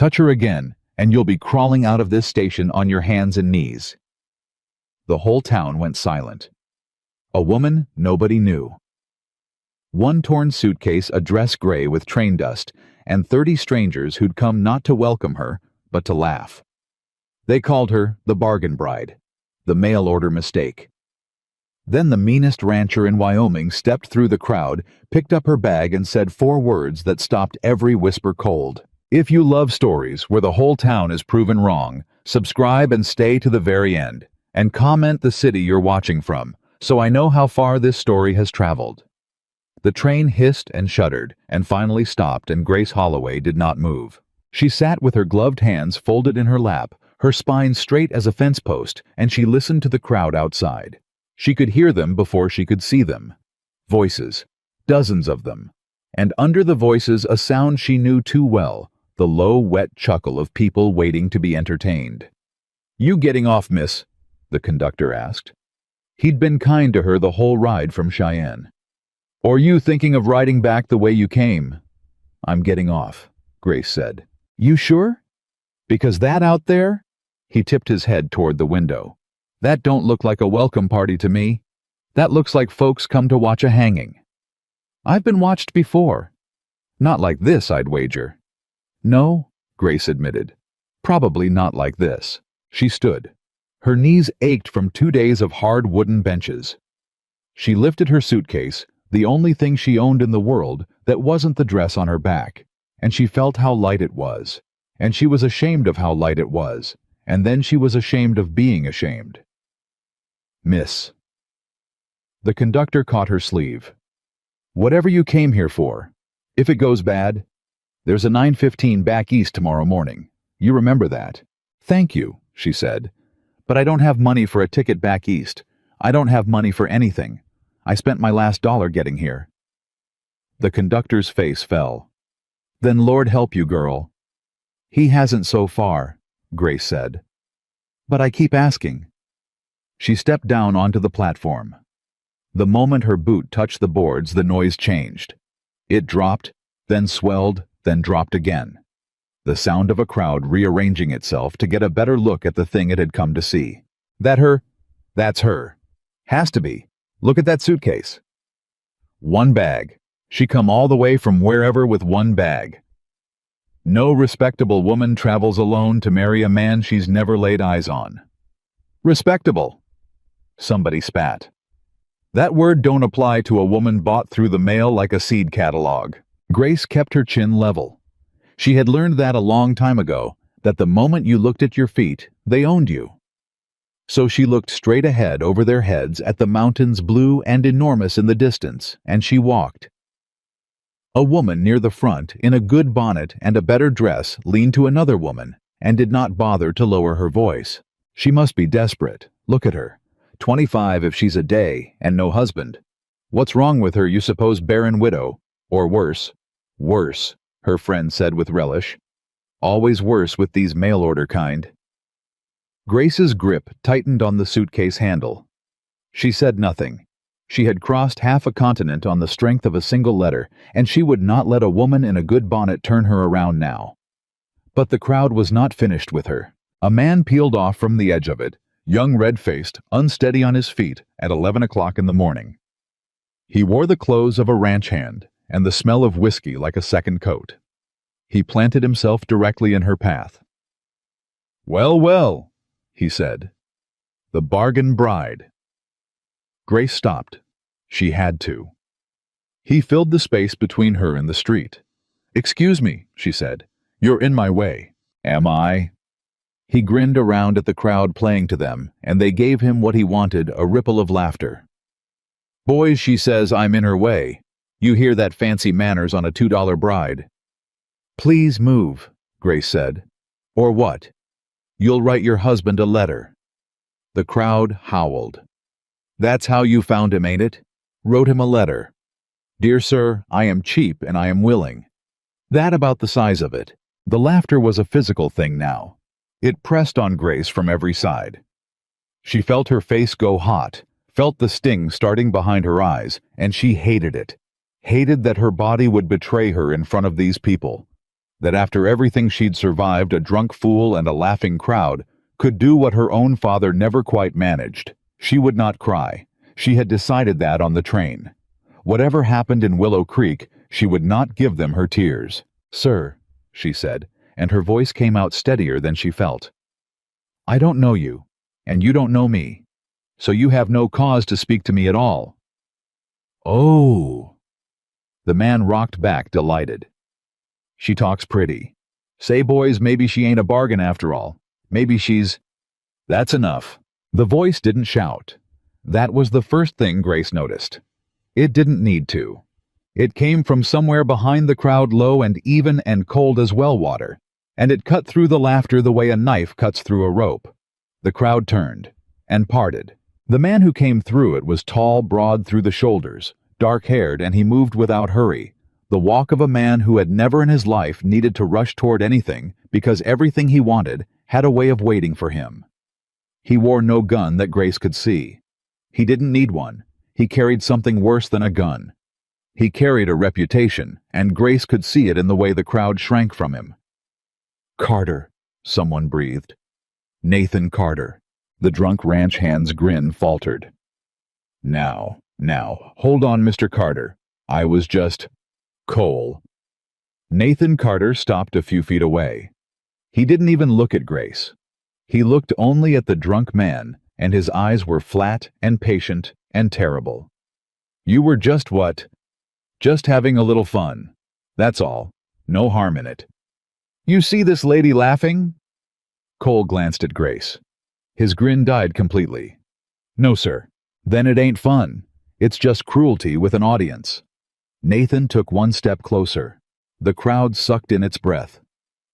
Touch her again, and you'll be crawling out of this station on your hands and knees." The whole town went silent. A woman nobody knew. One torn suitcase, a dress gray with train dust, and 30 strangers who'd come not to welcome her, but to laugh. They called her the bargain bride, the mail-order mistake. Then the meanest rancher in Wyoming stepped through the crowd, picked up her bag, and said 4 words that stopped every whisper cold. If you love stories where the whole town is proven wrong, subscribe and stay to the very end, and comment the city you're watching from, so I know how far this story has traveled. The train hissed and shuddered, and finally stopped, and Grace Holloway did not move. She sat with her gloved hands folded in her lap, her spine straight as a fence post, and she listened to the crowd outside. She could hear them before she could see them. Voices, dozens of them. And under the voices a sound she knew too well, the low, wet chuckle of people waiting to be entertained. "You getting off, miss?" the conductor asked. He'd been kind to her the whole ride from Cheyenne. "Or you thinking of riding back the way you came?" "I'm getting off," Grace said. "You sure? Because that out there?" He tipped his head toward the window. "That don't look like a welcome party to me. That looks like folks come to watch a hanging. I've been watched before. Not like this, I'd wager." "No," Grace admitted. "Probably not like this." She stood. Her knees ached from 2 days of hard wooden benches. She lifted her suitcase, the only thing she owned in the world that wasn't the dress on her back, and she felt how light it was, and she was ashamed of how light it was, and then she was ashamed of being ashamed. "Miss." The conductor caught her sleeve. "Whatever you came here for. If it goes bad, there's a 9:15 back east tomorrow morning. You remember that?" "Thank you," she said. "But I don't have money for a ticket back east. I don't have money for anything. I spent my last dollar getting here." The conductor's face fell. "Then Lord help you, girl." "He hasn't so far," Grace said. "But I keep asking." She stepped down onto the platform. The moment her boot touched the boards, the noise changed. It dropped, then swelled, then dropped again. The sound of a crowd rearranging itself to get a better look at the thing it had come to see. "That her?" "That's her." "Has to be. Look at that suitcase." "One bag. She come all the way from wherever with one bag." "No respectable woman travels alone to marry a man she's never laid eyes on." "Respectable." Somebody spat. "That word don't apply to a woman bought through the mail like a seed catalog." Grace kept her chin level. She had learned that a long time ago, that the moment you looked at your feet, they owned you. So she looked straight ahead over their heads at the mountains blue and enormous in the distance, and she walked. A woman near the front, in a good bonnet and a better dress, leaned to another woman, and did not bother to lower her voice. She must be desperate. Look at her. 25 if she's a day, and no husband. What's wrong with her, you suppose, barren widow? Or worse. Worse, her friend said with relish. Always worse with these mail-order kind. Grace's grip tightened on the suitcase handle. She said nothing. She had crossed half a continent on the strength of a single letter, and she would not let a woman in a good bonnet turn her around now. But the crowd was not finished with her. A man peeled off from the edge of it, young, red-faced, unsteady on his feet, at 11 o'clock in the morning. He wore the clothes of a ranch hand, and the smell of whiskey like a second coat. He planted himself directly in her path. "Well, well," he said. "The bargain bride." Grace stopped. She had to. He filled the space between her and the street. "Excuse me," she said. "You're in my way." "Am I?" He grinned around at the crowd playing to them, and they gave him what he wanted, a ripple of laughter. "Boys, she says I'm in her way. You hear that fancy manners on a $2 bride." "Please move," Grace said. "Or what?" "You'll write your husband a letter." The crowd howled. "That's how you found him, ain't it? Wrote him a letter. Dear sir, I am cheap and I am willing." That about the size of it. The laughter was a physical thing now. It pressed on Grace from every side. She felt her face go hot, felt the sting starting behind her eyes, and she hated it. Hated that her body would betray her in front of these people. That after everything she'd survived, a drunk fool and a laughing crowd could do what her own father never quite managed. She would not cry. She had decided that on the train. Whatever happened in Willow Creek, she would not give them her tears. "Sir," she said, and her voice came out steadier than she felt. "I don't know you, and you don't know me, so you have no cause to speak to me at all." "Oh." The man rocked back, delighted. "She talks pretty. Say, boys, maybe she ain't a bargain after all. Maybe she's—" "That's enough." The voice didn't shout. That was the first thing Grace noticed. It didn't need to. It came from somewhere behind the crowd, low and even and cold as well water, and it cut through the laughter the way a knife cuts through a rope. The crowd turned and parted. The man who came through it was tall, broad through the shoulders, dark-haired, and he moved without hurry, the walk of a man who had never in his life needed to rush toward anything because everything he wanted had a way of waiting for him. He wore no gun that Grace could see. He didn't need one. He carried something worse than a gun. He carried a reputation, and Grace could see it in the way the crowd shrank from him. "Carter," someone breathed. "Nathan Carter." The drunk ranch hand's grin faltered. Now, hold on, Mr. Carter. I was just... Cole." Nathan Carter stopped a few feet away. He didn't even look at Grace. He looked only at the drunk man, and his eyes were flat and patient and terrible. "You were just what? Just having a little fun. That's all. No harm in it. You see this lady laughing?" Cole glanced at Grace. His grin died completely. "No, sir." "Then it ain't fun. It's just cruelty with an audience." Nathan took one step closer. The crowd sucked in its breath.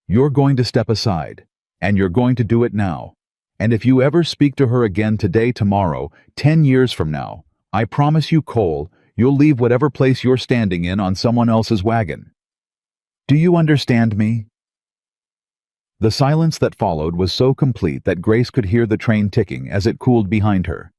"You're going to step aside, and you're going to do it now. And if you ever speak to her again today, tomorrow, 10 years from now, I promise you, Cole, you'll leave whatever place you're standing in on someone else's wagon. Do you understand me?" The silence that followed was so complete that Grace could hear the train ticking as it cooled behind her.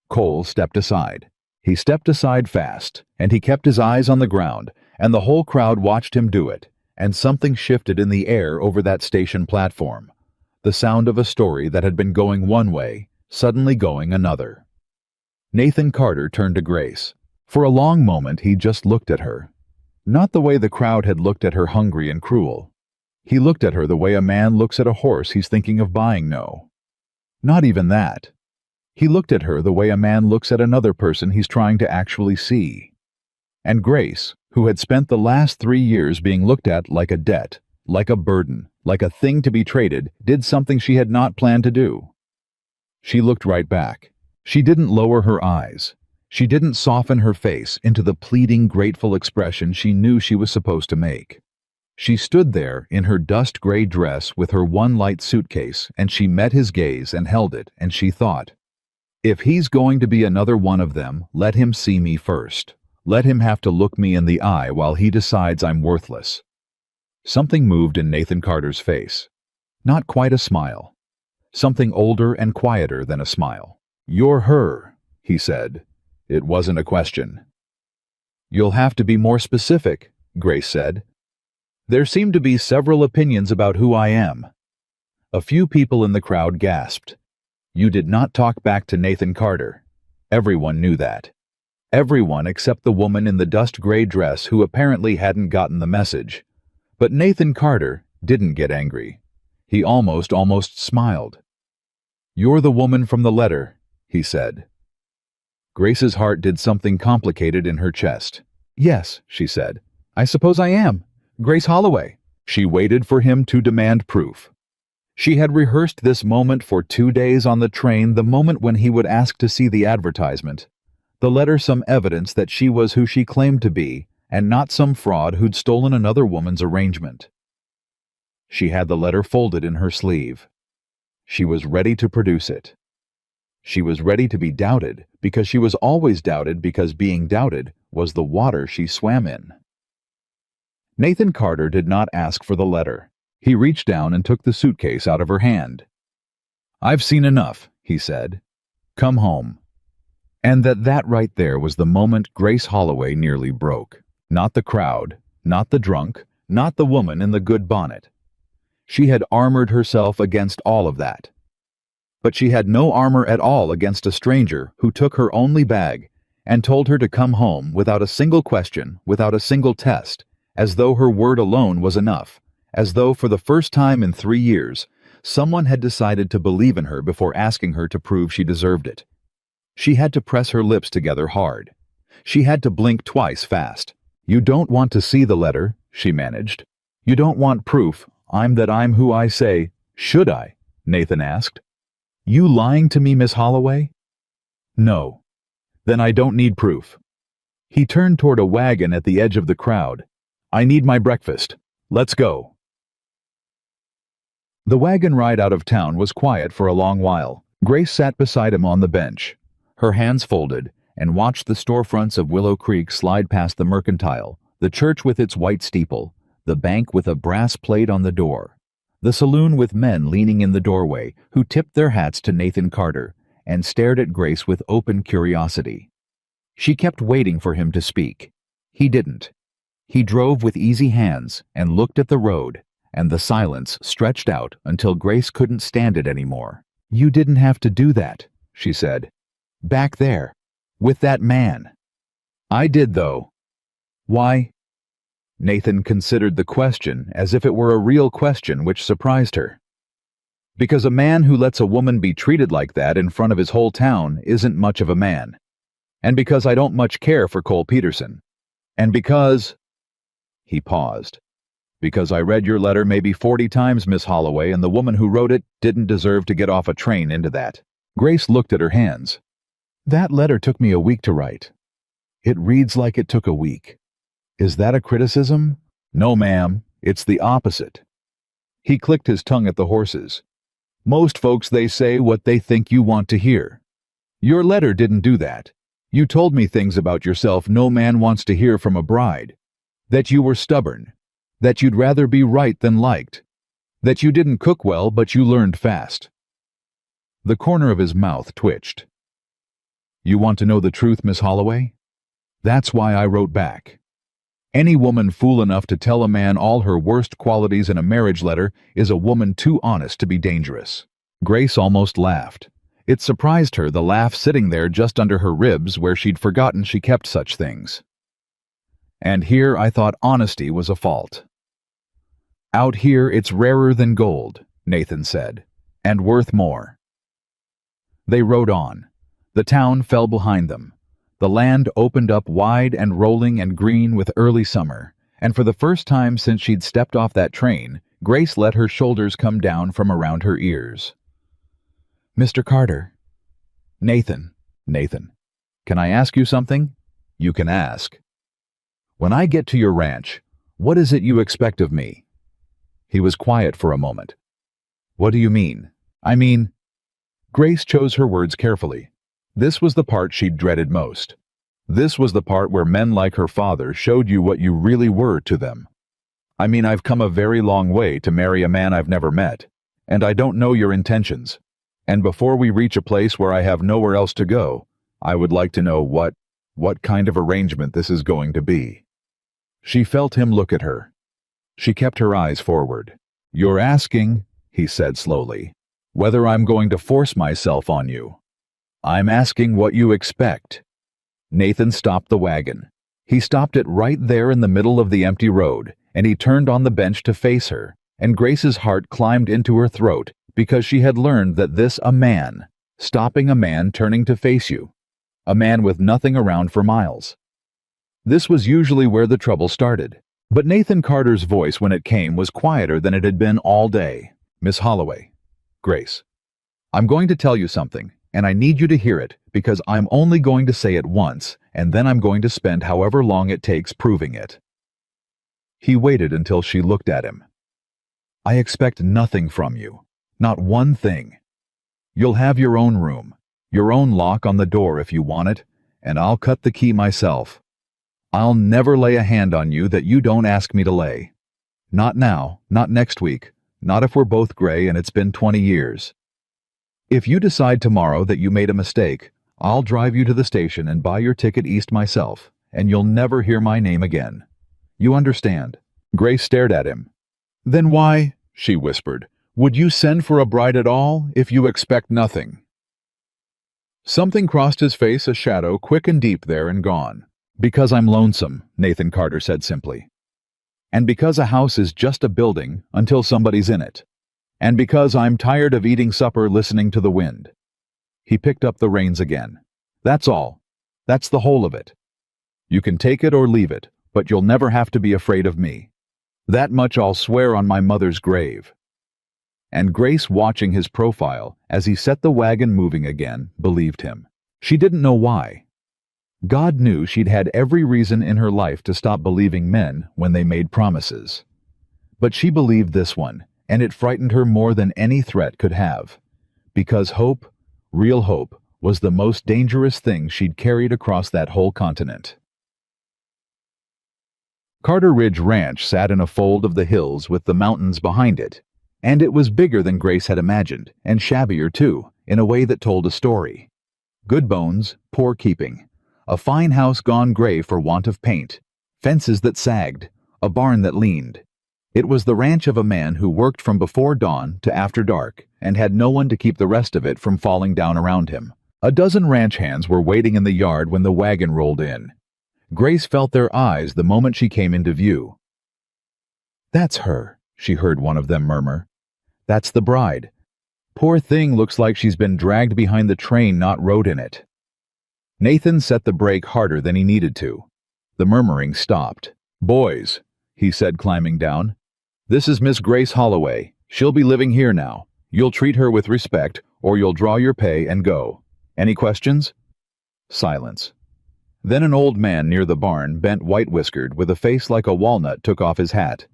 Cole stepped aside. He stepped aside fast, and he kept his eyes on the ground, and the whole crowd watched him do it, and something shifted in the air over that station platform. The sound of a story that had been going one way, suddenly going another. Nathan Carter turned to Grace. For a long moment he just looked at her. Not the way the crowd had looked at her, hungry and cruel. He looked at her the way a man looks at a horse he's thinking of buying. No. Not even that. He looked at her the way a man looks at another person he's trying to actually see. And Grace, who had spent the last 3 years being looked at like a debt, like a burden, like a thing to be traded, did something she had not planned to do. She looked right back. She didn't lower her eyes. She didn't soften her face into the pleading, grateful expression she knew she was supposed to make. She stood there in her dust-gray dress with her one light suitcase, and she met his gaze and held it, and she thought, if he's going to be another one of them, let him see me first. Let him have to look me in the eye while he decides I'm worthless. Something moved in Nathan Carter's face. Not quite a smile. Something older and quieter than a smile. "You're her," he said. It wasn't a question. "You'll have to be more specific," Grace said. "There seem to be several opinions about who I am." A few people in the crowd gasped. You did not talk back to Nathan Carter. Everyone knew that. Everyone except the woman in the dust-gray dress who apparently hadn't gotten the message. But Nathan Carter didn't get angry. He almost smiled. "You're the woman from the letter," he said. Grace's heart did something complicated in her chest. "Yes," she said. "I suppose I am. Grace Holloway." She waited for him to demand proof. She had rehearsed this moment for 2 days on the train, the moment when he would ask to see the advertisement. The letter, some evidence that she was who she claimed to be, and not some fraud who'd stolen another woman's arrangement. She had the letter folded in her sleeve. She was ready to produce it. She was ready to be doubted, because she was always doubted, because being doubted was the water she swam in. Nathan Carter did not ask for the letter. He reached down and took the suitcase out of her hand. "I've seen enough," he said. "Come home." And that right there was the moment Grace Holloway nearly broke. Not the crowd, not the drunk, not the woman in the good bonnet. She had armored herself against all of that. But she had no armor at all against a stranger who took her only bag and told her to come home without a single question, without a single test, as though her word alone was enough, as though for the first time in 3 years, someone had decided to believe in her before asking her to prove she deserved it. She had to press her lips together hard. She had to blink twice fast. "You don't want to see the letter," she managed. "You don't want proof I'm who I say." "Should I?" Nathan asked. "You lying to me, Miss Holloway?" "No." "Then I don't need proof." He turned toward a wagon at the edge of the crowd. "I need my breakfast. Let's go." The wagon ride out of town was quiet for a long while. Grace sat beside him on the bench, her hands folded, and watched the storefronts of Willow Creek slide past the Mercantile, the church with its white steeple, the bank with a brass plate on the door, the saloon with men leaning in the doorway who tipped their hats to Nathan Carter and stared at Grace with open curiosity. She kept waiting for him to speak. He didn't. He drove with easy hands and looked at the road, and the silence stretched out until Grace couldn't stand it anymore. "You didn't have to do that," she said. "Back there, with that man." "I did, though." "Why?" Nathan considered the question as if it were a real question, which surprised her. "Because a man who lets a woman be treated like that in front of his whole town isn't much of a man. And because I don't much care for Cole Peterson. And because—" He paused. "Because I read your letter maybe 40 times, Miss Holloway, and the woman who wrote it didn't deserve to get off a train into that." Grace looked at her hands. "That letter took me a week to write." "It reads like it took a week." "Is that a criticism?" "No, ma'am. It's the opposite." He clicked his tongue at the horses. "Most folks, they say what they think you want to hear. Your letter didn't do that. You told me things about yourself no man wants to hear from a bride. That you were stubborn. That you'd rather be right than liked. That you didn't cook well, but you learned fast." The corner of his mouth twitched. "You want to know the truth, Miss Holloway? That's why I wrote back. Any woman fool enough to tell a man all her worst qualities in a marriage letter is a woman too honest to be dangerous." Grace almost laughed. It surprised her, the laugh sitting there just under her ribs where she'd forgotten she kept such things. "And here I thought honesty was a fault." "Out here it's rarer than gold," Nathan said, "and worth more." They rode on. The town fell behind them. The land opened up wide and rolling and green with early summer, and for the first time since she'd stepped off that train, Grace let her shoulders come down from around her ears. "Mr. Carter." "Nathan." "Nathan. Can I ask you something?" "You can ask." "When I get to your ranch, what is it you expect of me?" He was quiet for a moment. "What do you mean?" "I mean—" Grace chose her words carefully. This was the part she'd dreaded most. This was the part where men like her father showed you what you really were to them. "I mean, I've come a very long way to marry a man I've never met, and I don't know your intentions. And before we reach a place where I have nowhere else to go, I would like to know what kind of arrangement this is going to be." She felt him look at her. She kept her eyes forward. "You're asking," he said slowly, "whether I'm going to force myself on you. I'm asking what you expect." Nathan stopped the wagon. He stopped it right there in the middle of the empty road, and he turned on the bench to face her, and Grace's heart climbed into her throat because she had learned that a man, stopping a man turning to face you, a man with nothing around for miles. This was usually where the trouble started. But Nathan Carter's voice when it came was quieter than it had been all day. "Miss Holloway." "Grace. I'm going to tell you something, and I need you to hear it because I'm only going to say it once, and then I'm going to spend however long it takes proving it." He waited until she looked at him. "I expect nothing from you, not one thing. You'll have your own room, your own lock on the door if you want it, and I'll cut the key myself. I'll never lay a hand on you that you don't ask me to lay. Not now, not next week, not if we're both gray and it's been 20 years. If you decide tomorrow that you made a mistake, I'll drive you to the station and buy your ticket east myself, and you'll never hear my name again. You understand? Grace stared at him. "Then why," she whispered, "would you send for a bride at all if you expect nothing?" Something crossed his face, a shadow quick and deep there and gone. "Because I'm lonesome," Nathan Carter said simply. "And because a house is just a building until somebody's in it. And because I'm tired of eating supper listening to the wind." He picked up the reins again. "That's all. That's the whole of it. You can take it or leave it, but you'll never have to be afraid of me. That much I'll swear on my mother's grave." And Grace, watching his profile as he set the wagon moving again, believed him. She didn't know why. God knew she'd had every reason in her life to stop believing men when they made promises. But she believed this one, and it frightened her more than any threat could have. Because hope, real hope, was the most dangerous thing she'd carried across that whole continent. Carter Ridge Ranch sat in a fold of the hills with the mountains behind it. And it was bigger than Grace had imagined, and shabbier too, in a way that told a story. Good bones, poor keeping. A fine house gone gray for want of paint. Fences that sagged. A barn that leaned. It was the ranch of a man who worked from before dawn to after dark, and had no one to keep the rest of it from falling down around him. A dozen ranch hands were waiting in the yard when the wagon rolled in. Grace felt their eyes the moment she came into view. "That's her," she heard one of them murmur. "That's the bride. Poor thing, looks like she's been dragged behind the train, not rode in it." Nathan set the brake harder than he needed to. The murmuring stopped. "Boys," he said, climbing down. "This is Miss Grace Holloway. She'll be living here now. You'll treat her with respect, or you'll draw your pay and go. Any questions?" Silence. Then an old man near the barn, bent white-whiskered, with a face like a walnut, took off his hat.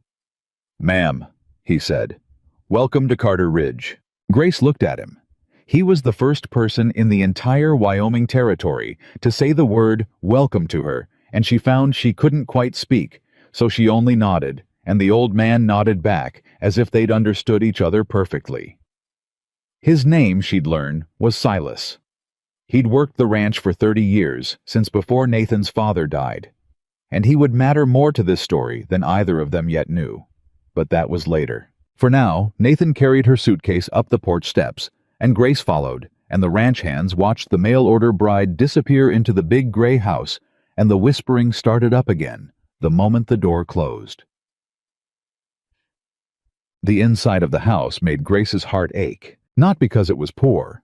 "Ma'am," he said, "welcome to Carter Ridge." Grace looked at him. He was the first person in the entire Wyoming Territory to say the word welcome to her, and she found she couldn't quite speak, so she only nodded, and the old man nodded back, as if they'd understood each other perfectly. His name, she'd learned, was Silas. He'd worked the ranch for 30 years, since before Nathan's father died. And he would matter more to this story than either of them yet knew. But that was later. For now, Nathan carried her suitcase up the porch steps, and Grace followed, and the ranch hands watched the mail-order bride disappear into the big gray house, and the whispering started up again, the moment the door closed. The inside of the house made Grace's heart ache, not because it was poor.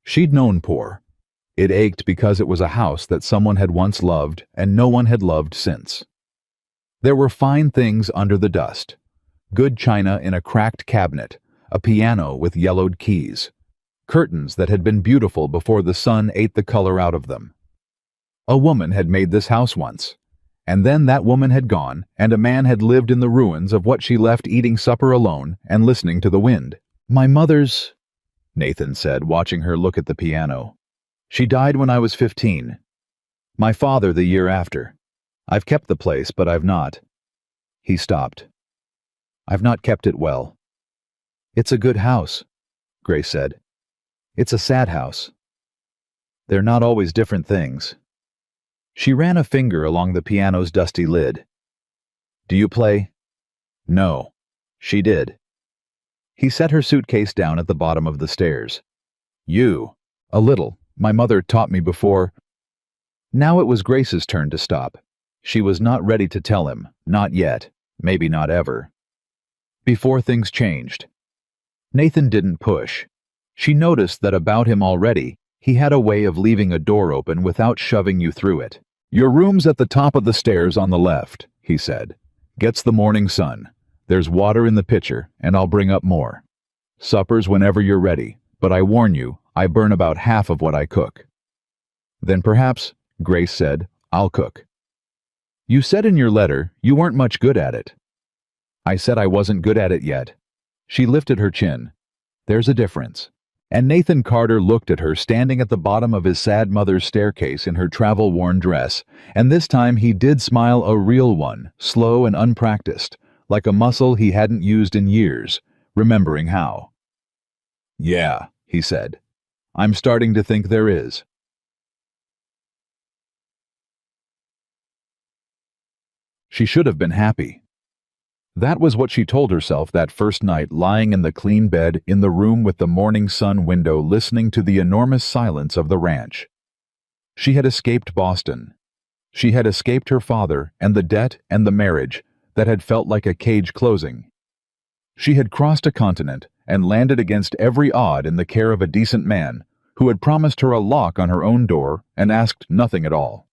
She'd known poor. It ached because it was a house that someone had once loved and no one had loved since. There were fine things under the dust. Good china in a cracked cabinet, a piano with yellowed keys, curtains that had been beautiful before the sun ate the color out of them. A woman had made this house once, and then that woman had gone, and a man had lived in the ruins of what she left, eating supper alone and listening to the wind. "My mother's," Nathan said, watching her look at the piano. "She died when I was 15. My father the year after. I've kept the place, but I've not." He stopped. "I've not kept it well." "It's a good house," Grace said. "It's a sad house. They're not always different things." She ran a finger along the piano's dusty lid. "Do you play?" "No." She did. He set her suitcase down at the bottom of the stairs. "You?" "A little. My mother taught me before." Now it was Grace's turn to stop. She was not ready to tell him, not yet, maybe not ever. Before things changed. Nathan didn't push. She noticed that about him already, he had a way of leaving a door open without shoving you through it. "Your room's at the top of the stairs on the left," he said. "Gets the morning sun. There's water in the pitcher, and I'll bring up more. Supper's whenever you're ready, but I warn you, I burn about half of what I cook." "Then perhaps," Grace said, "I'll cook." "You said in your letter you weren't much good at it." "I said I wasn't good at it yet." She lifted her chin. "There's a difference." And Nathan Carter looked at her standing at the bottom of his sad mother's staircase in her travel-worn dress, and this time he did smile, a real one, slow and unpracticed, like a muscle he hadn't used in years, remembering how. "Yeah," he said. "I'm starting to think there is." She should have been happy. That was what she told herself that first night, lying in the clean bed in the room with the morning sun window, listening to the enormous silence of the ranch. She had escaped Boston. She had escaped her father and the debt and the marriage that had felt like a cage closing. She had crossed a continent and landed against every odd in the care of a decent man who had promised her a lock on her own door and asked nothing at all.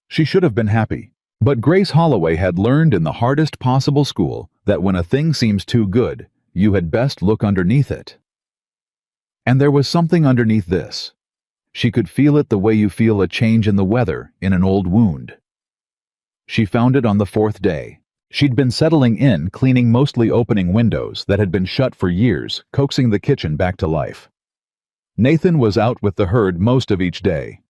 She should have been happy, but Grace Holloway had learned in the hardest possible school that when a thing seems too good, you had best look underneath it. And there was something underneath this. She could feel it the way you feel a change in the weather in an old wound. She found it on the fourth day. She'd been settling in, cleaning mostly opening windows that had been shut for years, coaxing the kitchen back to life. Nathan was out with the herd most of each day.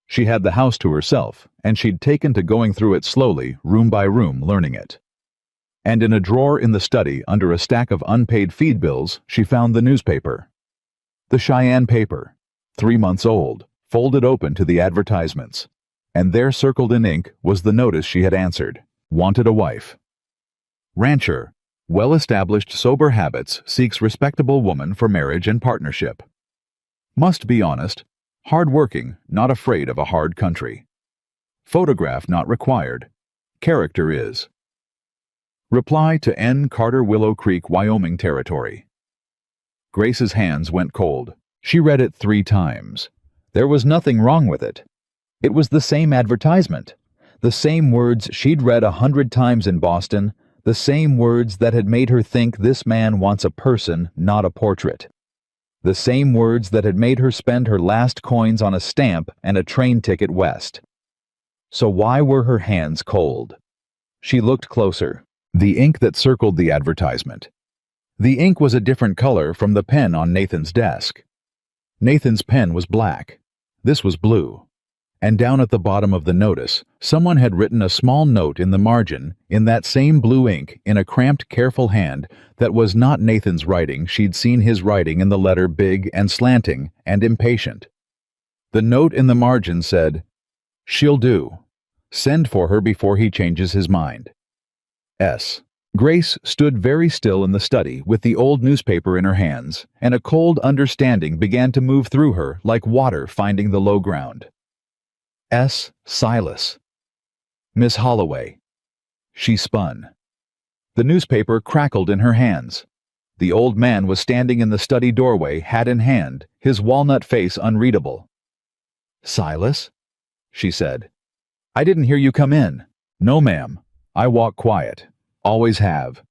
She had the house to herself, and she'd taken to going through it slowly, room by room, learning it. And in a drawer in the study, under a stack of unpaid feed bills, she found the newspaper. The Cheyenne paper, 3 months old, folded open to the advertisements. And there, circled in ink, was the notice she had answered. Wanted a wife. Rancher, well-established sober habits, seeks respectable woman for marriage and partnership. Must be honest, hard-working, not afraid of a hard country. Photograph not required. Character is. Reply to N. Carter, Willow Creek, Wyoming Territory. Grace's hands went cold. She read it 3 times. There was nothing wrong with it. It was the same advertisement. The same words she'd read 100 times in Boston, the same words that had made her think this man wants a person, not a portrait. The same words that had made her spend her last coins on a stamp and a train ticket west. So why were her hands cold? She looked closer. The ink that circled the advertisement. The ink was a different color from the pen on Nathan's desk. Nathan's pen was black. This was blue. And down at the bottom of the notice, someone had written a small note in the margin, in that same blue ink, in a cramped, careful hand that was not Nathan's writing. She'd seen his writing in the letter, big and slanting and impatient. The note in the margin said, "She'll do. Send for her before he changes his mind. S." Grace stood very still in the study with the old newspaper in her hands, and a cold understanding began to move through her like water finding the low ground. S. Silas. Miss Holloway. She spun. The newspaper crackled in her hands. The old man was standing in the study doorway, hat in hand, his walnut face unreadable. "Silas?" she said. "I didn't hear you come in." "No, ma'am. I walk quiet. Always have."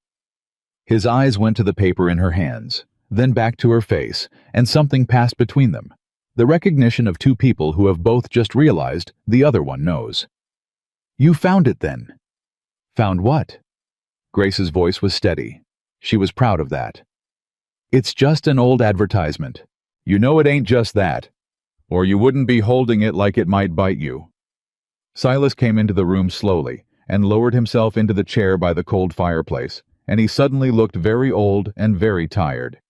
His eyes went to the paper in her hands, then back to her face, and something passed between them. The recognition of 2 people who have both just realized the other one knows. "You found it, then?" "Found what?" Grace's voice was steady. She was proud of that. "It's just an old advertisement. You know it ain't just that, or you wouldn't be holding it like it might bite you." Silas came into the room slowly and lowered himself into the chair by the cold fireplace, and he suddenly looked very old and very tired.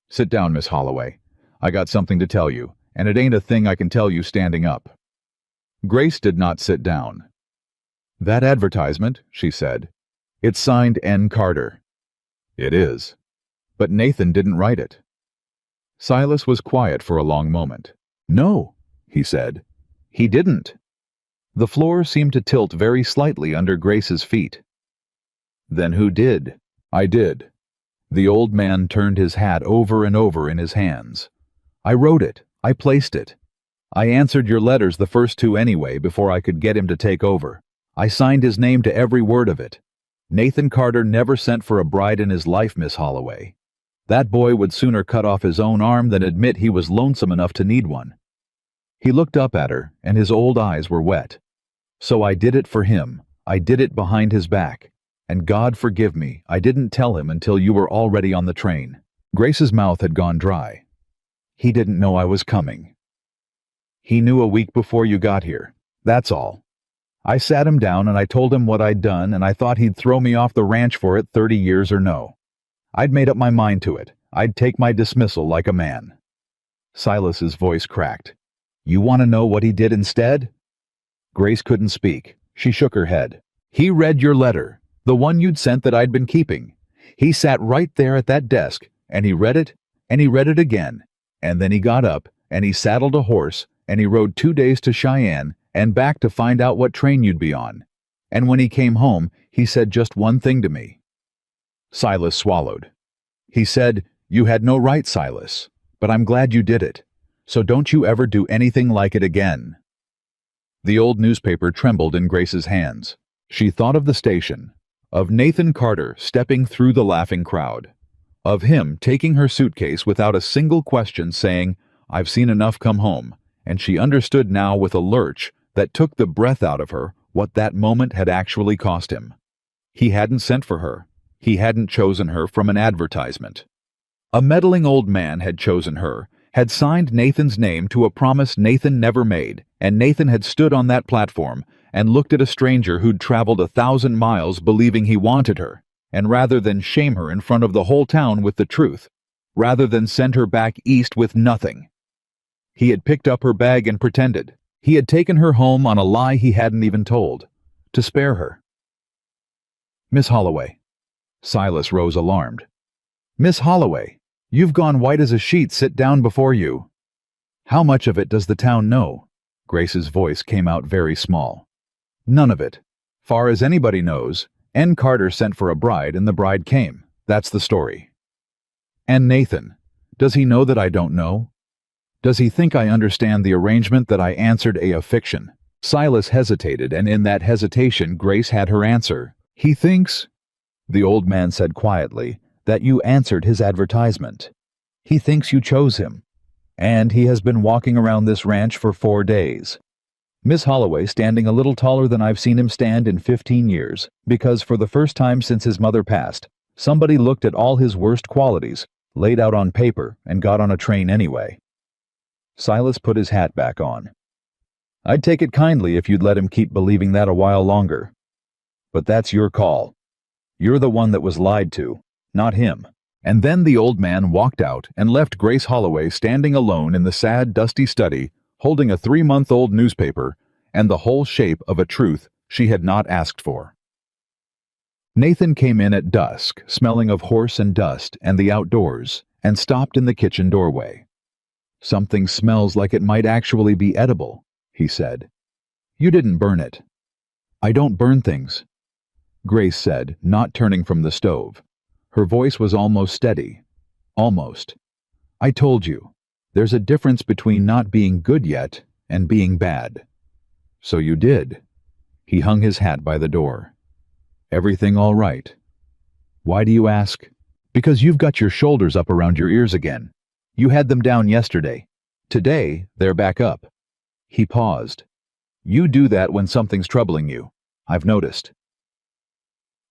"Sit down, Miss Holloway. I got something to tell you, and it ain't a thing I can tell you standing up." Grace did not sit down. "That advertisement," she said. "It's signed N. Carter." "It is. But Nathan didn't write it." Silas was quiet for a long moment. "No," he said. "He didn't." The floor seemed to tilt very slightly under Grace's feet. "Then who did?" "I did." The old man turned his hat over and over in his hands. "I wrote it. I placed it. I answered your letters, the first 2 anyway, before I could get him to take over. I signed his name to every word of it. Nathan Carter never sent for a bride in his life, Miss Holloway. That boy would sooner cut off his own arm than admit he was lonesome enough to need one." He looked up at her, and his old eyes were wet. "So I did it for him. I did it behind his back. And God forgive me, I didn't tell him until you were already on the train." Grace's mouth had gone dry. "He didn't know I was coming. He knew a week before you got here. That's all. I sat him down and I told him what I'd done, and I thought he'd throw me off the ranch for it, 30 years or no. I'd made up my mind to it. I'd take my dismissal like a man." Silas's voice cracked. "You want to know what he did instead?" Grace couldn't speak. She shook her head. "He read your letter. The one you'd sent that I'd been keeping. He sat right there at that desk, and he read it, and he read it again. And then he got up, and he saddled a horse, and he rode 2 days to Cheyenne and back to find out what train you'd be on. And when he came home, he said just one thing to me." Silas swallowed. He said, "You had no right, Silas, but I'm glad you did it. So don't you ever do anything like it again." The old newspaper trembled in Grace's hands. She thought of the station, of Nathan Carter stepping through the laughing crowd, of him taking her suitcase without a single question, saying, "I've seen enough, come home," and she understood now with a lurch that took the breath out of her what that moment had actually cost him. He hadn't sent for her. He hadn't chosen her from an advertisement. A meddling old man had chosen her, had signed Nathan's name to a promise Nathan never made, and Nathan had stood on that platform and looked at a stranger who'd traveled 1,000 miles believing he wanted her, and rather than shame her in front of the whole town with the truth, rather than send her back east with nothing, he had picked up her bag and pretended. He had taken her home on a lie he hadn't even told, to spare her. "Miss Holloway." Silas rose alarmed. "Miss Holloway, you've gone white as a sheet. Sit down before you." "How much of it does the town know?" Grace's voice came out very small. "None of it. Far as anybody knows, N. Carter sent for a bride and the bride came. That's the story." "And Nathan, does he know that I don't know? Does he think I understand the arrangement that I answered a fiction?" Silas hesitated, and in that hesitation Grace had her answer. "He thinks," the old man said quietly, "that you answered his advertisement. He thinks you chose him. And he has been walking around this ranch for 4 days. Miss Holloway standing a little taller than I've seen him stand in 15 years, because for the first time since his mother passed, somebody looked at all his worst qualities, laid out on paper, and got on a train anyway." Silas put his hat back on. "I'd take it kindly if you'd let him keep believing that a while longer. But that's your call. You're the one that was lied to, not him." And then the old man walked out and left Grace Holloway standing alone in the sad, dusty study, holding a 3-month-old newspaper and the whole shape of a truth she had not asked for. Nathan came in at dusk, smelling of horse and dust and the outdoors, and stopped in the kitchen doorway. "Something smells like it might actually be edible," he said. "You didn't burn it." "I don't burn things," Grace said, not turning from the stove. Her voice was almost steady. "Almost. I told you, there's a difference between not being good yet and being bad." "So you did." He hung his hat by the door. "Everything all right?" "Why do you ask?" "Because you've got your shoulders up around your ears again. You had them down yesterday. Today, they're back up." He paused. "You do that when something's troubling you. I've noticed."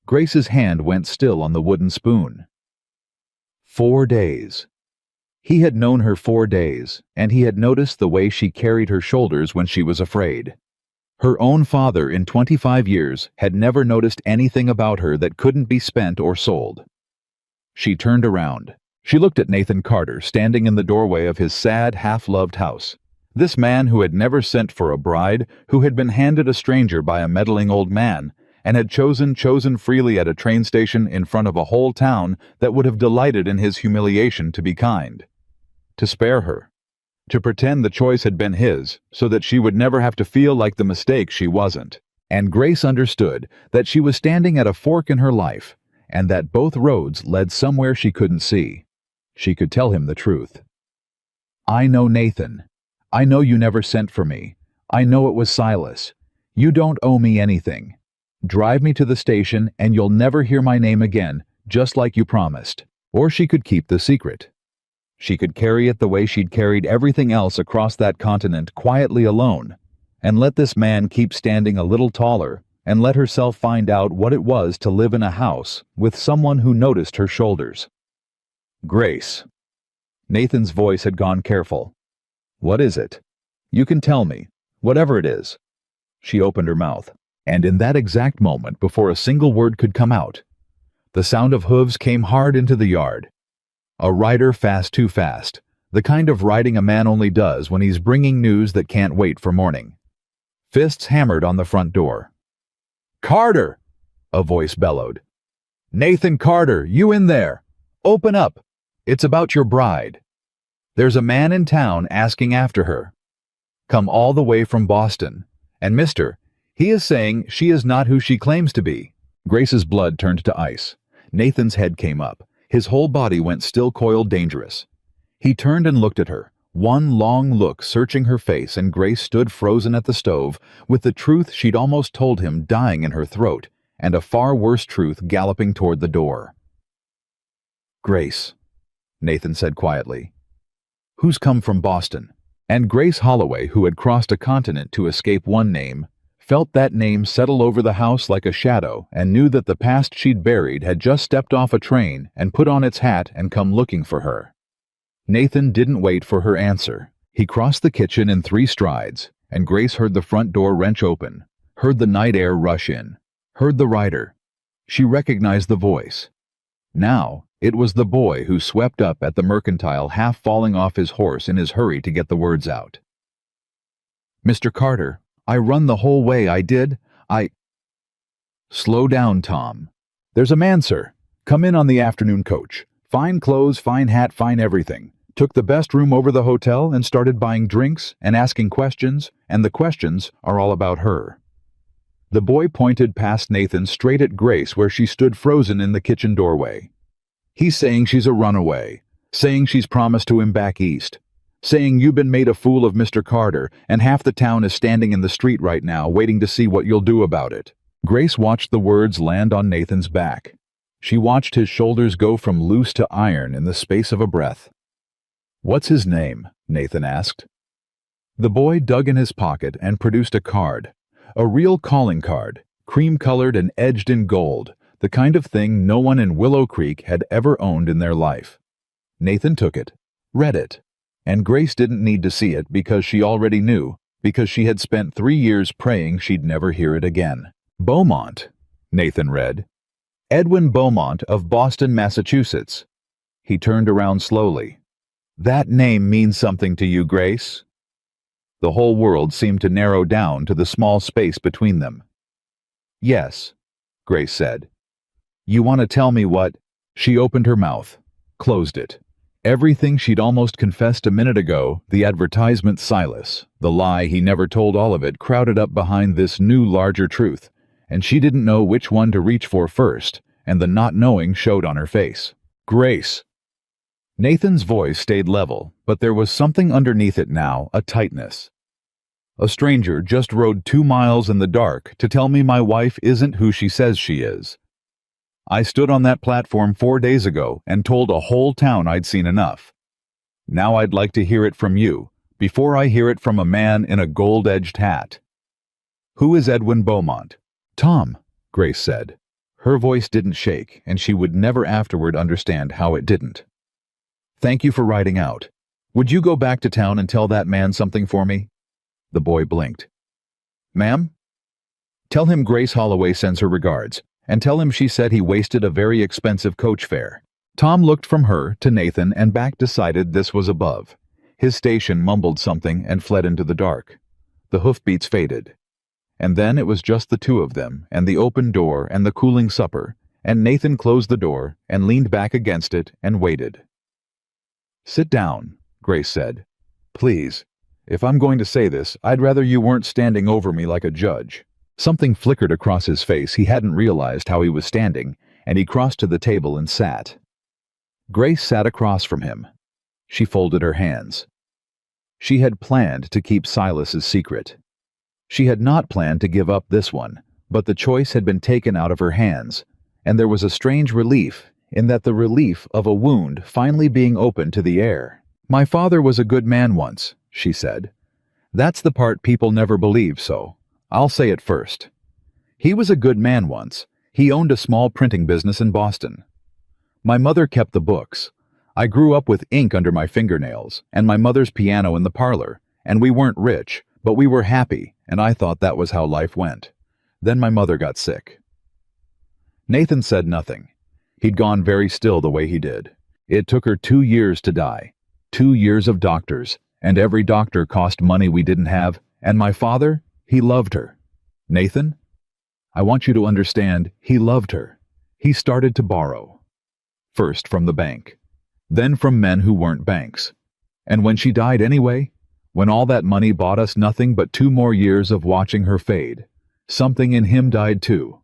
Grace's hand went still on the wooden spoon. 4 days. He had known her 4 days, and he had noticed the way she carried her shoulders when she was afraid. Her own father in 25 years had never noticed anything about her that couldn't be spent or sold. She turned around. She looked at Nathan Carter standing in the doorway of his sad, half-loved house. This man who had never sent for a bride, who had been handed a stranger by a meddling old man, and had chosen freely at a train station in front of a whole town that would have delighted in his humiliation to be kind. To spare her. To pretend the choice had been his, so that she would never have to feel like the mistake she wasn't. And Grace understood that she was standing at a fork in her life, and that both roads led somewhere she couldn't see. She could tell him the truth. "I know Nathan. I know you never sent for me. I know it was Silas. You don't owe me anything. Drive me to the station and you'll never hear my name again, just like you promised." Or she could keep the secret. She could carry it the way she'd carried everything else across that continent, quietly alone, and let this man keep standing a little taller, and let herself find out what it was to live in a house with someone who noticed her shoulders. "Grace." Nathan's voice had gone careful. "What is it? You can tell me, whatever it is." She opened her mouth, and in that exact moment, before a single word could come out, the sound of hooves came hard into the yard. A rider fast too fast, the kind of riding a man only does when he's bringing news that can't wait for morning. Fists hammered on the front door. "Carter!" a voice bellowed. "Nathan Carter, you in there? Open up. It's about your bride. There's a man in town asking after her. Come all the way from Boston. And mister, he is saying she is not who she claims to be." Grace's blood turned to ice. Nathan's head came up. His whole body went still coiled dangerous. He turned and looked at her, one long look searching her face, and Grace stood frozen at the stove, with the truth she'd almost told him dying in her throat, and a far worse truth galloping toward the door. "Grace," Nathan said quietly, "who's come from Boston?" And Grace Holloway, who had crossed a continent to escape one name, felt that name settle over the house like a shadow, and knew that the past she'd buried had just stepped off a train and put on its hat and come looking for her. Nathan didn't wait for her answer. He crossed the kitchen in 3 strides, and Grace heard the front door wrench open, heard the night air rush in, heard the rider. She recognized the voice. Now, it was the boy who swept up at the mercantile, half falling off his horse in his hurry to get the words out. "Mr. Carter, I run the whole way, I did. "Slow down, Tom. There's a man, sir. Come in on the afternoon coach. Fine clothes, fine hat, fine everything. Took the best room over the hotel and started buying drinks and asking questions, and the questions are all about her." The boy pointed past Nathan straight at Grace, where she stood frozen in the kitchen doorway. "He's saying she's a runaway, saying she's promised to him back east, saying you've been made a fool of Mr. Carter, and half the town is standing in the street right now waiting to see what you'll do about it." Grace watched the words land on Nathan's back. She watched his shoulders go from loose to iron in the space of a breath. "What's his name?" Nathan asked. The boy dug in his pocket and produced a card. A real calling card, cream-colored and edged in gold, the kind of thing no one in Willow Creek had ever owned in their life. Nathan took it, read it, and Grace didn't need to see it because she already knew, because she had spent 3 years praying she'd never hear it again. "Beaumont," Nathan read. "Edwin Beaumont of Boston, Massachusetts." He turned around slowly. "That name means something to you, Grace?" The whole world seemed to narrow down to the small space between them. "Yes," Grace said. "You want to tell me what—" She opened her mouth, closed it. Everything she'd almost confessed a minute ago, the advertisement Silas, the lie he never told, all of it crowded up behind this new larger truth, and she didn't know which one to reach for first, and the not knowing showed on her face. "Grace!" Nathan's voice stayed level, but there was something underneath it now, a tightness. "A stranger just rode 2 miles in the dark to tell me my wife isn't who she says she is. I stood on that platform 4 days ago and told a whole town I'd seen enough. Now I'd like to hear it from you, before I hear it from a man in a gold-edged hat. Who is Edwin Beaumont?" "Tom," Grace said. Her voice didn't shake, and she would never afterward understand how it didn't. "Thank you for riding out. Would you go back to town and tell that man something for me?" The boy blinked. "Ma'am?" "Tell him Grace Holloway sends her regards, and tell him she said he wasted a very expensive coach fare." Tom looked from her to Nathan and back, decided this was above. His station mumbled something and fled into the dark. The hoofbeats faded. And then it was just the two of them, and the open door and the cooling supper, and Nathan closed the door and leaned back against it and waited. "Sit down," Grace said. "Please. If I'm going to say this, I'd rather you weren't standing over me like a judge." Something flickered across his face. He hadn't realized how he was standing, and he crossed to the table and sat. Grace sat across from him. She folded her hands. She had planned to keep Silas's secret. She had not planned to give up this one, but the choice had been taken out of her hands, and there was a strange relief in that, the relief of a wound finally being open to the air. "My father was a good man once," she said. "That's the part people never believe, so I'll say it first. He was a good man once. He owned a small printing business in Boston. My mother kept the books. I grew up with ink under my fingernails, and my mother's piano in the parlor, and we weren't rich, but we were happy, and I thought that was how life went. Then my mother got sick." Nathan said nothing. He'd gone very still the way he did. It took her 2 years to die. 2 years of doctors, and every doctor cost money we didn't have, and my father, he loved her. "Nathan?" I want you to understand, he loved her. He started to borrow. First from the bank, then from men who weren't banks. And when she died anyway, when all that money bought us nothing but 2 more years of watching her fade, something in him died too.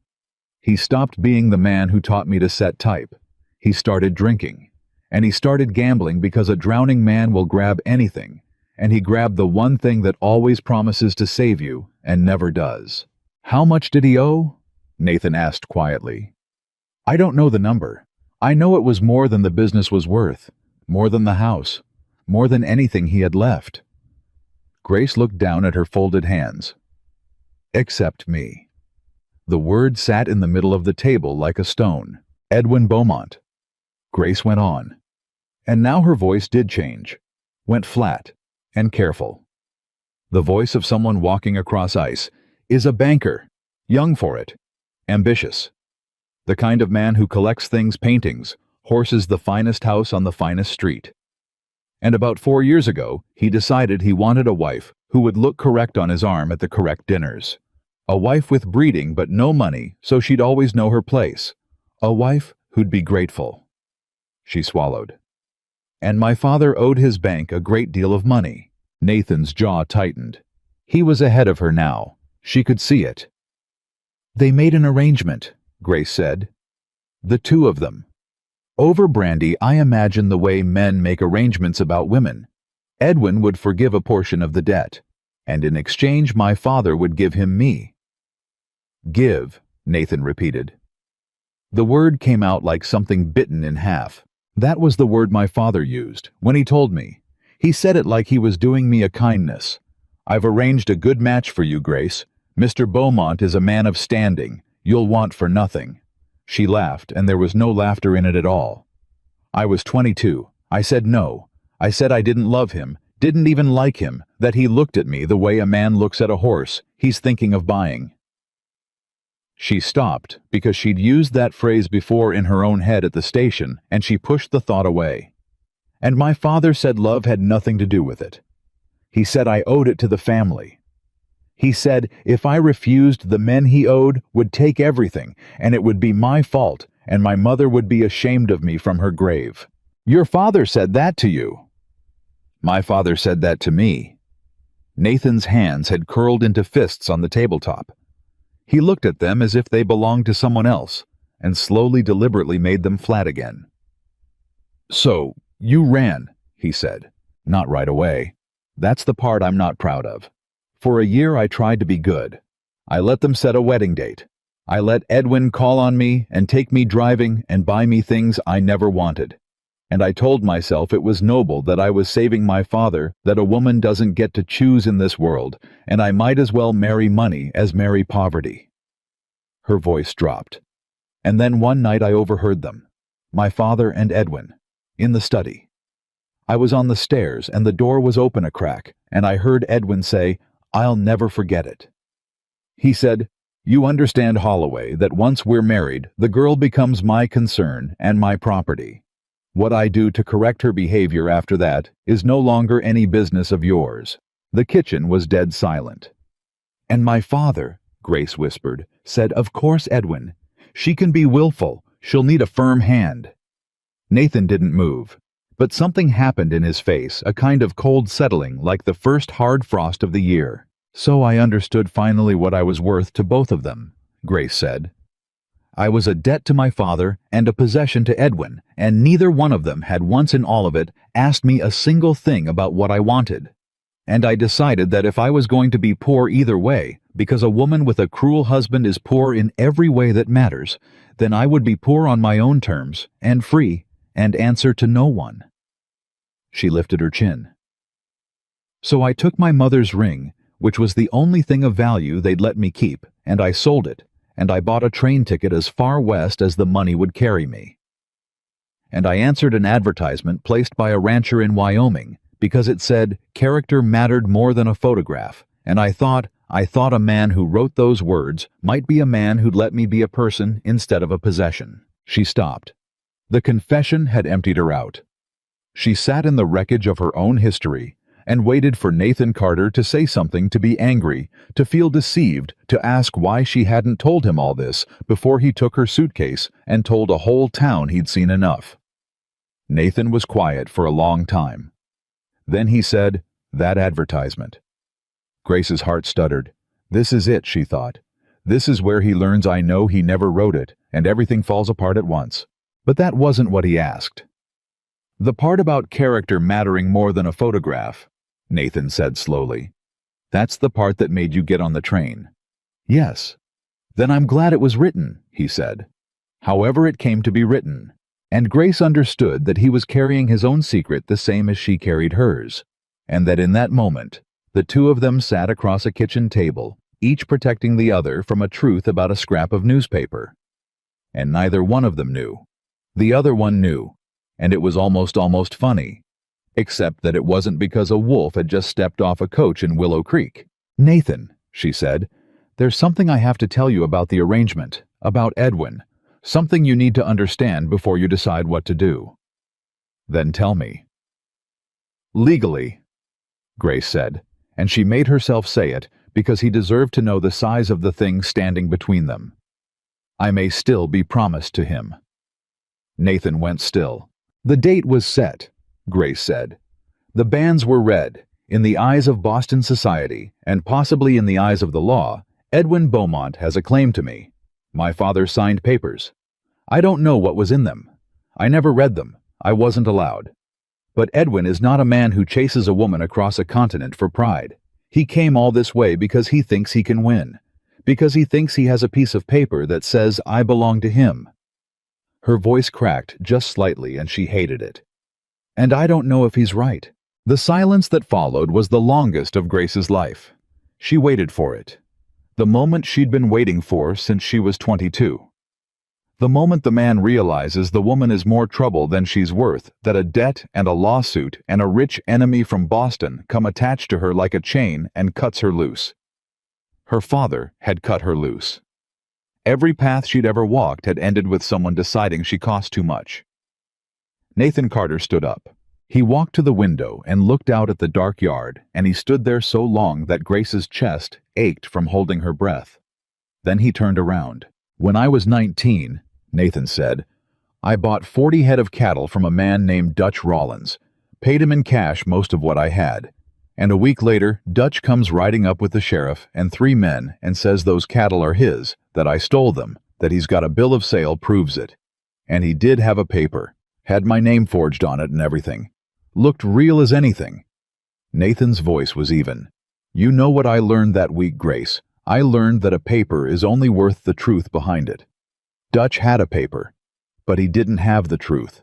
He stopped being the man who taught me to set type. He started drinking. And he started gambling because a drowning man will grab anything, and he grabbed the one thing that always promises to save you and never does. How much did he owe? Nathan asked quietly. I don't know the number. I know it was more than the business was worth, more than the house, more than anything he had left. Grace looked down at her folded hands. Except me. The word sat in the middle of the table like a stone. Edwin Beaumont. Grace went on. And now her voice did change, went flat and careful. The voice of someone walking across ice is a banker, young for it, ambitious. The kind of man who collects things, paintings, horses, the finest house on the finest street. And about 4 years ago, he decided he wanted a wife who would look correct on his arm at the correct dinners. A wife with breeding but no money, so she'd always know her place. A wife who'd be grateful. She swallowed. And my father owed his bank a great deal of money. Nathan's jaw tightened. He was ahead of her now. She could see it. They made an arrangement, Grace said. The two of them. Over brandy, I imagine the way men make arrangements about women. Edwin would forgive a portion of the debt, and in exchange my father would give him me. Give, Nathan repeated. The word came out like something bitten in half. That was the word my father used when he told me. He said it like he was doing me a kindness. I've arranged a good match for you, Grace. Mr. Beaumont is a man of standing. You'll want for nothing. She laughed, and there was no laughter in it at all. I was 22. I said no. I said I didn't love him, didn't even like him, that he looked at me the way a man looks at a horse he's thinking of buying. She stopped because she'd used that phrase before in her own head at the station, and she pushed the thought away. And my father said love had nothing to do with it. He said I owed it to the family. He said if I refused, the men he owed would take everything, and it would be my fault, and my mother would be ashamed of me from her grave. Your father said that to you. My father said that to me. Nathan's hands had curled into fists on the tabletop. He looked at them as if they belonged to someone else, and slowly, deliberately made them flat again. So, you ran, he said. Not right away. That's the part I'm not proud of. For a year I tried to be good. I let them set a wedding date. I let Edwin call on me and take me driving and buy me things I never wanted. And I told myself it was noble that I was saving my father, that a woman doesn't get to choose in this world, and I might as well marry money as marry poverty. Her voice dropped. And then one night I overheard them, my father and Edwin, in the study. I was on the stairs and the door was open a crack, and I heard Edwin say, I'll never forget it. He said, You understand, Holloway, that once we're married, the girl becomes my concern and my property. What I do to correct her behavior after that is no longer any business of yours. The kitchen was dead silent. And my father, Grace whispered, said, Of course, Edwin. She can be willful. She'll need a firm hand. Nathan didn't move, but something happened in his face, a kind of cold settling like the first hard frost of the year. So I understood finally what I was worth to both of them, Grace said. I was a debt to my father and a possession to Edwin, and neither one of them had once in all of it asked me a single thing about what I wanted. And I decided that if I was going to be poor either way, because a woman with a cruel husband is poor in every way that matters, then I would be poor on my own terms, and free, and answer to no one. She lifted her chin. So I took my mother's ring, which was the only thing of value they'd let me keep, and I sold it, and I bought a train ticket as far west as the money would carry me. And I answered an advertisement placed by a rancher in Wyoming, because it said character mattered more than a photograph, and I thought a man who wrote those words might be a man who'd let me be a person instead of a possession. She stopped. The confession had emptied her out. She sat in the wreckage of her own history, and waited for Nathan Carter to say something, to be angry, to feel deceived, to ask why she hadn't told him all this before he took her suitcase and told a whole town he'd seen enough. Nathan was quiet for a long time. Then he said, "That advertisement." Grace's heart stuttered. This is it, she thought. This is where he learns I know he never wrote it, and everything falls apart at once. But that wasn't what he asked. "The part about character mattering more than a photograph," Nathan said slowly. "That's the part that made you get on the train." "Yes." "Then I'm glad it was written," he said. However it came to be written. And Grace understood that he was carrying his own secret the same as she carried hers, and that in that moment, the two of them sat across a kitchen table, each protecting the other from a truth about a scrap of newspaper. And neither one of them knew. The other one knew, and it was almost funny, except that it wasn't because a wolf had just stepped off a coach in Willow Creek. "Nathan," she said, "there's something I have to tell you about the arrangement, about Edwin. Something you need to understand before you decide what to do." "Then tell me." "Legally," Grace said, and she made herself say it because he deserved to know the size of the thing standing between them. "I may still be promised to him." Nathan went still. "The date was set," Grace said. "The banns were read. In the eyes of Boston society, and possibly in the eyes of the law, Edwin Beaumont has a claim to me. My father signed papers. I don't know what was in them. I never read them. I wasn't allowed. But Edwin is not a man who chases a woman across a continent for pride. He came all this way because he thinks he can win. Because he thinks he has a piece of paper that says I belong to him." Her voice cracked just slightly and she hated it. "And I don't know if he's right." The silence that followed was the longest of Grace's life. She waited for it. The moment she'd been waiting for since she was 22. The moment the man realizes the woman is more trouble than she's worth, that a debt and a lawsuit and a rich enemy from Boston come attached to her like a chain and cuts her loose. Her father had cut her loose. Every path she'd ever walked had ended with someone deciding she cost too much. Nathan Carter stood up. He walked to the window and looked out at the dark yard, and he stood there so long that Grace's chest ached from holding her breath. Then he turned around. "When I was 19, Nathan said, I bought 40 head of cattle from a man named Dutch Rollins, paid him in cash most of what I had. And a week later, Dutch comes riding up with the sheriff and 3 men and says those cattle are his, that I stole them, that he's got a bill of sale proves it. And he did have a paper, had my name forged on it and everything. Looked real as anything." Nathan's voice was even. "You know what I learned that week, Grace? I learned that a paper is only worth the truth behind it. Dutch had a paper, but he didn't have the truth.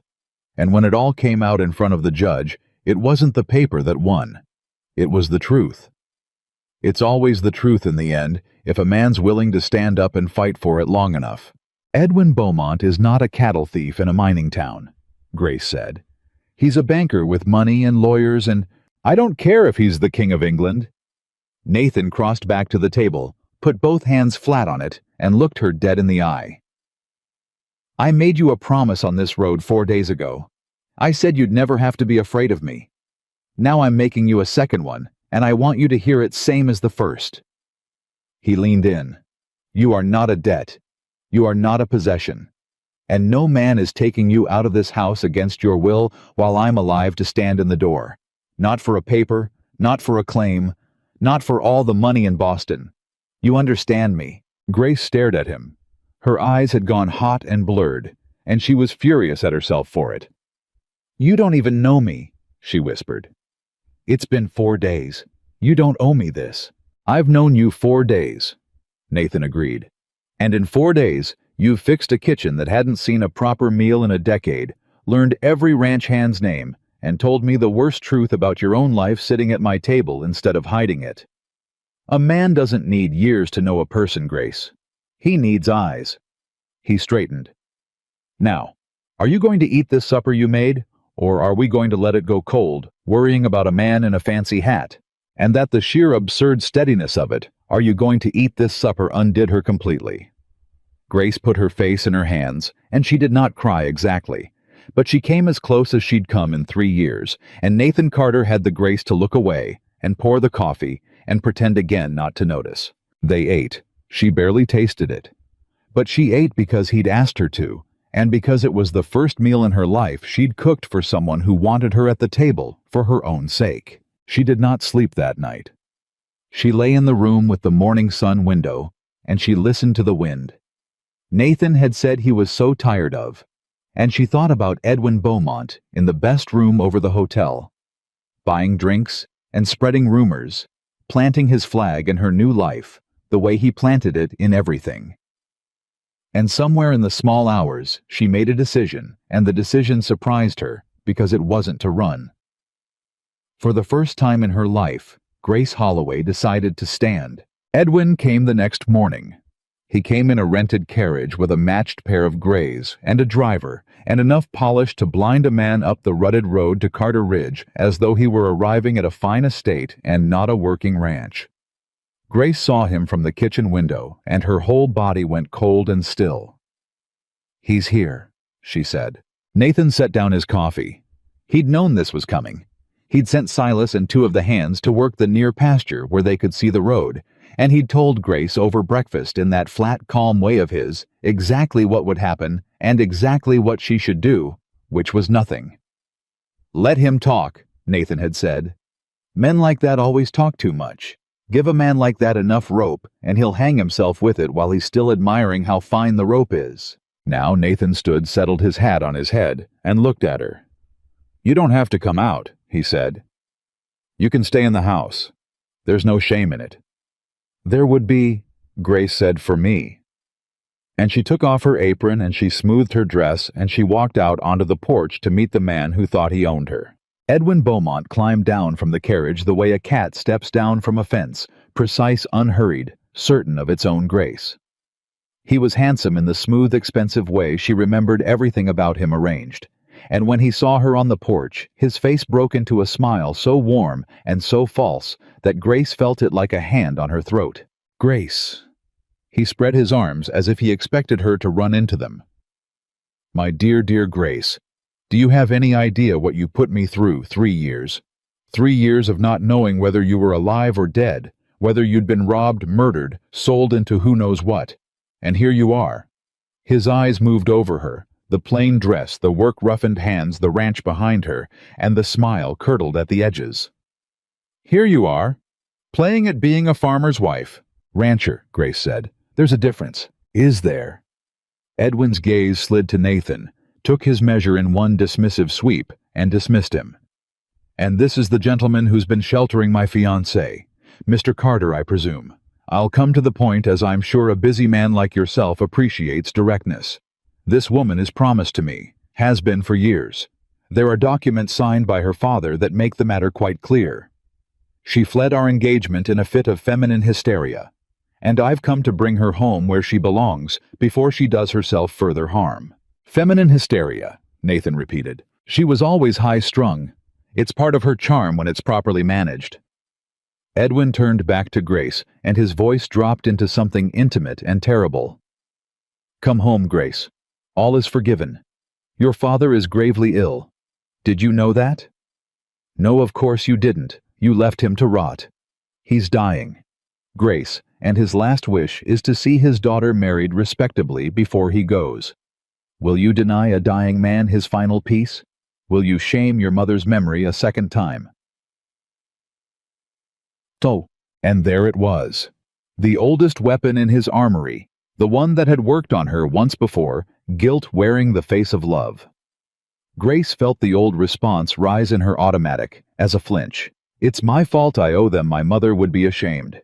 And when it all came out in front of the judge, it wasn't the paper that won. It was the truth. It's always the truth in the end, if a man's willing to stand up and fight for it long enough. Edwin Beaumont is not a cattle thief in a mining town," Grace said. "He's a banker with money and lawyers and I don't care if he's the King of England." Nathan crossed back to the table, put both hands flat on it, and looked her dead in the eye. "I made you a promise on this road 4 days ago. I said you'd never have to be afraid of me. Now I'm making you a second one, and I want you to hear it same as the first." He leaned in. "You are not a debt. You are not a possession. And no man is taking you out of this house against your will while I'm alive to stand in the door. Not for a paper, not for a claim, not for all the money in Boston. You understand me?" Grace stared at him. Her eyes had gone hot and blurred, and she was furious at herself for it. "You don't even know me," she whispered. "It's been 4 days. You don't owe me this." "I've known you 4 days," Nathan agreed. "And in 4 days, you've fixed a kitchen that hadn't seen a proper meal in a decade, learned every ranch hand's name, and told me the worst truth about your own life sitting at my table instead of hiding it. A man doesn't need years to know a person, Grace. He needs eyes." He straightened. "Now, are you going to eat this supper you made, or are we going to let it go cold, worrying about a man in a fancy hat? And that the sheer absurd steadiness of it, are you going to eat this supper, undid her completely." Grace put her face in her hands, and she did not cry exactly, But she came as close as she'd come in 3 years, and Nathan Carter had the grace to look away and pour the coffee and pretend again not to notice. They ate. She barely tasted it. But she ate because he'd asked her to, and because it was the first meal in her life she'd cooked for someone who wanted her at the table for her own sake. She did not sleep that night. She lay in the room with the morning sun window, and she listened to the wind. Nathan had said he was so tired of, and she thought about Edwin Beaumont in the best room over the hotel, buying drinks and spreading rumors, planting his flag in her new life, the way he planted it in everything. And somewhere in the small hours, she made a decision, and the decision surprised her because it wasn't to run. For the first time in her life, Grace Holloway decided to stand. Edwin came the next morning. He came in a rented carriage with a matched pair of grays and a driver, and enough polish to blind a man up the rutted road to Carter Ridge as though he were arriving at a fine estate and not a working ranch. Grace saw him from the kitchen window, and her whole body went cold and still. "He's here," she said. Nathan set down his coffee. He'd known this was coming. He'd sent Silas and two of the hands to work the near pasture where they could see the road, and he'd told Grace over breakfast in that flat, calm way of his exactly what would happen and exactly what she should do, which was nothing. "Let him talk," Nathan had said. "Men like that always talk too much. Give a man like that enough rope, and he'll hang himself with it while he's still admiring how fine the rope is." Now Nathan settled his hat on his head, and looked at her. "You don't have to come out," he said. "You can stay in the house. There's no shame in it." "There would be," Grace said, "for me." And she took off her apron and she smoothed her dress and she walked out onto the porch to meet the man who thought he owned her. Edwin Beaumont climbed down from the carriage the way a cat steps down from a fence, precise, unhurried, certain of its own grace. He was handsome in the smooth, expensive way she remembered everything about him arranged, and when he saw her on the porch, his face broke into a smile so warm and so false that Grace felt it like a hand on her throat. "Grace." He spread his arms as if he expected her to run into them. "My dear, dear Grace, do you have any idea what you put me through 3 years? 3 years of not knowing whether you were alive or dead, whether you'd been robbed, murdered, sold into who knows what. And here you are." His eyes moved over her, the plain dress, the work-roughened hands, the ranch behind her, and the smile curdled at the edges. "Here you are, playing at being a farmer's wife." "Rancher," Grace said. "There's a difference." "Is there?" Edwin's gaze slid to Nathan, took his measure in one dismissive sweep, and dismissed him. "And this is the gentleman who's been sheltering my fiancée. Mr. Carter, I presume. I'll come to the point, as I'm sure a busy man like yourself appreciates directness. This woman is promised to me, has been for years. There are documents signed by her father that make the matter quite clear. She fled our engagement in a fit of feminine hysteria, and I've come to bring her home where she belongs before she does herself further harm." "Feminine hysteria," Nathan repeated. "She was always high-strung. It's part of her charm when it's properly managed." Edwin turned back to Grace, and his voice dropped into something intimate and terrible. "Come home, Grace. All is forgiven. Your father is gravely ill. Did you know that?" "No, of course you didn't. You left him to rot. He's dying, Grace, and his last wish is to see his daughter married respectably before he goes. Will you deny a dying man his final peace? Will you shame your mother's memory a second time?" So, and there it was. The oldest weapon in his armory, the one that had worked on her once before, guilt wearing the face of love. Grace felt the old response rise in her automatic, as a flinch. "It's my fault I owe them, my mother would be ashamed."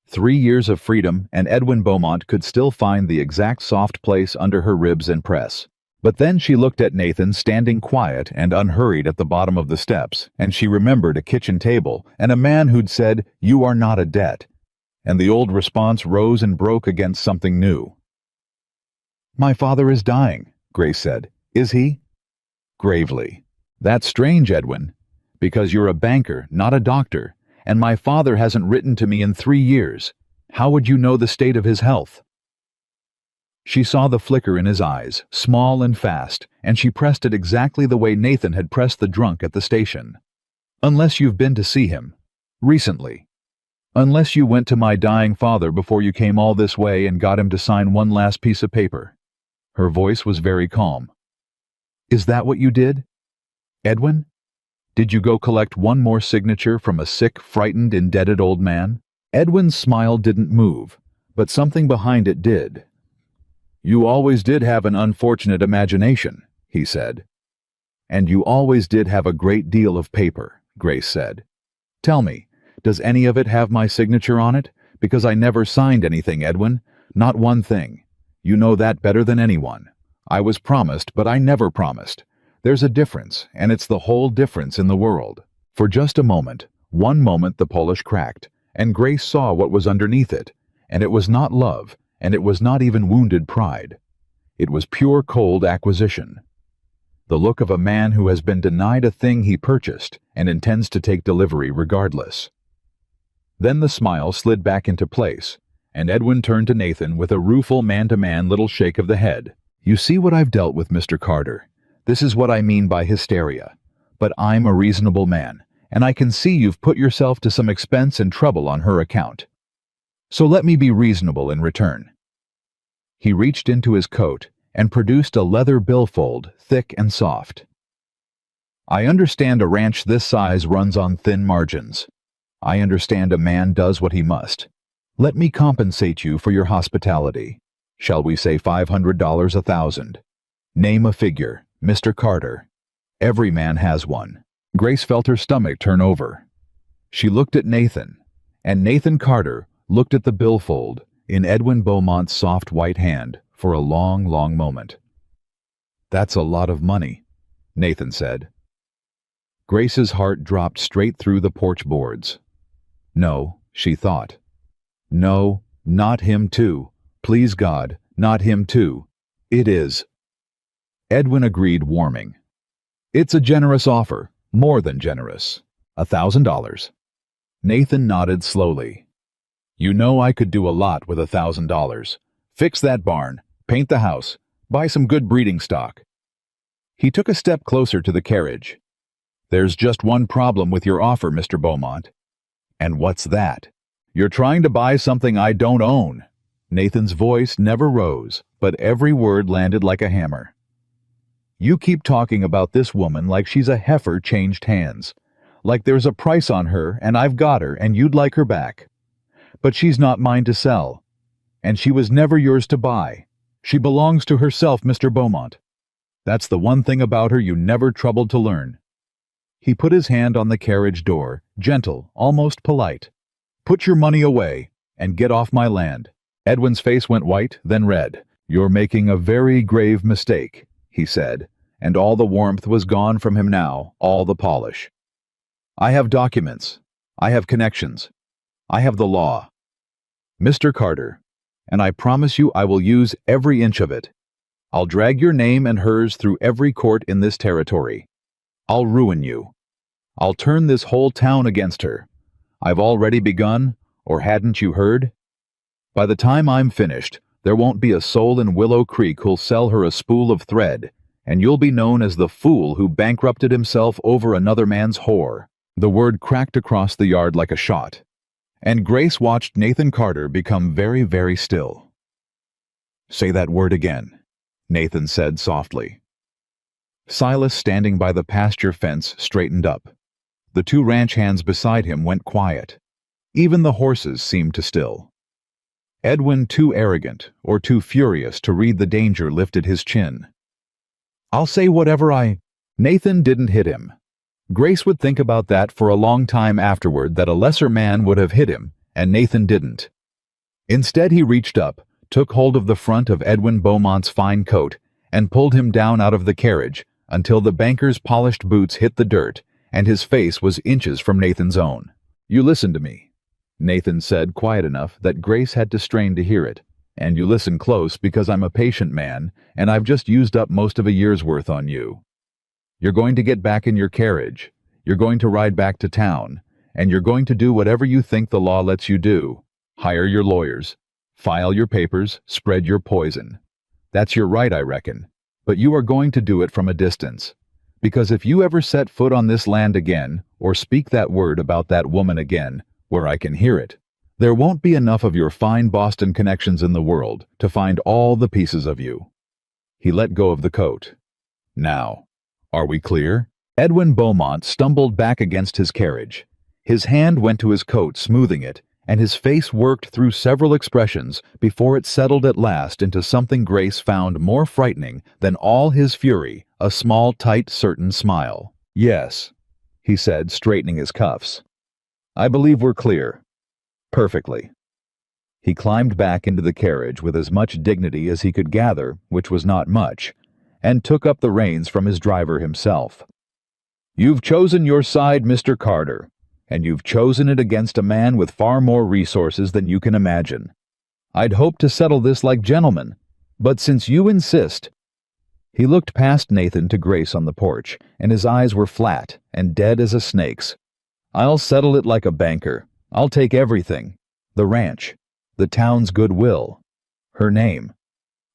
3 years of freedom, and Edwin Beaumont could still find the exact soft place under her ribs and press. But then she looked at Nathan standing quiet and unhurried at the bottom of the steps, and she remembered a kitchen table and a man who'd said, "You are not a debt." And the old response rose and broke against something new. "My father is dying," Grace said. "Is he?" Gravely. "That's strange, Edwin, because you're a banker, not a doctor, and my father hasn't written to me in 3 years. How would you know the state of his health?" She saw the flicker in his eyes, small and fast, and she pressed it exactly the way Nathan had pressed the drunk at the station. Unless you've been to see him. Recently. Unless you went to my dying father before you came all this way and got him to sign one last piece of paper. Her voice was very calm. Is that what you did? Edwin? Did you go collect one more signature from a sick, frightened, indebted old man? Edwin's smile didn't move, but something behind it did. You always did have an unfortunate imagination, he said. And you always did have a great deal of paper, Grace said. Tell me, does any of it have my signature on it? Because I never signed anything, Edwin. Not one thing. You know that better than anyone. I was promised, but I never promised. There's a difference, and it's the whole difference in the world. For just a moment, one moment the Polish cracked, and Grace saw what was underneath it, and it was not love, and it was not even wounded pride. It was pure cold acquisition. The look of a man who has been denied a thing he purchased and intends to take delivery regardless. Then the smile slid back into place, and Edwin turned to Nathan with a rueful man-to-man little shake of the head. You see what I've dealt with, Mr. Carter. This is what I mean by hysteria. But I'm a reasonable man, and I can see you've put yourself to some expense and trouble on her account. So let me be reasonable in return. He reached into his coat and produced a leather billfold, thick and soft. I understand a ranch this size runs on thin margins. I understand a man does what he must. Let me compensate you for your hospitality. Shall we say $500, $1,000? Name a figure, Mr. Carter. Every man has one. Grace felt her stomach turn over. She looked at Nathan, and Nathan Carter looked at the billfold in Edwin Beaumont's soft white hand for a long, long moment. That's a lot of money, Nathan said. Grace's heart dropped straight through the porch boards. No, she thought. No, not him too. Please God, not him too. It is. Edwin agreed, warming. It's a generous offer, more than generous. $1,000. Nathan nodded slowly. You know I could do a lot with $1,000. Fix that barn, paint the house, buy some good breeding stock. He took a step closer to the carriage. There's just one problem with your offer, Mr. Beaumont. And what's that? You're trying to buy something I don't own. Nathan's voice never rose, but every word landed like a hammer. You keep talking about this woman like she's a heifer changed hands. Like there's a price on her and I've got her and you'd like her back. But she's not mine to sell. And she was never yours to buy. She belongs to herself, Mr. Beaumont. That's the one thing about her you never troubled to learn. He put his hand on the carriage door, gentle, almost polite. Put your money away and get off my land. Edwin's face went white, then red. You're making a very grave mistake, he said, and all the warmth was gone from him now, all the polish. I have documents. I have connections. I have the law. Mr. Carter, and I promise you I will use every inch of it. I'll drag your name and hers through every court in this territory. I'll ruin you. I'll turn this whole town against her. I've already begun, or hadn't you heard? By the time I'm finished, there won't be a soul in Willow Creek who'll sell her a spool of thread, and you'll be known as the fool who bankrupted himself over another man's whore. The word cracked across the yard like a shot, and Grace watched Nathan Carter become very, very still. Say that word again, Nathan said softly. Silas, standing by the pasture fence, straightened up. The two ranch hands beside him went quiet. Even the horses seemed to still. Edwin, too arrogant or too furious to read the danger, lifted his chin. I'll say whatever Nathan didn't hit him. Grace would think about that for a long time afterward, that a lesser man would have hit him, and Nathan didn't. Instead, he reached up, took hold of the front of Edwin Beaumont's fine coat, and pulled him down out of the carriage until the banker's polished boots hit the dirt, and his face was inches from Nathan's own. You listen to me, Nathan said, quiet enough that Grace had to strain to hear it. And you listen close, because I'm a patient man, and I've just used up most of a year's worth on you. You're going to get back in your carriage, you're going to ride back to town, and you're going to do whatever you think the law lets you do. Hire your lawyers, file your papers, spread your poison. That's your right, I reckon. But you are going to do it from a distance. Because if you ever set foot on this land again, or speak that word about that woman again, where I can hear it, there won't be enough of your fine Boston connections in the world to find all the pieces of you." He let go of the coat. "Now, are we clear?" Edwin Beaumont stumbled back against his carriage. His hand went to his coat, smoothing it, and his face worked through several expressions before it settled at last into something Grace found more frightening than all his fury, a small, tight, certain smile. "Yes," he said, straightening his cuffs. "I believe we're clear. Perfectly." He climbed back into the carriage with as much dignity as he could gather, which was not much, and took up the reins from his driver himself. "You've chosen your side, Mr. Carter, and you've chosen it against a man with far more resources than you can imagine. I'd hoped to settle this like gentlemen, but since you insist—" He looked past Nathan to Grace on the porch, and his eyes were flat and dead as a snake's. "I'll settle it like a banker. I'll take everything. The ranch, the town's goodwill, her name.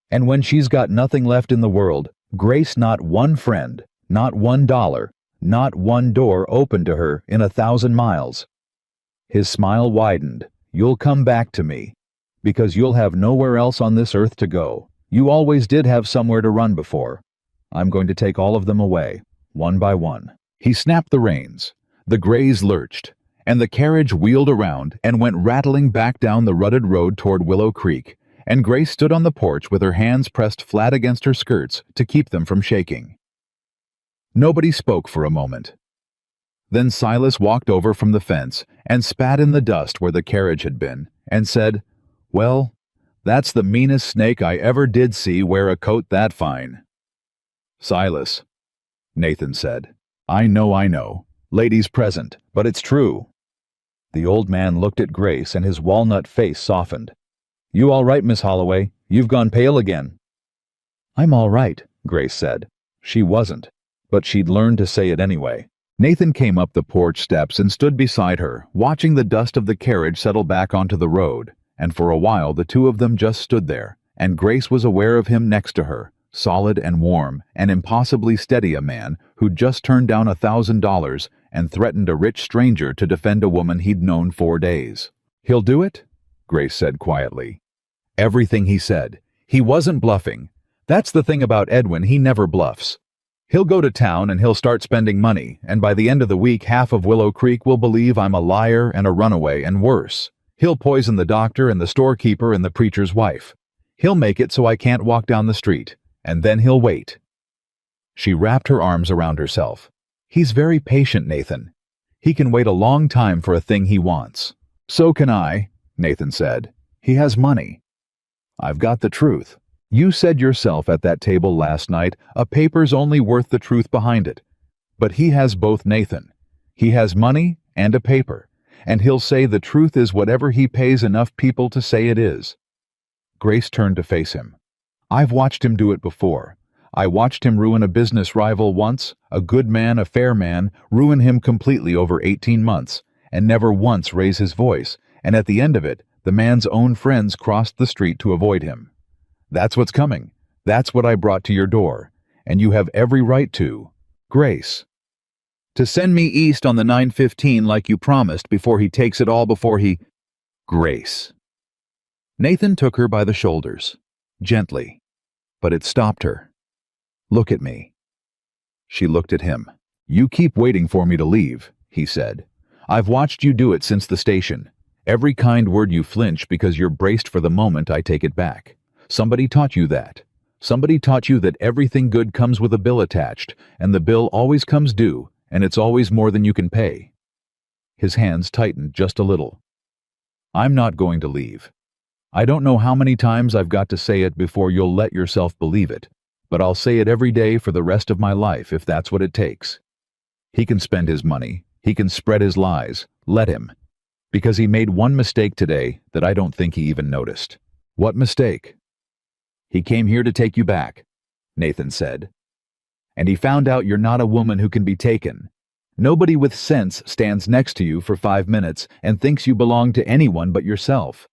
And when she's got nothing left in the world, Grace, not one friend, not $1, not one door open to her in 1,000 miles. His smile widened. "You'll come back to me, because you'll have nowhere else on this earth to go. You always did have somewhere to run before. I'm going to take all of them away, one by one." He snapped the reins. The grays lurched, and the carriage wheeled around and went rattling back down the rutted road toward Willow Creek, and Grace stood on the porch with her hands pressed flat against her skirts to keep them from shaking. Nobody spoke for a moment. Then Silas walked over from the fence and spat in the dust where the carriage had been, and said, "Well, that's the meanest snake I ever did see wear a coat that fine." "Silas," Nathan said, I know. Ladies present, but it's true." The old man looked at Grace and his walnut face softened. "You all right, Miss Holloway? You've gone pale again." "I'm all right," Grace said. She wasn't, but she'd learned to say it anyway. Nathan came up the porch steps and stood beside her, watching the dust of the carriage settle back onto the road, and for a while the two of them just stood there, and Grace was aware of him next to her, solid and warm and impossibly steady, a man who'd just turned down $1,000 and threatened a rich stranger to defend a woman he'd known 4 days. "He'll do it?" Grace said quietly. "Everything he said. He wasn't bluffing. That's the thing about Edwin, he never bluffs. He'll go to town and he'll start spending money, and by the end of the week half of Willow Creek will believe I'm a liar and a runaway, and worse. He'll poison the doctor and the storekeeper and the preacher's wife. He'll make it so I can't walk down the street, and then he'll wait." She wrapped her arms around herself. "He's very patient, Nathan. He can wait a long time for a thing he wants." "So can I," Nathan said. "He has money. I've got the truth. You said yourself at that table last night, a paper's only worth the truth behind it. But he has both, Nathan. He has money and a paper, and he'll say the truth is whatever he pays enough people to say it is." Grace turned to face him. "I've watched him do it before. I watched him ruin a business rival once, a good man, a fair man, ruin him completely over 18 months, and never once raise his voice, and at the end of it, the man's own friends crossed the street to avoid him. That's what's coming. That's what I brought to your door, and you have every right to, Grace. To send me east on the 9:15 like you promised before he takes it all, before he—" "Grace." Nathan took her by the shoulders, gently, but it stopped her. "Look at me." She looked at him. "You keep waiting for me to leave," he said. "I've watched you do it since the station. Every kind word you flinch because you're braced for the moment I take it back. Somebody taught you that. Somebody taught you that everything good comes with a bill attached, and the bill always comes due, and it's always more than you can pay." His hands tightened just a little. "I'm not going to leave. I don't know how many times I've got to say it before you'll let yourself believe it, but I'll say it every day for the rest of my life if that's what it takes. He can spend his money. He can spread his lies. Let him. Because he made one mistake today that I don't think he even noticed." "What mistake?" "He came here to take you back," Nathan said. "And he found out you're not a woman who can be taken. Nobody with sense stands next to you for 5 minutes and thinks you belong to anyone but yourself.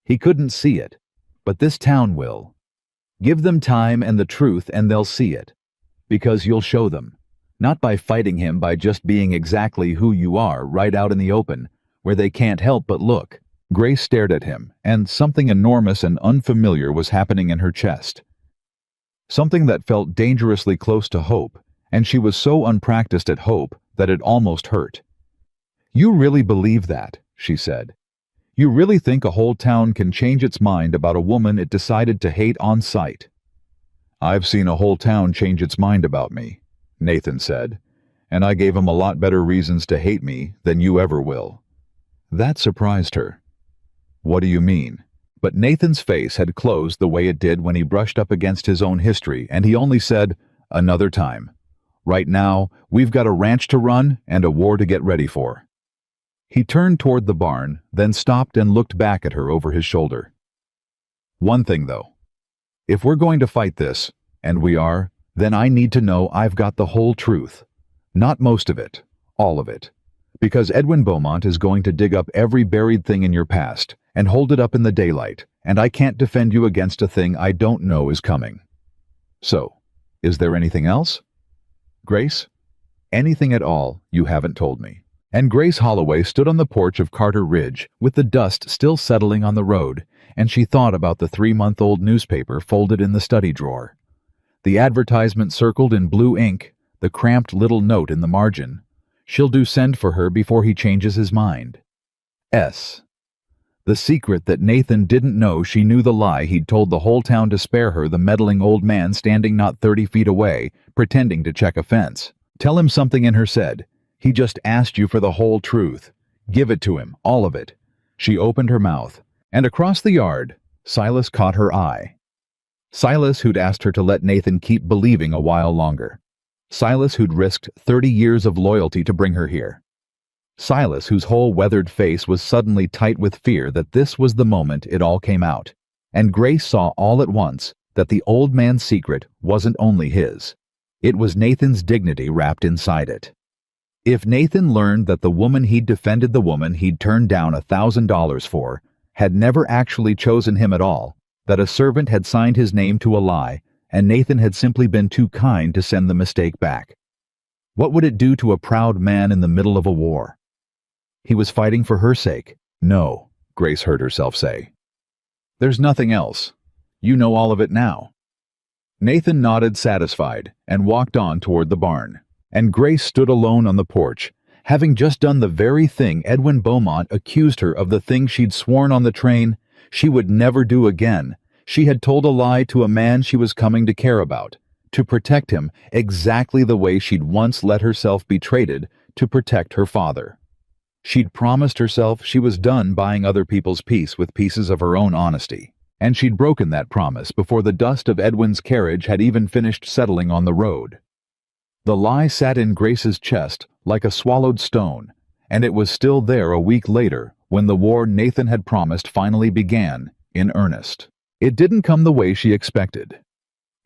He couldn't see it, but this town will. Give them time and the truth and they'll see it. Because you'll show them. Not by fighting him, by just being exactly who you are right out in the open, where they can't help but look. Grace stared at him, and something enormous and unfamiliar was happening in her chest. Something that felt dangerously close to hope, and she was so unpracticed at hope that it almost hurt. "You really believe that," she said. "You really think a whole town can change its mind about a woman it decided to hate on sight?" "I've seen a whole town change its mind about me," Nathan said, "and I gave him a lot better reasons to hate me than you ever will." That surprised her. "What do you mean?" But Nathan's face had closed the way it did when he brushed up against his own history, and he only said, "Another time. Right now, we've got a ranch to run and a war to get ready for." He turned toward the barn, then stopped and looked back at her over his shoulder. "One thing, though. If we're going to fight this, and we are, then I need to know I've got the whole truth. Not most of it, all of it. Because Edwin Beaumont is going to dig up every buried thing in your past and hold it up in the daylight, and I can't defend you against a thing I don't know is coming. So, is there anything else? Grace? Anything at all you haven't told me." And Grace Holloway stood on the porch of Carter Ridge, with the dust still settling on the road, and she thought about the 3-month-old newspaper folded in the study drawer. The advertisement circled in blue ink, the cramped little note in the margin. "She'll do send for her before he changes his mind. S." The secret that Nathan didn't know she knew the lie he'd told the whole town to spare her the meddling old man standing not 30 feet away, pretending to check a fence. Tell him something in her said. He just asked you for the whole truth. Give it to him, all of it. She opened her mouth, and across the yard, Silas caught her eye. Silas, who'd asked her to let Nathan keep believing a while longer. Silas, who'd risked 30 years of loyalty to bring her here. Silas, whose whole weathered face was suddenly tight with fear that this was the moment it all came out. And Grace saw all at once that the old man's secret wasn't only his. It was Nathan's dignity wrapped inside it. If Nathan learned that the woman he'd defended, the woman he'd turned down $1,000 for, had never actually chosen him at all, that a servant had signed his name to a lie, and Nathan had simply been too kind to send the mistake back. What would it do to a proud man in the middle of a war? He was fighting for her sake. No, Grace heard herself say. There's nothing else. You know all of it now. Nathan nodded satisfied and walked on toward the barn, and Grace stood alone on the porch, having just done the very thing Edwin Beaumont accused her of, the thing she'd sworn on the train she would never do again. She had told a lie to a man she was coming to care about, to protect him exactly the way she'd once let herself be traded to protect her father. She'd promised herself she was done buying other people's peace with pieces of her own honesty, and she'd broken that promise before the dust of Edwin's carriage had even finished settling on the road. The lie sat in Grace's chest like a swallowed stone, and it was still there a week later when the war Nathan had promised finally began in earnest. It didn't come the way she expected.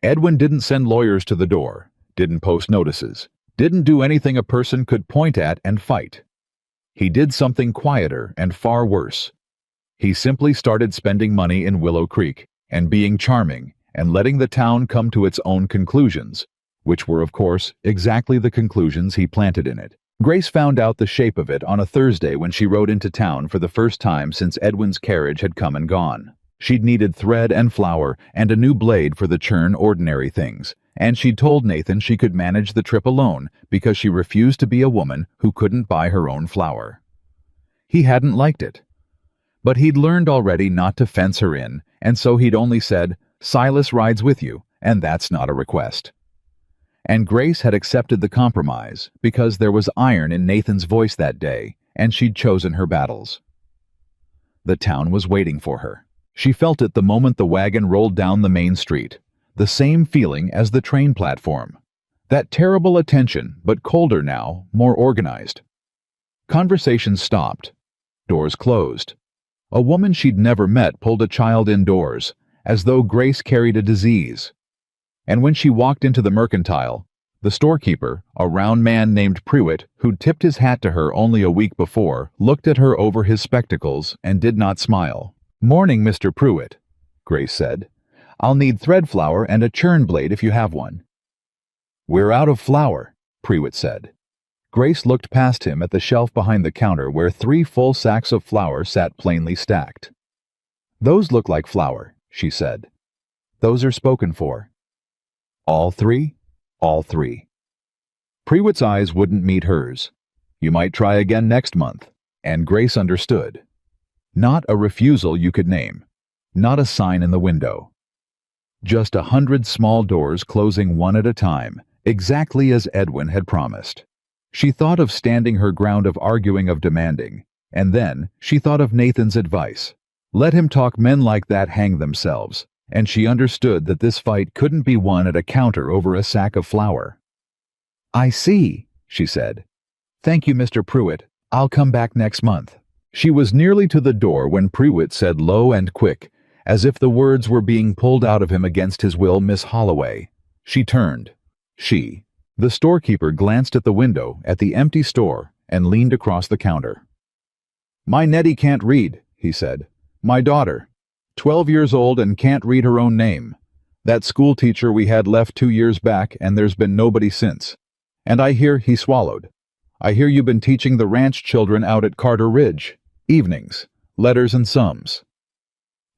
Edwin didn't send lawyers to the door, didn't post notices, didn't do anything a person could point at and fight. He did something quieter and far worse. He simply started spending money in Willow Creek and being charming and letting the town come to its own conclusions, which were, of course, exactly the conclusions he planted in it. Grace found out the shape of it on a Thursday when she rode into town for the first time since Edwin's carriage had come and gone. She'd needed thread and flour and a new blade for the churn ordinary things, and she'd told Nathan she could manage the trip alone because she refused to be a woman who couldn't buy her own flour. He hadn't liked it. But he'd learned already not to fence her in, and so he'd only said, "Silas rides with you, and that's not a request." And Grace had accepted the compromise because there was iron in Nathan's voice that day, and she'd chosen her battles. The town was waiting for her. She felt it the moment the wagon rolled down the main street, the same feeling as the train platform. That terrible attention, but colder now, more organized. Conversations stopped. Doors closed. A woman she'd never met pulled a child indoors, as though Grace carried a disease. And when she walked into the mercantile, the storekeeper, a round man named Pruitt, who'd tipped his hat to her only a week before, looked at her over his spectacles and did not smile. "Morning, Mr. Pruitt," Grace said. I'll need thread flour and a churn blade if you have one." "We're out of flour," Prewitt said. Grace looked past him at the shelf behind the counter where 3 full sacks of flour sat plainly stacked. "Those look like flour," she said. "Those are spoken for." "All 3?" "All 3. Prewitt's eyes wouldn't meet hers. "You might try again next month." And Grace understood. Not a refusal you could name. Not a sign in the window. Just 100 small doors closing one at a time, exactly as Edwin had promised. She thought of standing her ground, of arguing, of demanding. And then she thought of Nathan's advice. Let him talk, men like that hang themselves. And she understood that this fight couldn't be won at a counter over a sack of flour. "I see," she said. "Thank you, Mr. Prewitt. I'll come back next month." She was nearly to the door when Prewitt said low and quick, as if the words were being pulled out of him against his will, "Miss Holloway." She turned. The storekeeper glanced at the window, at the empty store, and leaned across the counter. "My Nettie can't read," he said. "My daughter. 12 years old and can't read her own name. That school teacher we had left 2 years back, and there's been nobody since. And I hear," he swallowed, "I hear you've been teaching the ranch children out at Carter Ridge. Evenings. Letters and sums."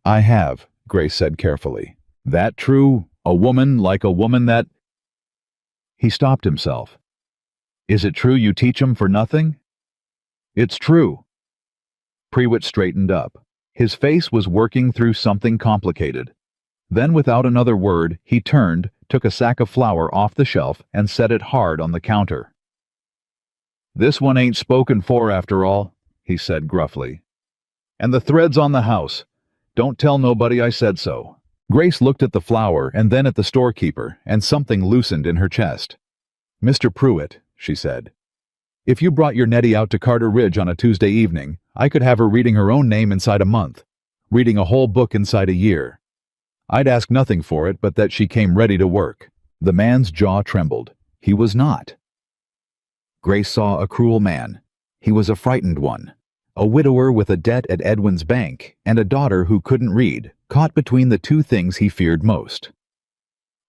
"I have," Grace said carefully. "That true? A woman like a woman that—" He stopped himself. "Is it true you teach 'em for nothing?" "It's true." Prewitt straightened up. His face was working through something complicated. Then, without another word, he turned, took a sack of flour off the shelf, and set it hard on the counter. "This one ain't spoken for after all," he said gruffly. "And the thread's on the house. Don't tell nobody I said so." Grace looked at the flour and then at the storekeeper, and something loosened in her chest. "Mr. Prewitt," she said, "if you brought your Nettie out to Carter Ridge on a Tuesday evening, I could have her reading her own name inside a month, reading a whole book inside a year. I'd ask nothing for it but that she came ready to work." The man's jaw trembled. He was not. Grace saw a cruel man. He was a frightened one. A widower with a debt at Edwin's bank, and a daughter who couldn't read, caught between the 2 things he feared most.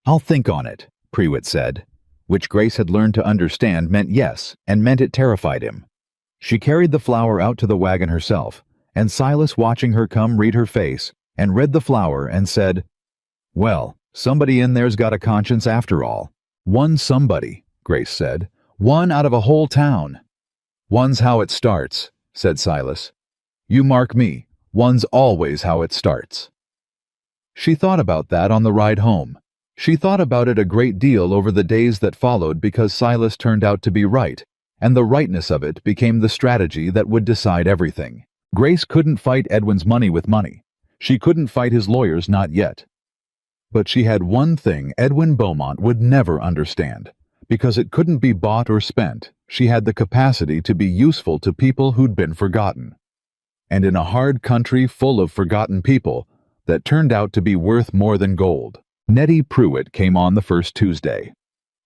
"I'll think on it," Prewitt said, which Grace had learned to understand meant yes, and meant it terrified him. She carried the flour out to the wagon herself, and Silas, watching her come, read her face, and read the flour and said, "Well, somebody in there's got a conscience after all." "One somebody," Grace said. "One out of a whole town." "One's how it starts," said Silas. "You mark me, one's always how it starts." She thought about that on the ride home. She thought about it a great deal over the days that followed, because Silas turned out to be right, and the rightness of it became the strategy that would decide everything. Grace couldn't fight Edwin's money with money. She couldn't fight his lawyers, not yet. But she had one thing Edwin Beaumont would never understand. Because it couldn't be bought or spent, she had the capacity to be useful to people who'd been forgotten. And in a hard country full of forgotten people, that turned out to be worth more than gold. Nettie Prewitt came on the first Tuesday.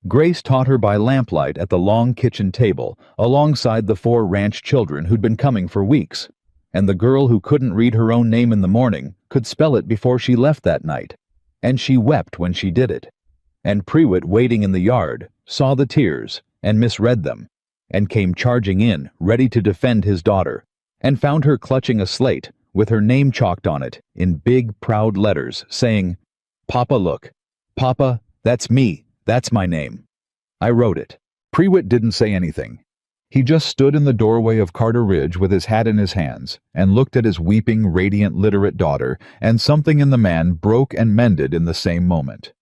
Grace taught her by lamplight at the long kitchen table, alongside the 4 ranch children who'd been coming for weeks. And the girl who couldn't read her own name in the morning could spell it before she left that night. And she wept when she did it. And Prewitt, waiting in the yard, saw the tears, and misread them, and came charging in, ready to defend his daughter, and found her clutching a slate, with her name chalked on it, in big, proud letters, saying, "Papa, look. Papa, that's me. That's my name. I wrote it." Prewitt didn't say anything. He just stood in the doorway of Carter Ridge with his hat in his hands, and looked at his weeping, radiant, literate daughter, and something in the man broke and mended in the same moment.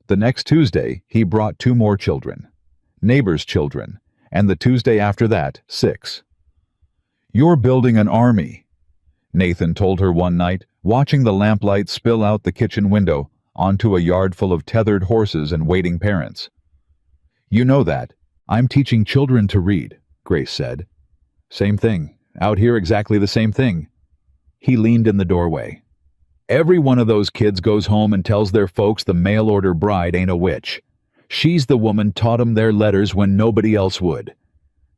The next Tuesday, he brought 2 more children. Neighbors' children, and the Tuesday after that, 6. "You're building an army," Nathan told her one night, watching the lamplight spill out the kitchen window onto a yard full of tethered horses and waiting parents. "You know that. I'm teaching children to read," Grace said. "Same thing. Out here exactly the same thing." He leaned in the doorway. "Every one of those kids goes home and tells their folks the mail-order bride ain't a witch. She's the woman taught 'em their letters when nobody else would.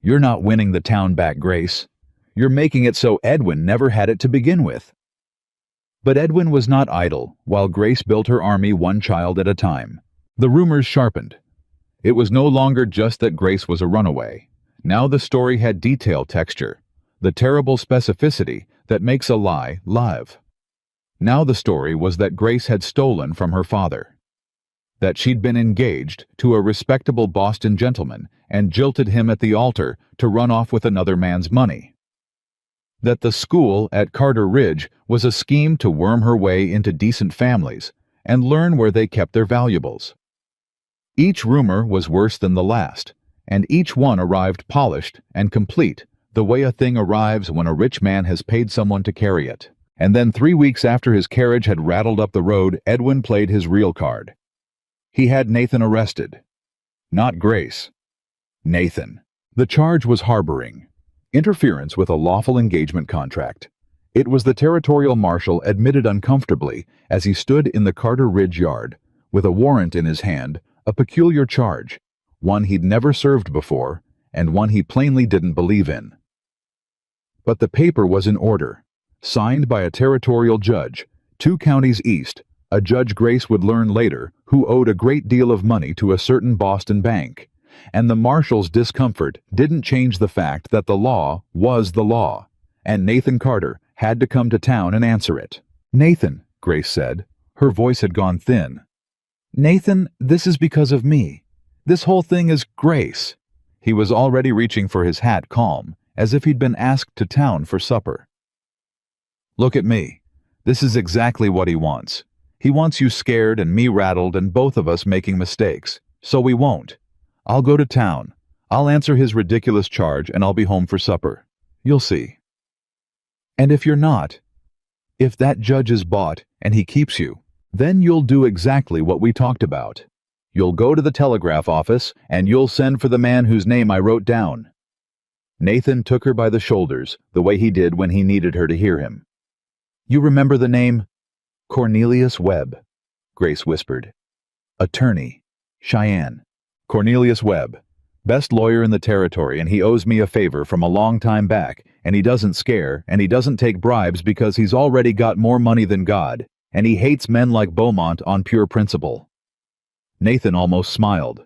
You're not winning the town back, Grace. You're making it so Edwin never had it to begin with." But Edwin was not idle while Grace built her army one child at a time. The rumors sharpened. It was no longer just that Grace was a runaway. Now the story had detailed texture, the terrible specificity that makes a lie live. Now the story was that Grace had stolen from her father, that she'd been engaged to a respectable Boston gentleman and jilted him at the altar to run off with another man's money, that the school at Carter Ridge was a scheme to worm her way into decent families and learn where they kept their valuables. Each rumor was worse than the last, and each one arrived polished and complete, the way a thing arrives when a rich man has paid someone to carry it. And then 3 weeks after his carriage had rattled up the road, Edwin played his real card. He had Nathan arrested. Not Grace. Nathan. The charge was harboring, interference with a lawful engagement contract. It was the territorial marshal admitted uncomfortably as he stood in the Carter Ridge yard, with a warrant in his hand, a peculiar charge, one he'd never served before, and one he plainly didn't believe in. But the paper was in order, signed by a territorial judge, 2 counties east, a judge Grace would learn later who owed a great deal of money to a certain Boston bank, and the marshal's discomfort didn't change the fact that the law was the law, and Nathan Carter had to come to town and answer it. "Nathan," Grace said. Her voice had gone thin. "Nathan, this is because of me. This whole thing is Grace." He was already reaching for his hat, calm, as if he'd been asked to town for supper. "Look at me. This is exactly what he wants. He wants you scared and me rattled and both of us making mistakes. So we won't. I'll go to town. I'll answer his ridiculous charge and I'll be home for supper. You'll see. And if you're not, if that judge is bought and he keeps you, then you'll do exactly what we talked about. You'll go to the telegraph office and you'll send for the man whose name I wrote down." Nathan took her by the shoulders, the way he did when he needed her to hear him. "You remember the name?" "Cornelius Webb," Grace whispered. "Attorney. Cheyenne. Cornelius Webb. Best lawyer in the territory, and he owes me a favor from a long time back, and he doesn't scare, and he doesn't take bribes because he's already got more money than God, and he hates men like Beaumont on pure principle." Nathan almost smiled.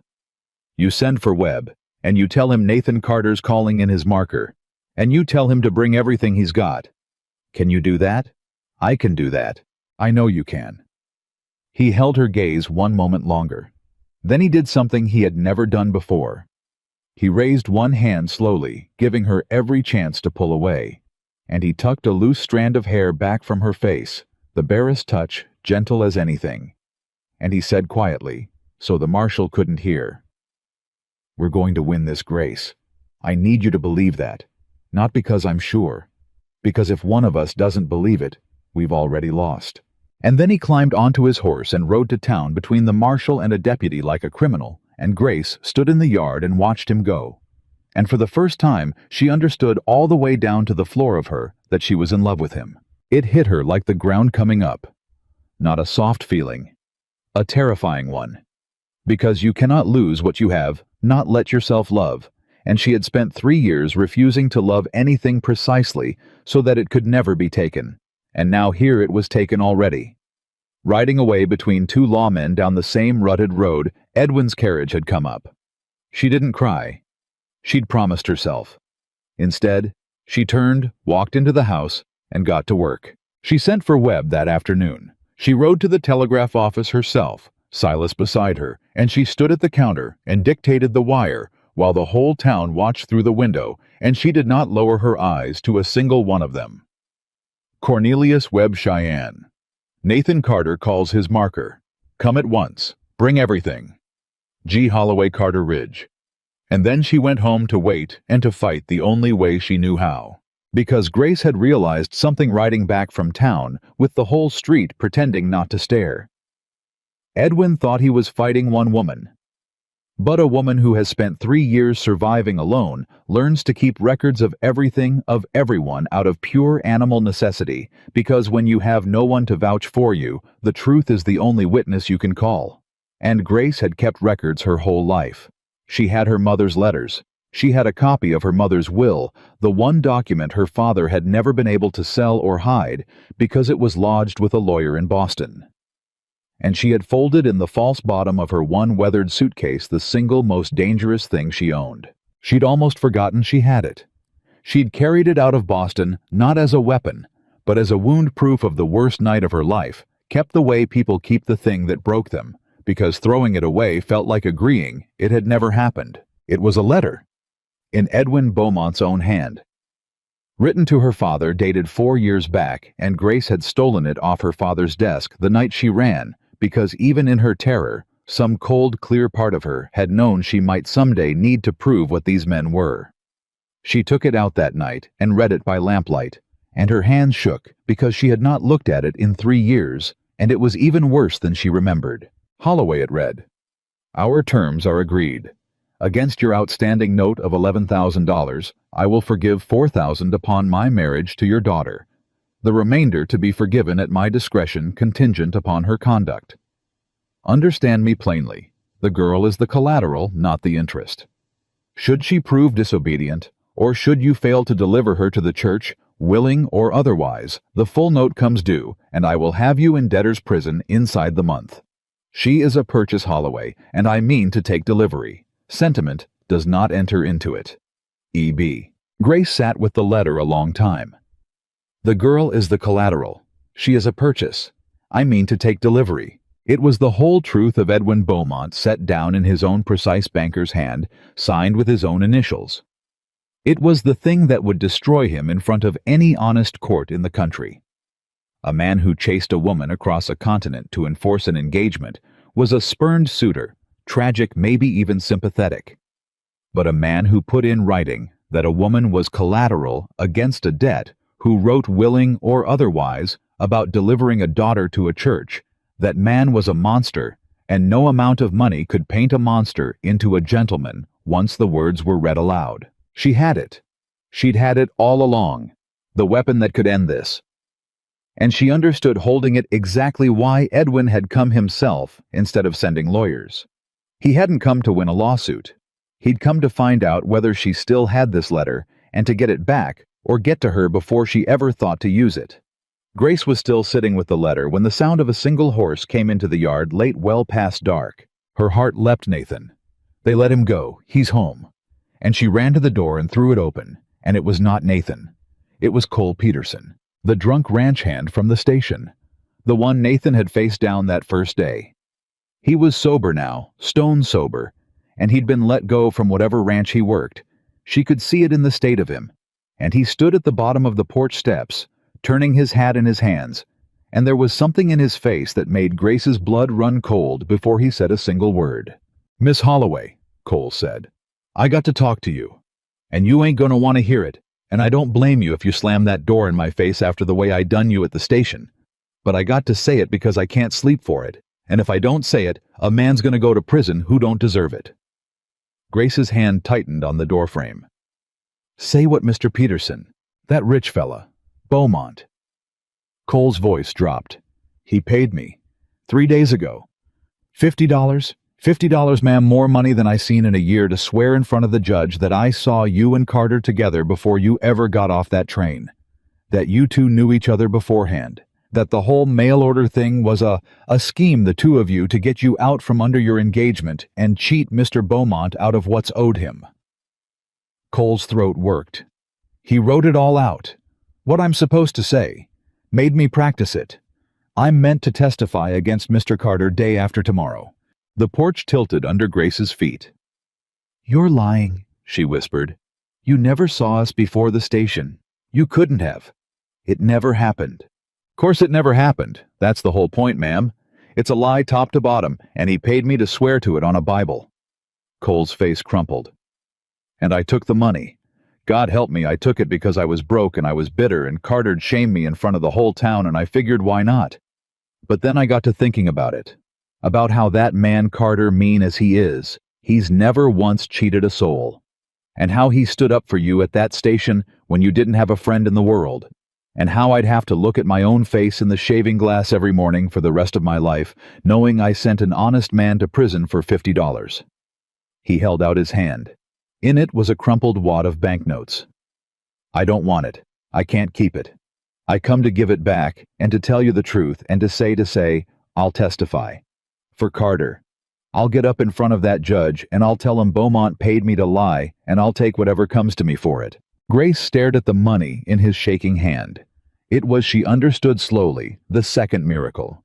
"You send for Webb, and you tell him Nathan Carter's calling in his marker, and you tell him to bring everything he's got. Can you do that? I can do that. I know you can." He held her gaze one moment longer. Then he did something he had never done before. He raised one hand slowly, giving her every chance to pull away, and he tucked a loose strand of hair back from her face, the barest touch, gentle as anything. And he said quietly, so the marshal couldn't hear, "We're going to win this, Grace. I need you to believe that. Not because I'm sure. Because if one of us doesn't believe it, we've already lost." And then he climbed onto his horse and rode to town between the marshal and a deputy like a criminal, and Grace stood in the yard and watched him go. And for the first time, she understood all the way down to the floor of her that she was in love with him. It hit her like the ground coming up. Not a soft feeling, a terrifying one. Because you cannot lose what you have, not let yourself love, and she had spent 3 years refusing to love anything precisely so that it could never be taken. And now here it was taken already. Riding away between 2 lawmen down the same rutted road, Edwin's carriage had come up. She didn't cry. She'd promised herself. Instead, she turned, walked into the house, and got to work. She sent for Webb that afternoon. She rode to the telegraph office herself, Silas beside her, and she stood at the counter and dictated the wire while the whole town watched through the window, and she did not lower her eyes to a single one of them. Cornelius Webb, Cheyenne. Nathan Carter calls his marker. Come at once. Bring everything. G. Holloway, Carter Ridge. And then she went home to wait and to fight the only way she knew how. Because Grace had realized something riding back from town, with the whole street pretending not to stare. Edwin thought he was fighting one woman. But a woman who has spent 3 years surviving alone learns to keep records of everything, of everyone, out of pure animal necessity, because when you have no one to vouch for you, the truth is the only witness you can call. And Grace had kept records her whole life. She had her mother's letters. She had a copy of her mother's will, the one document her father had never been able to sell or hide because it was lodged with a lawyer in Boston. And she had folded in the false bottom of her one weathered suitcase the single most dangerous thing she owned. She'd almost forgotten she had it. She'd carried it out of Boston not as a weapon, but as a wound proof of the worst night of her life, kept the way people keep the thing that broke them, because throwing it away felt like agreeing it had never happened. It was a letter, in Edwin Beaumont's own hand. Written to her father, dated 4 years back, and Grace had stolen it off her father's desk the night she ran, because even in her terror, some cold, clear part of her had known she might someday need to prove what these men were. She took it out that night and read it by lamplight, and her hands shook because she had not looked at it in 3 years, and it was even worse than she remembered. Holloway, it read. Our terms are agreed. Against your outstanding note of $11,000, I will forgive $4,000 upon my marriage to your daughter. The remainder to be forgiven at my discretion contingent upon her conduct. Understand me plainly. The girl is the collateral, not the interest. Should she prove disobedient, or should you fail to deliver her to the church, willing or otherwise, the full note comes due, and I will have you in debtor's prison inside the month. She is a purchase, Holloway, and I mean to take delivery. Sentiment does not enter into it. E.B. Grace sat with the letter a long time. The girl is the collateral. She is a purchase. I mean to take delivery. It was the whole truth of Edwin Beaumont set down in his own precise banker's hand, signed with his own initials. It was the thing that would destroy him in front of any honest court in the country. A man who chased a woman across a continent to enforce an engagement was a spurned suitor, tragic, maybe even sympathetic. But a man who put in writing that a woman was collateral against a debt, who wrote willing or otherwise about delivering a daughter to a church, that man was a monster, and no amount of money could paint a monster into a gentleman once the words were read aloud. She had it. She'd had it all along, the weapon that could end this. And she understood holding it exactly why Edwin had come himself instead of sending lawyers. He hadn't come to win a lawsuit. He'd come to find out whether she still had this letter and to get it back or get to her before she ever thought to use it. Grace was still sitting with the letter when the sound of a single horse came into the yard late, well past dark. Her heart leapt. Nathan. They let him go. He's home. And she ran to the door and threw it open, and it was not Nathan. It was Cole Peterson, the drunk ranch hand from the station, the one Nathan had faced down that first day. He was sober now, stone sober, and he'd been let go from whatever ranch he worked. She could see it in the state of him, and he stood at the bottom of the porch steps, turning his hat in his hands, and there was something in his face that made Grace's blood run cold before he said a single word. Miss Holloway, Cole said, I got to talk to you, and you ain't gonna want to hear it, and I don't blame you if you slam that door in my face after the way I done you at the station. But I got to say it because I can't sleep for it, and if I don't say it, a man's gonna go to prison who don't deserve it. Grace's hand tightened on the doorframe. Say what, Mr. Peterson, that rich fella, Beaumont. Cole's voice dropped. He paid me 3 days ago. $50? $50, ma'am, more money than I seen in a year to swear in front of the judge that I saw you and Carter together before you ever got off that train. That you two knew each other beforehand. That the whole mail order thing was a scheme, the two of you, to get you out from under your engagement and cheat Mr. Beaumont out of what's owed him. Cole's throat worked. He wrote it all out. What I'm supposed to say. Made me practice it. I'm meant to testify against Mr. Carter day after tomorrow. The porch tilted under Grace's feet. You're lying, she whispered. You never saw us before the station. You couldn't have. It never happened. Course it never happened. That's the whole point, ma'am. It's a lie top to bottom, and he paid me to swear to it on a Bible. Cole's face crumpled. And I took the money. God help me, I took it because I was broke and I was bitter, and Carter'd shame me in front of the whole town, and I figured why not? But then I got to thinking about it. About how that man Carter, mean as he is, he's never once cheated a soul. And how he stood up for you at that station when you didn't have a friend in the world. And how I'd have to look at my own face in the shaving glass every morning for the rest of my life, knowing I sent an honest man to prison for $50. He held out his hand. In it was a crumpled wad of banknotes. "I don't want it. I can't keep it. I come to give it back, and to tell you the truth, and to say, I'll testify. For Carter. I'll get up in front of that judge, and I'll tell him Beaumont paid me to lie, and I'll take whatever comes to me for it." Grace stared at the money in his shaking hand. It was, she understood slowly, the second miracle.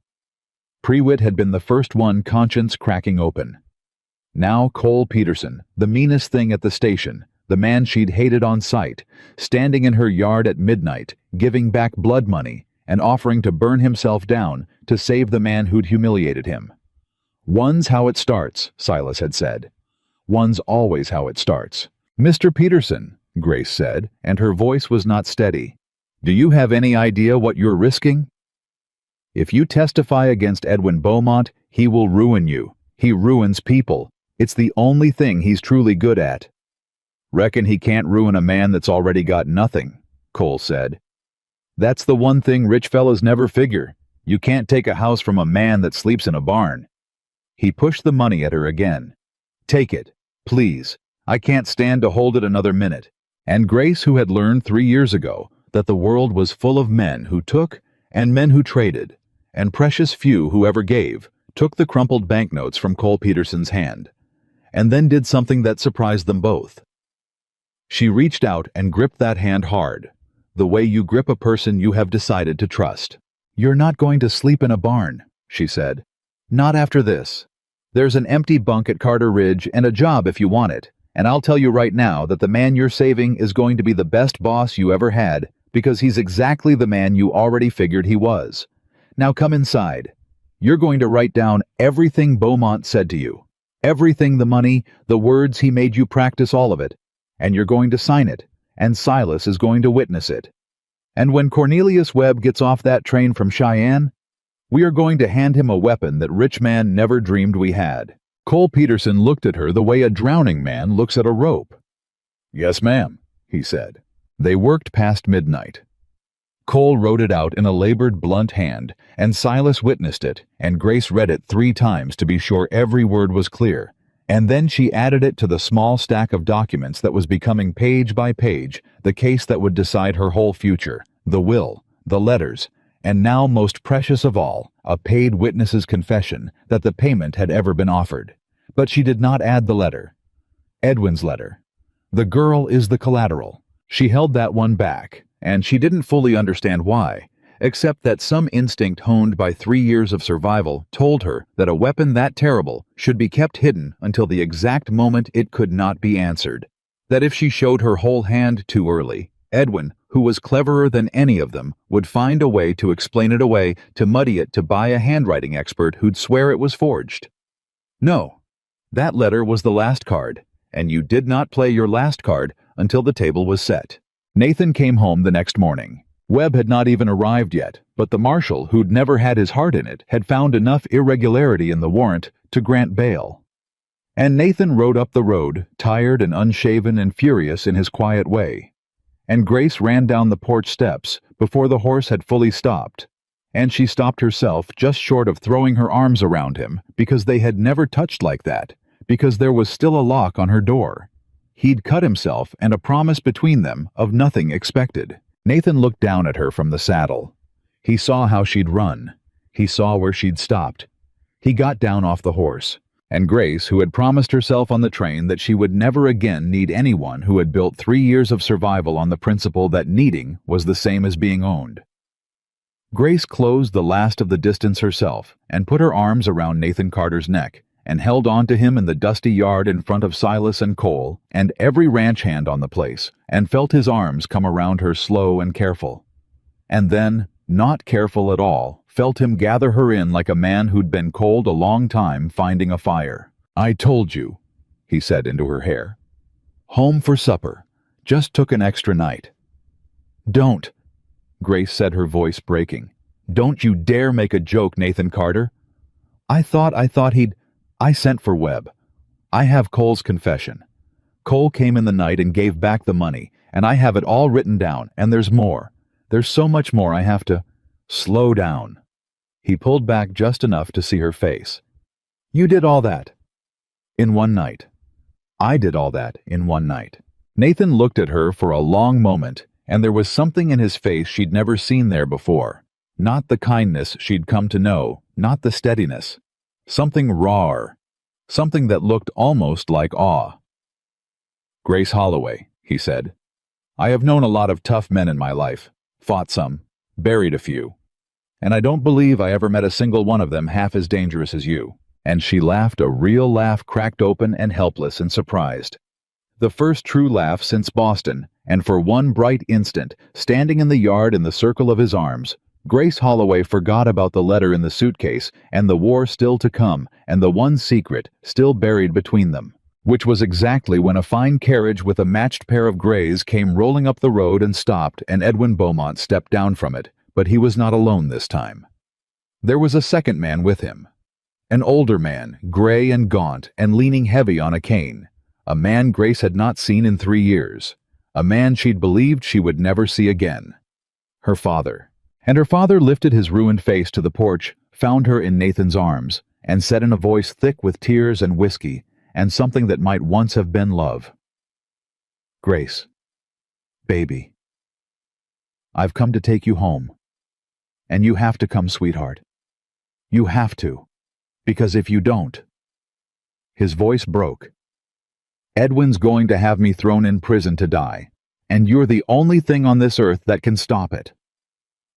Prewitt had been the first one, conscience cracking open. Now Cole Peterson, the meanest thing at the station, the man she'd hated on sight, standing in her yard at midnight, giving back blood money, and offering to burn himself down to save the man who'd humiliated him. "One's how it starts," Silas had said. "One's always how it starts." "Mr. Peterson," Grace said, and her voice was not steady, "do you have any idea what you're risking? If you testify against Edwin Beaumont, he will ruin you. He ruins people. It's the only thing he's truly good at." "Reckon he can't ruin a man that's already got nothing," Cole said. "That's the one thing rich fellas never figure. You can't take a house from a man that sleeps in a barn." He pushed the money at her again. "Take it, please. I can't stand to hold it another minute." And Grace, who had learned 3 years ago that the world was full of men who took and men who traded, and precious few who ever gave, took the crumpled banknotes from Cole Peterson's hand, and then did something that surprised them both. She reached out and gripped that hand hard, the way you grip a person you have decided to trust. "You're not going to sleep in a barn," she said. "Not after this. There's an empty bunk at Carter Ridge and a job if you want it, and I'll tell you right now that the man you're saving is going to be the best boss you ever had, because he's exactly the man you already figured he was. Now come inside. You're going to write down everything Beaumont said to you. Everything, the money, the words he made you practice, all of it. And you're going to sign it, and Silas is going to witness it. And when Cornelius Webb gets off that train from Cheyenne, we are going to hand him a weapon that rich man never dreamed we had." Cole Peterson looked at her the way a drowning man looks at a rope. "Yes, ma'am," he said. They worked past midnight. Cole wrote it out in a labored, blunt hand, and Silas witnessed it, and Grace read it 3 times to be sure every word was clear, and then she added it to the small stack of documents that was becoming, page by page, the case that would decide her whole future, the will, the letters, and now, most precious of all, a paid witness's confession that the payment had ever been offered. But she did not add the letter. Edwin's letter. The girl is the collateral. She held that one back, and she didn't fully understand why, except that some instinct honed by 3 years of survival told her that a weapon that terrible should be kept hidden until the exact moment it could not be answered. That if she showed her whole hand too early, Edwin, who was cleverer than any of them, would find a way to explain it away, to muddy it, to buy a handwriting expert who'd swear it was forged. No, that letter was the last card, and you did not play your last card until the table was set. Nathan came home the next morning. Webb had not even arrived yet, but the marshal, who'd never had his heart in it, had found enough irregularity in the warrant to grant bail. And Nathan rode up the road, tired and unshaven and furious in his quiet way. And Grace ran down the porch steps before the horse had fully stopped, and she stopped herself just short of throwing her arms around him, because they had never touched like that, because there was still a lock on her door. He'd cut himself, and a promise between them of nothing expected. Nathan looked down at her from the saddle. He saw how she'd run. He saw where she'd stopped. He got down off the horse. And Grace, who had promised herself on the train that she would never again need anyone who had built 3 years of survival on the principle that needing was the same as being owned. Grace closed the last of the distance herself and put her arms around Nathan Carter's neck and held on to him in the dusty yard in front of Silas and Cole and every ranch hand on the place, and felt his arms come around her slow and careful. And then, not careful at all, felt him gather her in like a man who'd been cold a long time finding a fire. "I told you," he said into her hair. "Home for supper. Just took an extra night." "Don't," Grace said, her voice breaking. "Don't you dare make a joke, Nathan Carter. I thought I sent for Webb. I have Cole's confession. Cole came in the night and gave back the money, and I have it all written down, and there's more. There's so much more I have to—" "Slow down." He pulled back just enough to see her face. "You did all that in one night." I did all that in one night." Nathan looked at her for a long moment, and there was something in his face she'd never seen there before. Not the kindness she'd come to know, not the steadiness. Something rawer, something that looked almost like awe. "Grace Holloway," he said. "I have known a lot of tough men in my life, fought some, buried a few, and I don't believe I ever met a single one of them half as dangerous as you." And she laughed, a real laugh, cracked open and helpless and surprised. The first true laugh since Boston, and for one bright instant, standing in the yard in the circle of his arms, Grace Holloway forgot about the letter in the suitcase and the war still to come and the one secret still buried between them. Which was exactly when a fine carriage with a matched pair of grays came rolling up the road and stopped, and Edwin Beaumont stepped down from it, but he was not alone this time. There was a second man with him. An older man, gray and gaunt and leaning heavy on a cane. A man Grace had not seen in 3 years. A man she'd believed she would never see again. Her father. And her father lifted his ruined face to the porch, found her in Nathan's arms, and said in a voice thick with tears and whiskey, and something that might once have been love, "Grace, baby, I've come to take you home. And you have to come, sweetheart. You have to. Because if you don't..." His voice broke. "Edwin's going to have me thrown in prison to die, and you're the only thing on this earth that can stop it."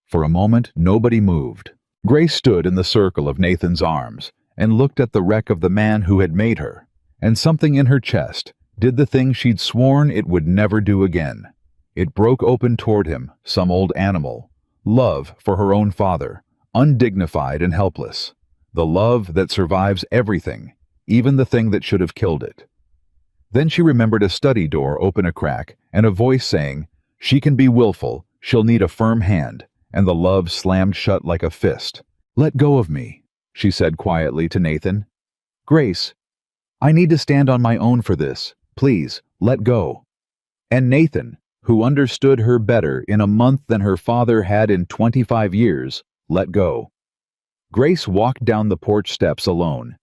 For a moment, nobody moved. Grace stood in the circle of Nathan's arms and looked at the wreck of the man who had made her, and something in her chest did the thing she'd sworn it would never do again. It broke open toward him, some old animal. Love for her own father, undignified and helpless. The love that survives everything, even the thing that should have killed it. Then she remembered a study door open a crack, and a voice saying, "She can be willful, she'll need a firm hand," and the love slammed shut like a fist. "Let go of me," she said quietly to Nathan. "Grace, I need to stand on my own for this. Please, let go." And Nathan, who understood her better in a month than her father had in 25 years, let go. Grace walked down the porch steps alone.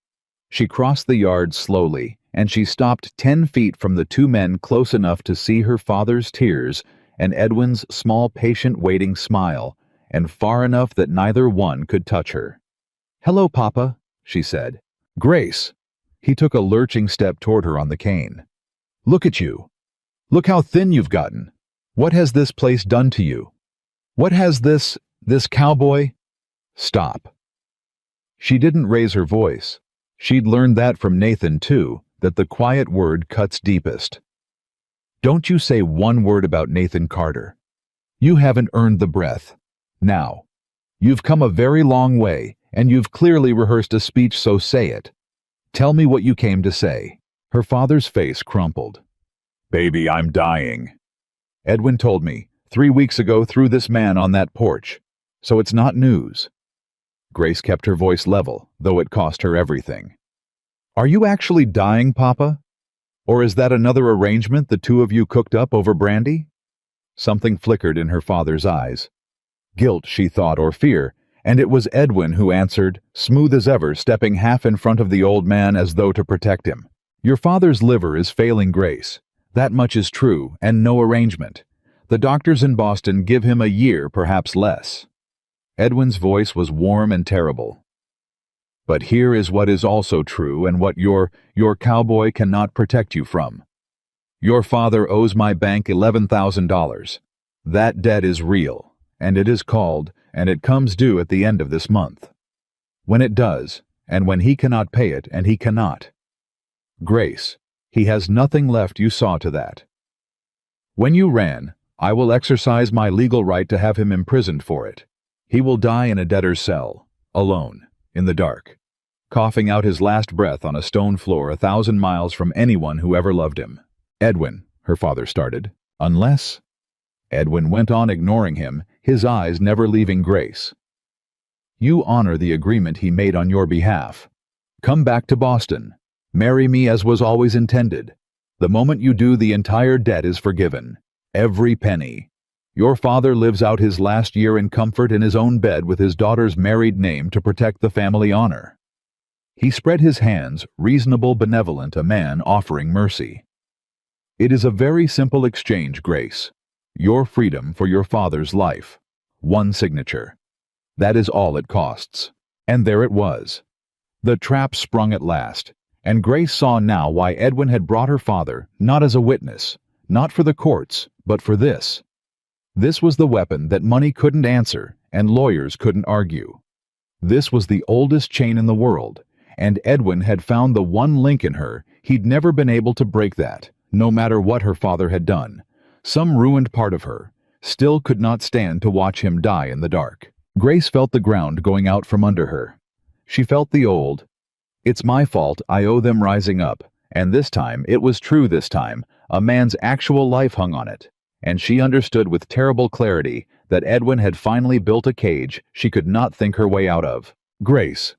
She crossed the yard slowly, and she stopped 10 feet from the two men close enough to see her father's tears and Edwin's small, patient, waiting smile, and far enough that neither one could touch her. "Hello, Papa," she said. "Grace." He took a lurching step toward her on the cane. "Look at you. Look how thin you've gotten. What has this place done to you? What has this cowboy..." "Stop." She didn't raise her voice. She'd learned that from Nathan, too, that the quiet word cuts deepest. "Don't you say one word about Nathan Carter. You haven't earned the breath. Now. You've come a very long way, and you've clearly rehearsed a speech, so say it. Tell me what you came to say." Her father's face crumpled. "Baby, I'm dying. Edwin told me 3 weeks ago through this man on that porch. So it's not news." Grace kept her voice level, though it cost her everything. "Are you actually dying, Papa? Or is that another arrangement the two of you cooked up over brandy?" Something flickered in her father's eyes. Guilt, she thought, or fear, and it was Edwin who answered, smooth as ever, stepping half in front of the old man as though to protect him. "Your father's liver is failing, Grace. That much is true, and no arrangement. The doctors in Boston give him a year, perhaps less." Edwin's voice was warm and terrible. "But here is what is also true, and what your cowboy cannot protect you from. Your father owes my bank $11,000. That debt is real, and it is called, and it comes due at the end of this month. When it does, and when he cannot pay it, and he cannot. Grace, he has nothing left, you saw to that. When you ran, I will exercise my legal right to have him imprisoned for it. He will die in a debtor's cell, alone, in the dark, coughing out his last breath on a stone floor 1,000 miles from anyone who ever loved him." "Edwin," her father started, "unless..." Edwin went on, ignoring him, his eyes never leaving Grace. "You honor the agreement he made on your behalf. Come back to Boston. Marry me as was always intended. The moment you do, the entire debt is forgiven. Every penny. Your father lives out his last year in comfort in his own bed with his daughter's married name to protect the family honor." He spread his hands, reasonable, benevolent, a man offering mercy. It is a very simple exchange, Grace. Your freedom for your father's life. One signature. That is all it costs. And there it was. The trap sprung at last, and Grace saw now why Edwin had brought her father, not as a witness, not for the courts, but for this. This was the weapon that money couldn't answer and lawyers couldn't argue. This was the oldest chain in the world, and Edwin had found the one link in her. He'd never been able to break that, no matter what her father had done. Some ruined part of her still could not stand to watch him die in the dark. Grace felt the ground going out from under her. She felt the old, "It's my fault, I owe them," rising up, and this time, it was true this time, a man's actual life hung on it, and she understood with terrible clarity that Edwin had finally built a cage she could not think her way out of. Grace.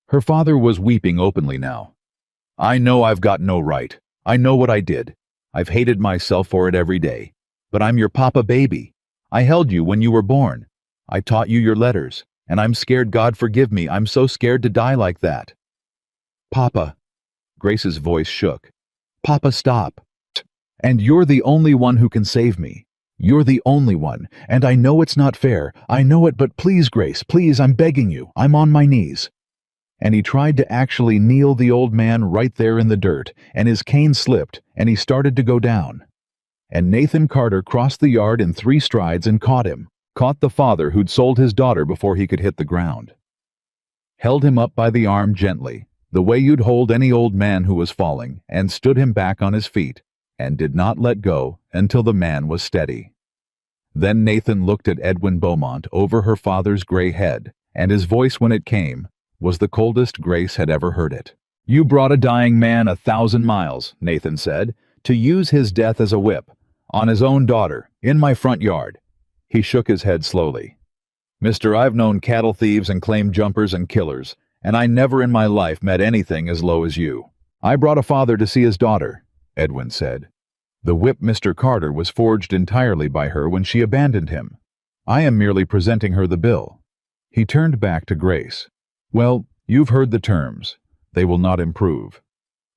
Her father was weeping openly now. "I know I've got no right. I know what I did. I've hated myself for it every day. But I'm your papa baby. I held you when you were born. I taught you your letters. And I'm scared, God forgive me, I'm so scared to die like that." "Papa." Grace's voice shook. "Papa, stop. And you're the only one who can save me. You're the only one, and I know it's not fair. I know it, but please, Grace, please, I'm begging you. I'm on my knees." And he tried to actually kneel the old man right there in the dirt, and his cane slipped, and he started to go down. And Nathan Carter crossed the yard in 3 strides and caught him. Caught the father who'd sold his daughter before he could hit the ground. Held him up by the arm gently, the way you'd hold any old man who was falling, and stood him back on his feet, and did not let go until the man was steady. Then Nathan looked at Edwin Beaumont over her father's gray head, and his voice when it came was the coldest Grace had ever heard it. "You brought a dying man 1,000 miles, Nathan said, to use his death as a whip, on his own daughter, in my front yard." He shook his head slowly. "Mister, I've known cattle thieves and claim jumpers and killers, and I never in my life met anything as low as you." "I brought a father to see his daughter," Edwin said. "The whip, Mr. Carter, was forged entirely by her when she abandoned him. I am merely presenting her the bill." He turned back to Grace. "Well, you've heard the terms. They will not improve.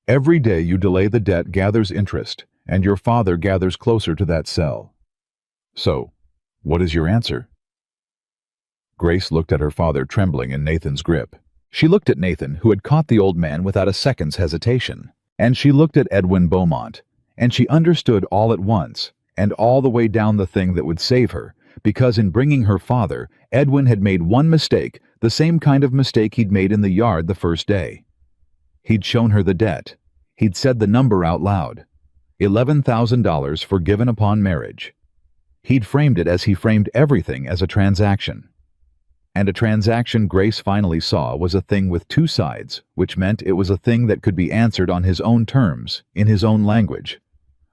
Every day you delay the debt gathers interest, and your father gathers closer to that cell. So, what is your answer?" Grace looked at her father trembling in Nathan's grip. She looked at Nathan, who had caught the old man without a second's hesitation. And she looked at Edwin Beaumont, and she understood all at once, and all the way down the thing that would save her, because in bringing her father, Edwin had made one mistake, the same kind of mistake he'd made in the yard the first day. He'd shown her the debt. He'd said the number out loud. $11,000 forgiven upon marriage. He'd framed it as he framed everything as a transaction. And a transaction Grace finally saw was a thing with 2 sides, which meant it was a thing that could be answered on his own terms, in his own language.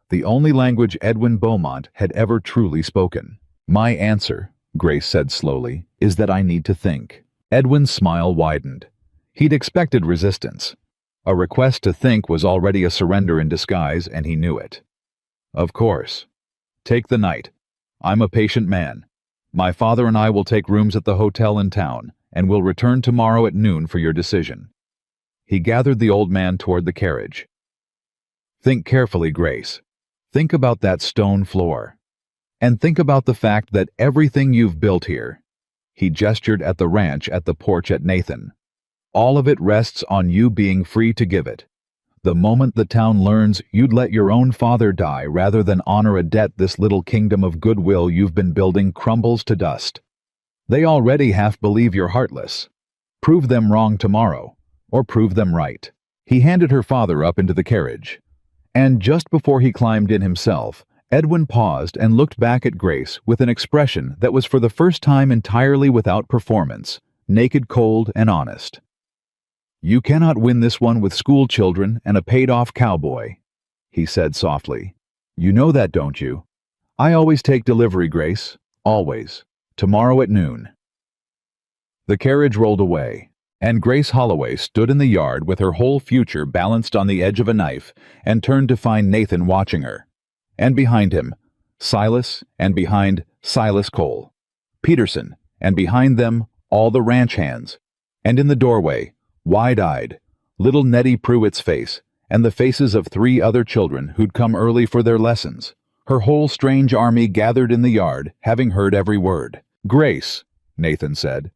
The only language Edwin Beaumont had ever truly spoken. "My answer," Grace said slowly, "is that I need to think." Edwin's smile widened. He'd expected resistance. A request to think was already a surrender in disguise, and he knew it. "Of course. Take the night. I'm a patient man. My father and I will take rooms at the hotel in town, and will return tomorrow at noon for your decision." He gathered the old man toward the carriage. "Think carefully, Grace. Think about that stone floor. And think about the fact that everything you've built here," he gestured at the ranch at the porch at Nathan, "all of it rests on you being free to give it. The moment the town learns you'd let your own father die rather than honor a debt, this little kingdom of goodwill you've been building crumbles to dust. They already half believe you're heartless. Prove them wrong tomorrow, or prove them right." He handed her father up into the carriage. And just before he climbed in himself, Edwin paused and looked back at Grace with an expression that was for the first time entirely without performance, naked, cold, and honest. "You cannot win this one with school children and a paid-off cowboy," he said softly. "You know that, don't you? I always take delivery, Grace. Always. Tomorrow at noon." The carriage rolled away, and Grace Holloway stood in the yard with her whole future balanced on the edge of a knife and turned to find Nathan watching her. And behind him, Silas, and behind Silas Cole, Peterson, and behind them, all the ranch hands, and in the doorway, wide-eyed, little Nettie Pruitt's face, and the faces of 3 other children who'd come early for their lessons. Her whole strange army gathered in the yard, having heard every word. "Grace," Nathan said,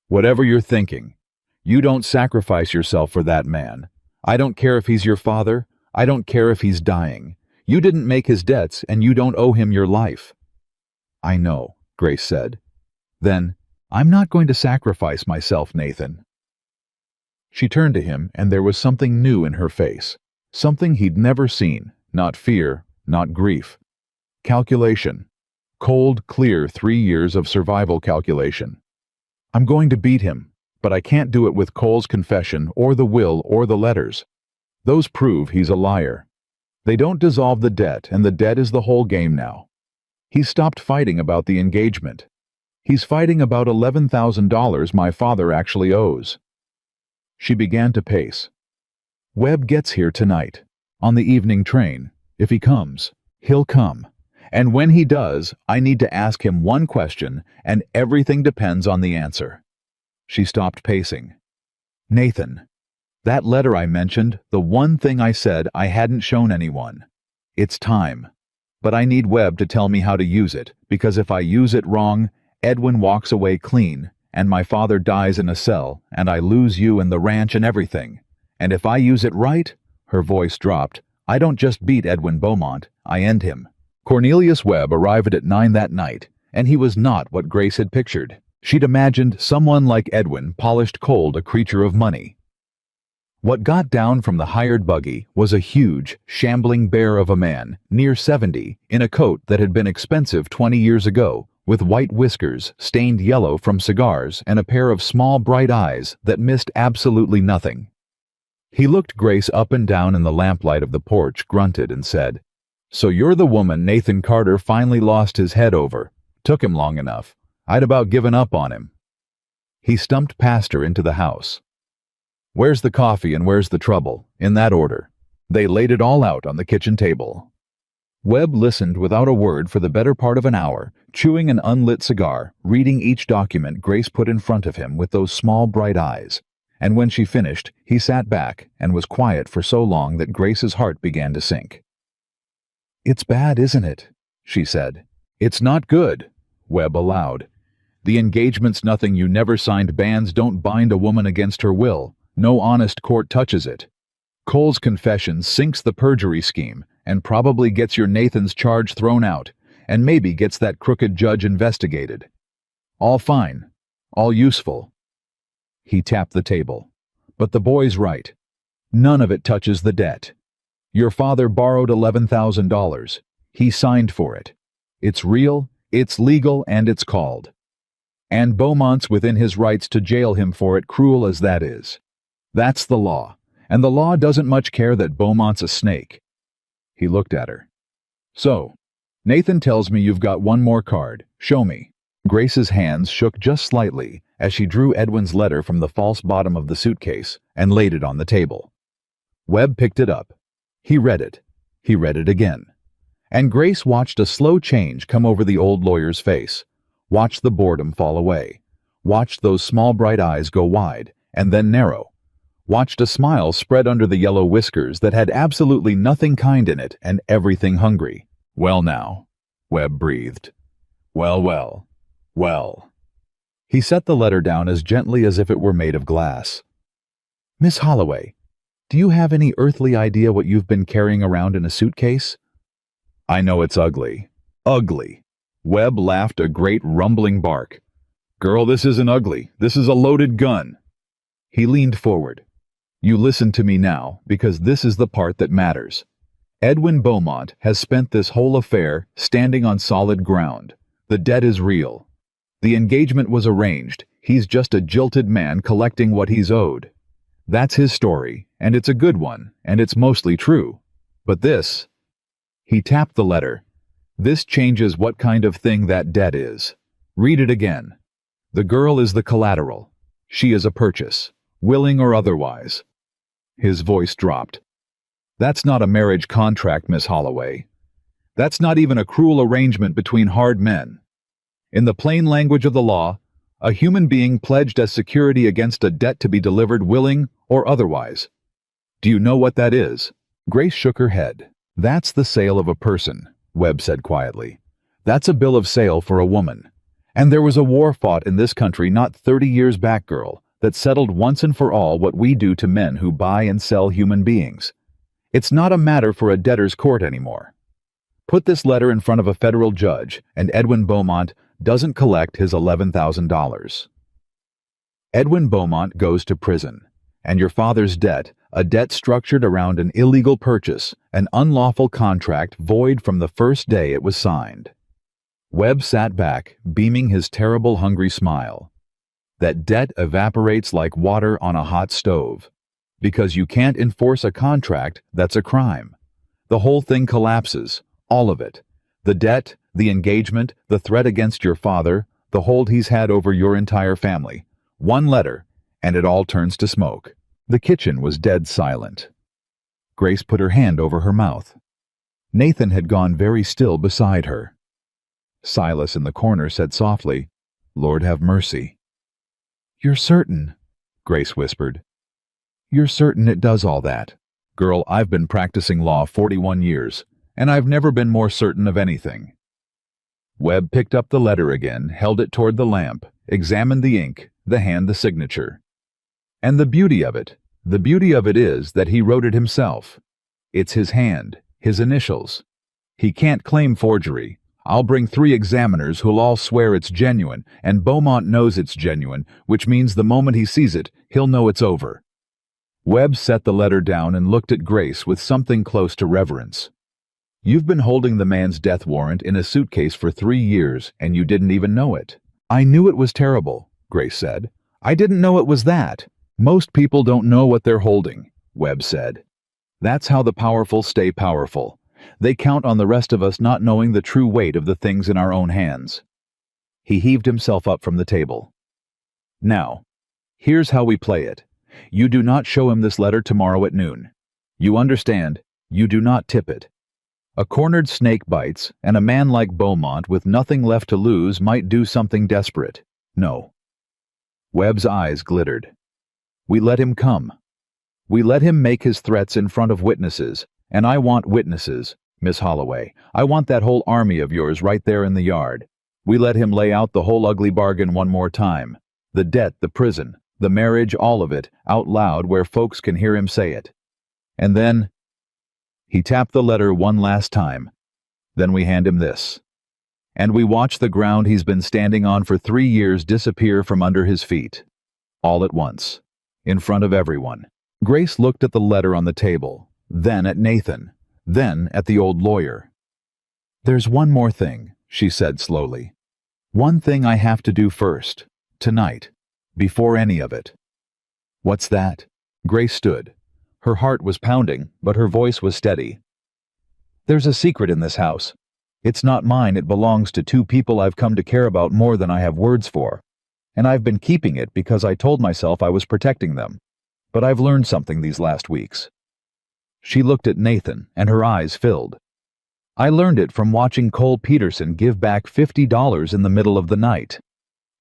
"whatever you're thinking, you don't sacrifice yourself for that man. I don't care if he's your father. I don't care if he's dying. You didn't make his debts, and you don't owe him your life." "I know," Grace said. "Then, I'm not going to sacrifice myself, Nathan." She turned to him, and there was something new in her face. Something he'd never seen. Not fear, not grief. Calculation. Cold, clear 3 years of survival calculation. "I'm going to beat him, but I can't do it with Cole's confession or the will or the letters. Those prove he's a liar. They don't dissolve the debt, and the debt is the whole game now. He's stopped fighting about the engagement. He's fighting about $11,000 my father actually owes." She began to pace. "Webb gets here tonight, on the evening train. If he comes, he'll come. And when he does, I need to ask him one question, and everything depends on the answer." She stopped pacing. "Nathan, that letter I mentioned, the one thing I said I hadn't shown anyone. It's time. But I need Webb to tell me how to use it, because if I use it wrong, Edwin walks away clean, and my father dies in a cell, and I lose you and the ranch and everything. And if I use it right," her voice dropped, "I don't just beat Edwin Beaumont, I end him." Cornelius Webb arrived at 9 that night, and he was not what Grace had pictured. She'd imagined someone like Edwin polished cold, a creature of money. What got down from the hired buggy was a huge, shambling bear of a man, near 70, in a coat that had been expensive 20 years ago, with white whiskers stained yellow from cigars and a pair of small bright eyes that missed absolutely nothing. He looked Grace up and down in the lamplight of the porch, grunted, and said, "So you're the woman Nathan Carter finally lost his head over. Took him long enough. I'd about given up on him." He stumped past her into the house. "Where's the coffee and where's the trouble?" In that order. They laid it all out on the kitchen table. Webb listened without a word for the better part of an hour, chewing an unlit cigar, reading each document Grace put in front of him with those small bright eyes. And when she finished, he sat back and was quiet for so long that Grace's heart began to sink. "It's bad, isn't it?" she said. "It's not good," Webb allowed. "The engagement's nothing you never signed. Bands don't bind a woman against her will. No honest court touches it. Cole's confession sinks the perjury scheme and probably gets your Nathan's charge thrown out, and maybe gets that crooked judge investigated. All fine. All useful." He tapped the table. "But the boy's right. None of it touches the debt. Your father borrowed $11,000. He signed for it. It's real, it's legal, and it's called. And Beaumont's within his rights to jail him for it, cruel as that is. That's the law, and the law doesn't much care that Beaumont's a snake." He looked at her. "So, Nathan tells me you've got one more card. Show me." Grace's hands shook just slightly as she drew Edwin's letter from the false bottom of the suitcase and laid it on the table. Webb picked it up. He read it. He read it again. And Grace watched a slow change come over the old lawyer's face, watched the boredom fall away, watched those small bright eyes go wide and then narrow, watched a smile spread under the yellow whiskers that had absolutely nothing kind in it and everything hungry. "Well now," Webb breathed. "Well, well, well." He set the letter down as gently as if it were made of glass. "Miss Holloway, do you have any earthly idea what you've been carrying around in a suitcase?" "I know it's ugly. Ugly." Webb laughed a great rumbling bark. "Girl, this isn't ugly. This is a loaded gun." He leaned forward. "You listen to me now, because this is the part that matters. Edwin Beaumont has spent this whole affair standing on solid ground. The debt is real. The engagement was arranged. He's just a jilted man collecting what he's owed. That's his story, and it's a good one, and it's mostly true. But this..." He tapped the letter. "This changes what kind of thing that debt is. Read it again. The girl is the collateral. She is a purchase, willing or otherwise." His voice dropped. "That's not a marriage contract, Miss Holloway. That's not even a cruel arrangement between hard men. In the plain language of the law, A human being pledged as security against a debt to be delivered willing or otherwise. Do you know what that is? Grace shook her head. That's the sale of a person, Webb said quietly. That's a bill of sale for a woman. And there was a war fought in this country not 30 years back, girl, that settled once and for all what we do to men who buy and sell human beings. It's not a matter for a debtor's court anymore. Put this letter in front of a federal judge, and Edwin Beaumont doesn't collect his $11,000. Edwin Beaumont goes to prison, and your father's debt, a debt structured around an illegal purchase, an unlawful contract void from the first day it was signed. Webb sat back, beaming his terrible hungry smile. That debt evaporates like water on a hot stove. Because you can't enforce a contract, that's a crime. The whole thing collapses, all of it. The debt, the engagement, the threat against your father, the hold he's had over your entire family. One letter, and it all turns to smoke. The kitchen was dead silent. Grace put her hand over her mouth. Nathan had gone very still beside her. Silas in the corner said softly, "Lord have mercy." "You're certain?" Grace whispered. "You're certain it does all that?" "Girl, I've been practicing law 41 years, and I've never been more certain of anything." Webb picked up the letter again, held it toward the lamp, examined the ink, the hand, the signature. "And the beauty of it is that he wrote it himself. It's his hand, his initials. He can't claim forgery. I'll bring 3 examiners who'll all swear it's genuine, and Beaumont knows it's genuine, which means the moment he sees it, he'll know it's over." Webb set the letter down and looked at Grace with something close to reverence. "You've been holding the man's death warrant in a suitcase for 3 years, and you didn't even know it." "I knew it was terrible," Grace said. "I didn't know it was that." "Most people don't know what they're holding," Webb said. "That's how the powerful stay powerful. They count on the rest of us not knowing the true weight of the things in our own hands." He heaved himself up from the table. "Now, here's how we play it. You do not show him this letter tomorrow at noon. You understand, you do not tip it. A cornered snake bites, and a man like Beaumont with nothing left to lose might do something desperate. No." Webb's eyes glittered. "We let him come. We let him make his threats in front of witnesses, and I want witnesses, Miss Holloway. I want that whole army of yours right there in the yard. We let him lay out the whole ugly bargain one more time. The debt, the prison, the marriage, all of it, out loud where folks can hear him say it. And then..." He tapped the letter one last time. "Then we hand him this. And we watch the ground he's been standing on for 3 years disappear from under his feet. All at once. In front of everyone." Grace looked at the letter on the table, then at Nathan, then at the old lawyer. "There's one more thing," she said slowly. "One thing I have to do first, tonight, before any of it." "What's that?" Grace stood. Her heart was pounding, but her voice was steady. "There's a secret in this house. It's not mine, it belongs to 2 people I've come to care about more than I have words for. And I've been keeping it because I told myself I was protecting them. But I've learned something these last weeks." She looked at Nathan, and her eyes filled. "I learned it from watching Cole Peterson give back $50 in the middle of the night.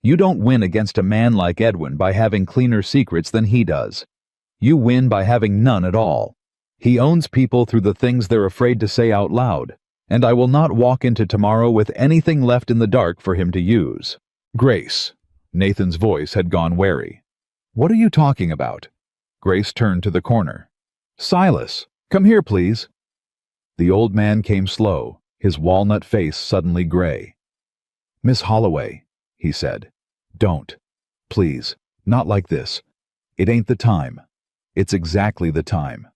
You don't win against a man like Edwin by having cleaner secrets than he does. You win by having none at all. He owns people through the things they're afraid to say out loud, and I will not walk into tomorrow with anything left in the dark for him to use." "Grace." Nathan's voice had gone wary. "What are you talking about?" Grace turned to the corner. "Silas, come here, please." The old man came slow, his walnut face suddenly gray. "Miss Holloway," he said, "don't. Please, not like this. It ain't the time. It's exactly the time."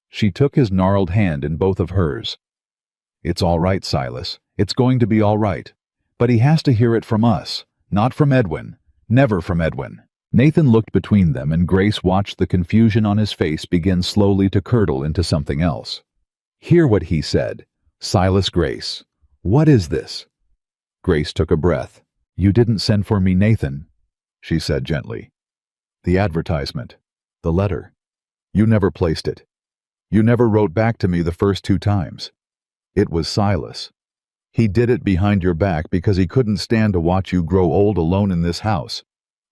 She took his gnarled hand in both of hers. "It's all right, Silas. It's going to be all right. But he has to hear it from us, not from Edwin. Never from Edwin." Nathan looked between them, and Grace watched the confusion on his face begin slowly to curdle into something else. "Hear what he said. Silas Grace. What is this?" Grace took a breath. "You didn't send for me, Nathan," she said gently. "The advertisement. The letter. You never placed it. You never wrote back to me the first 2 times. It was Silas. He did it behind your back because he couldn't stand to watch you grow old alone in this house.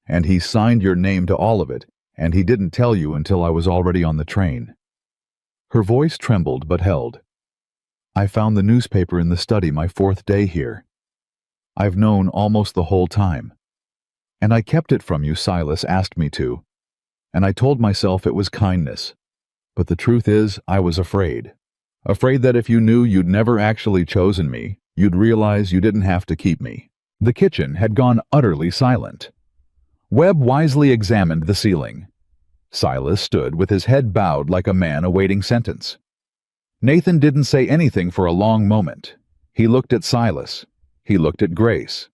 And he signed your name to all of it, and he didn't tell you until I was already on the train." Her voice trembled but held. "I found the newspaper in the study my 4th day here. I've known almost the whole time. And I kept it from you. Silas asked me to. And I told myself it was kindness. But the truth is, I was afraid. Afraid that if you knew you'd never actually chosen me, you'd realize you didn't have to keep me." The kitchen had gone utterly silent. Webb wisely examined the ceiling. Silas stood with his head bowed like a man awaiting sentence. Nathan didn't say anything for a long moment. He looked at Silas. He looked at Grace.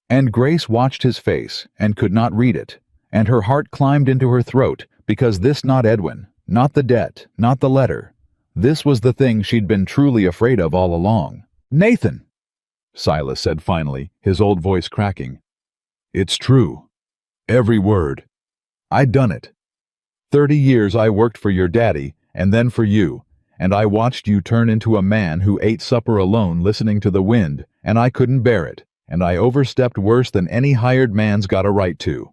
And Grace watched his face and could not read it, and her heart climbed into her throat because this not Edwin, not the debt, not the letter. This was the thing she'd been truly afraid of all along. "Nathan," Silas said finally, his old voice cracking. "It's true. Every word. I done it. 30 years I worked for your daddy, and then for you, and I watched you turn into a man who ate supper alone listening to the wind, and I couldn't bear it, and I overstepped worse than any hired man's got a right to.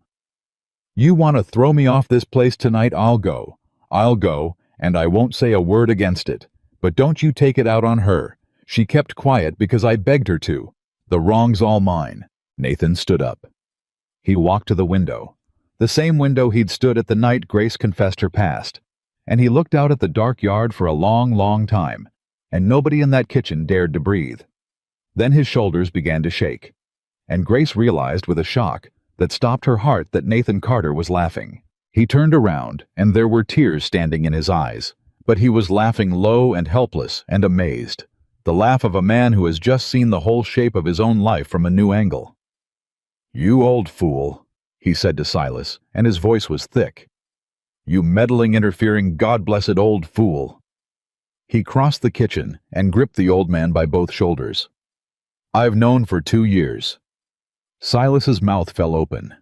You want to throw me off this place tonight? I'll go, and I won't say a word against it. But don't you take it out on her. She kept quiet because I begged her to. The wrong's all mine." Nathan stood up. He walked to the window, the same window he'd stood at the night Grace confessed her past, and he looked out at the dark yard for a long, long time, and nobody in that kitchen dared to breathe. Then his shoulders began to shake, and Grace realized with a shock that stopped her heart that Nathan Carter was laughing. He turned around, and there were tears standing in his eyes, but he was laughing low and helpless and amazed, the laugh of a man who has just seen the whole shape of his own life from a new angle. "You old fool," he said to Silas, and his voice was thick. "You meddling, interfering, God-blessed old fool." He crossed the kitchen and gripped the old man by both shoulders. "I've known for 2 years." Silas's mouth fell open.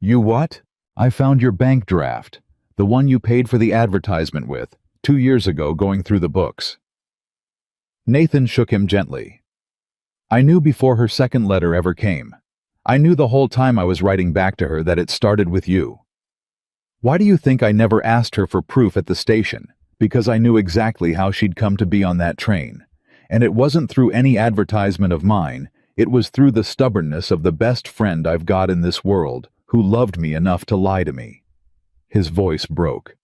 "You what?" "I found your bank draft, the one you paid for the advertisement with, 2 years ago going through the books." Nathan shook him gently. "I knew before her second letter ever came. I knew the whole time I was writing back to her that it started with you. Why do you think I never asked her for proof at the station? Because I knew exactly how she'd come to be on that train. And it wasn't through any advertisement of mine, it was through the stubbornness of the best friend I've got in this world, who loved me enough to lie to me." His voice broke.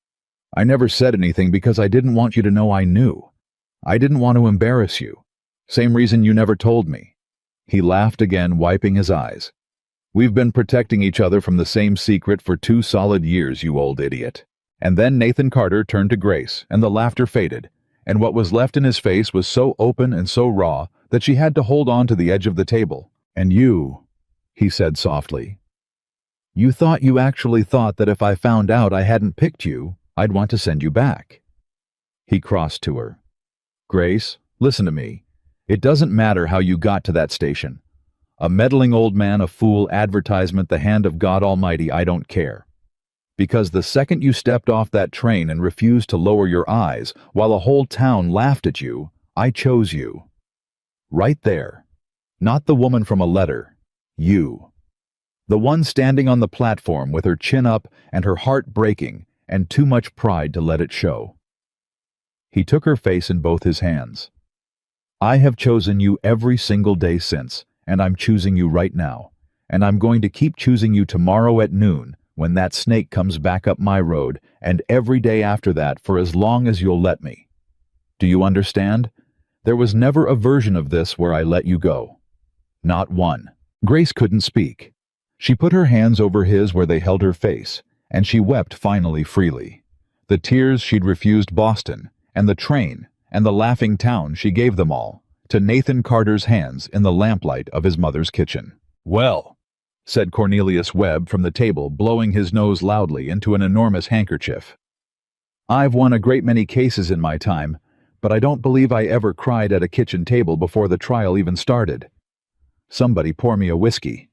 "I never said anything because I didn't want you to know I knew. I didn't want to embarrass you. Same reason you never told me." He laughed again, wiping his eyes. "We've been protecting each other from the same secret for 2 solid years, you old idiot." And then Nathan Carter turned to Grace, and the laughter faded, and what was left in his face was so open and so raw that she had to hold on to the edge of the table. "And you," he said softly, "you actually thought that if I found out I hadn't picked you, I'd want to send you back." He crossed to her. "Grace, listen to me. It doesn't matter how you got to that station. A meddling old man, a fool, advertisement, the hand of God Almighty, I don't care. Because the second you stepped off that train and refused to lower your eyes while a whole town laughed at you, I chose you. Right there. Not the woman from a letter. You. The one standing on the platform with her chin up and her heart breaking and too much pride to let it show." He took her face in both his hands. "I have chosen you every single day since, and I'm choosing you right now. And I'm going to keep choosing you tomorrow at noon when that snake comes back up my road, and every day after that for as long as you'll let me. Do you understand? There was never a version of this where I let you go. Not one." Grace couldn't speak. She put her hands over his where they held her face, and she wept finally freely. The tears she'd refused Boston, and the train, and the laughing town, she gave them all to Nathan Carter's hands in the lamplight of his mother's kitchen. "Well," said Cornelius Webb from the table, blowing his nose loudly into an enormous handkerchief. "I've won a great many cases in my time, but I don't believe I ever cried at a kitchen table before the trial even started. Somebody pour me a whiskey."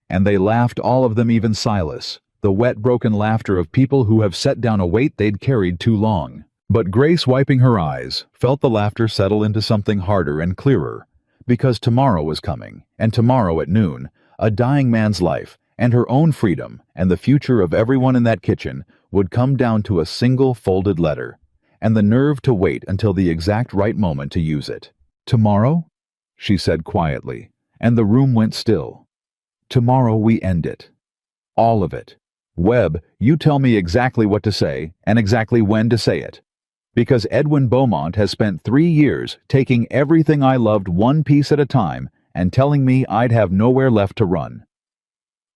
And they laughed, all of them, even Silas, the wet, broken laughter of people who have set down a weight they'd carried too long. But Grace, wiping her eyes, felt the laughter settle into something harder and clearer, because tomorrow was coming, and tomorrow at noon, a dying man's life, and her own freedom, and the future of everyone in that kitchen would come down to a single folded letter, and the nerve to wait until the exact right moment to use it. "Tomorrow?" she said quietly, and the room went still. "Tomorrow we end it. All of it. Webb, you tell me exactly what to say, and exactly when to say it. Because Edwin Beaumont has spent 3 years taking everything I loved one piece at a time and telling me I'd have nowhere left to run."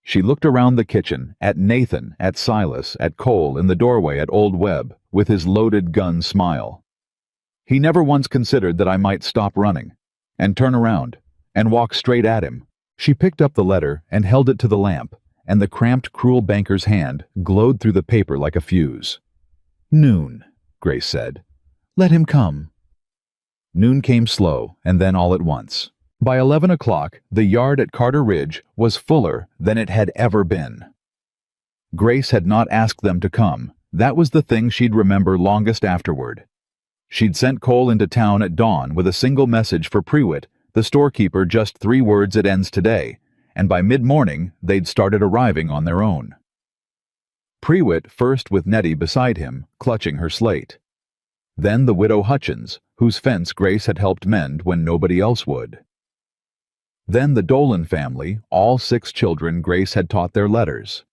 She looked around the kitchen, at Nathan, at Silas, at Cole in the doorway, at old Webb, with his loaded gun smile. He never once considered that I might stop running, and turn around, and walk straight at him. She picked up the letter and held it to the lamp, and the cramped, cruel banker's hand glowed through the paper like a fuse. "Noon," Grace said. "Let him come." Noon came slow, and then all at once. By 11 o'clock, the yard at Carter Ridge was fuller than it had ever been. Grace had not asked them to come. That was the thing she'd remember longest afterward. She'd sent Cole into town at dawn with a single message for Prewitt, the storekeeper, just 3 words: "It ends today," and by mid-morning they'd started arriving on their own. Prewitt first, with Nettie beside him, clutching her slate. Then the widow Hutchins, whose fence Grace had helped mend when nobody else would. Then the Dolan family, all 6 children Grace had taught their letters.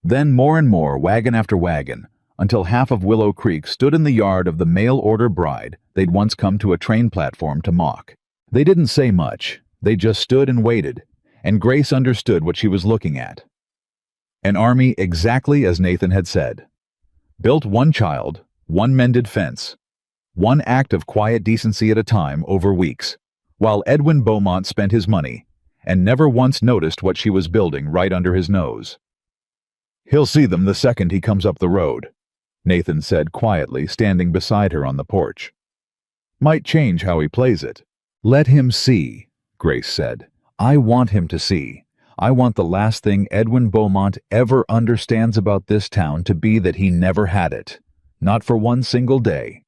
Then more and more, wagon after wagon, until half of Willow Creek stood in the yard of the mail-order bride they'd once come to a train platform to mock. They didn't say much, they just stood and waited, and Grace understood what she was looking at. An army exactly as Nathan had said. Built 1 child, 1 mended fence, 1 act of quiet decency at a time over weeks, while Edwin Beaumont spent his money, and never once noticed what she was building right under his nose. "He'll see them the second he comes up the road," Nathan said quietly, standing beside her on the porch. "Might change how he plays it." "Let him see," Grace said. "I want him to see. I want the last thing Edwin Beaumont ever understands about this town to be that he never had it. Not for 1 single day."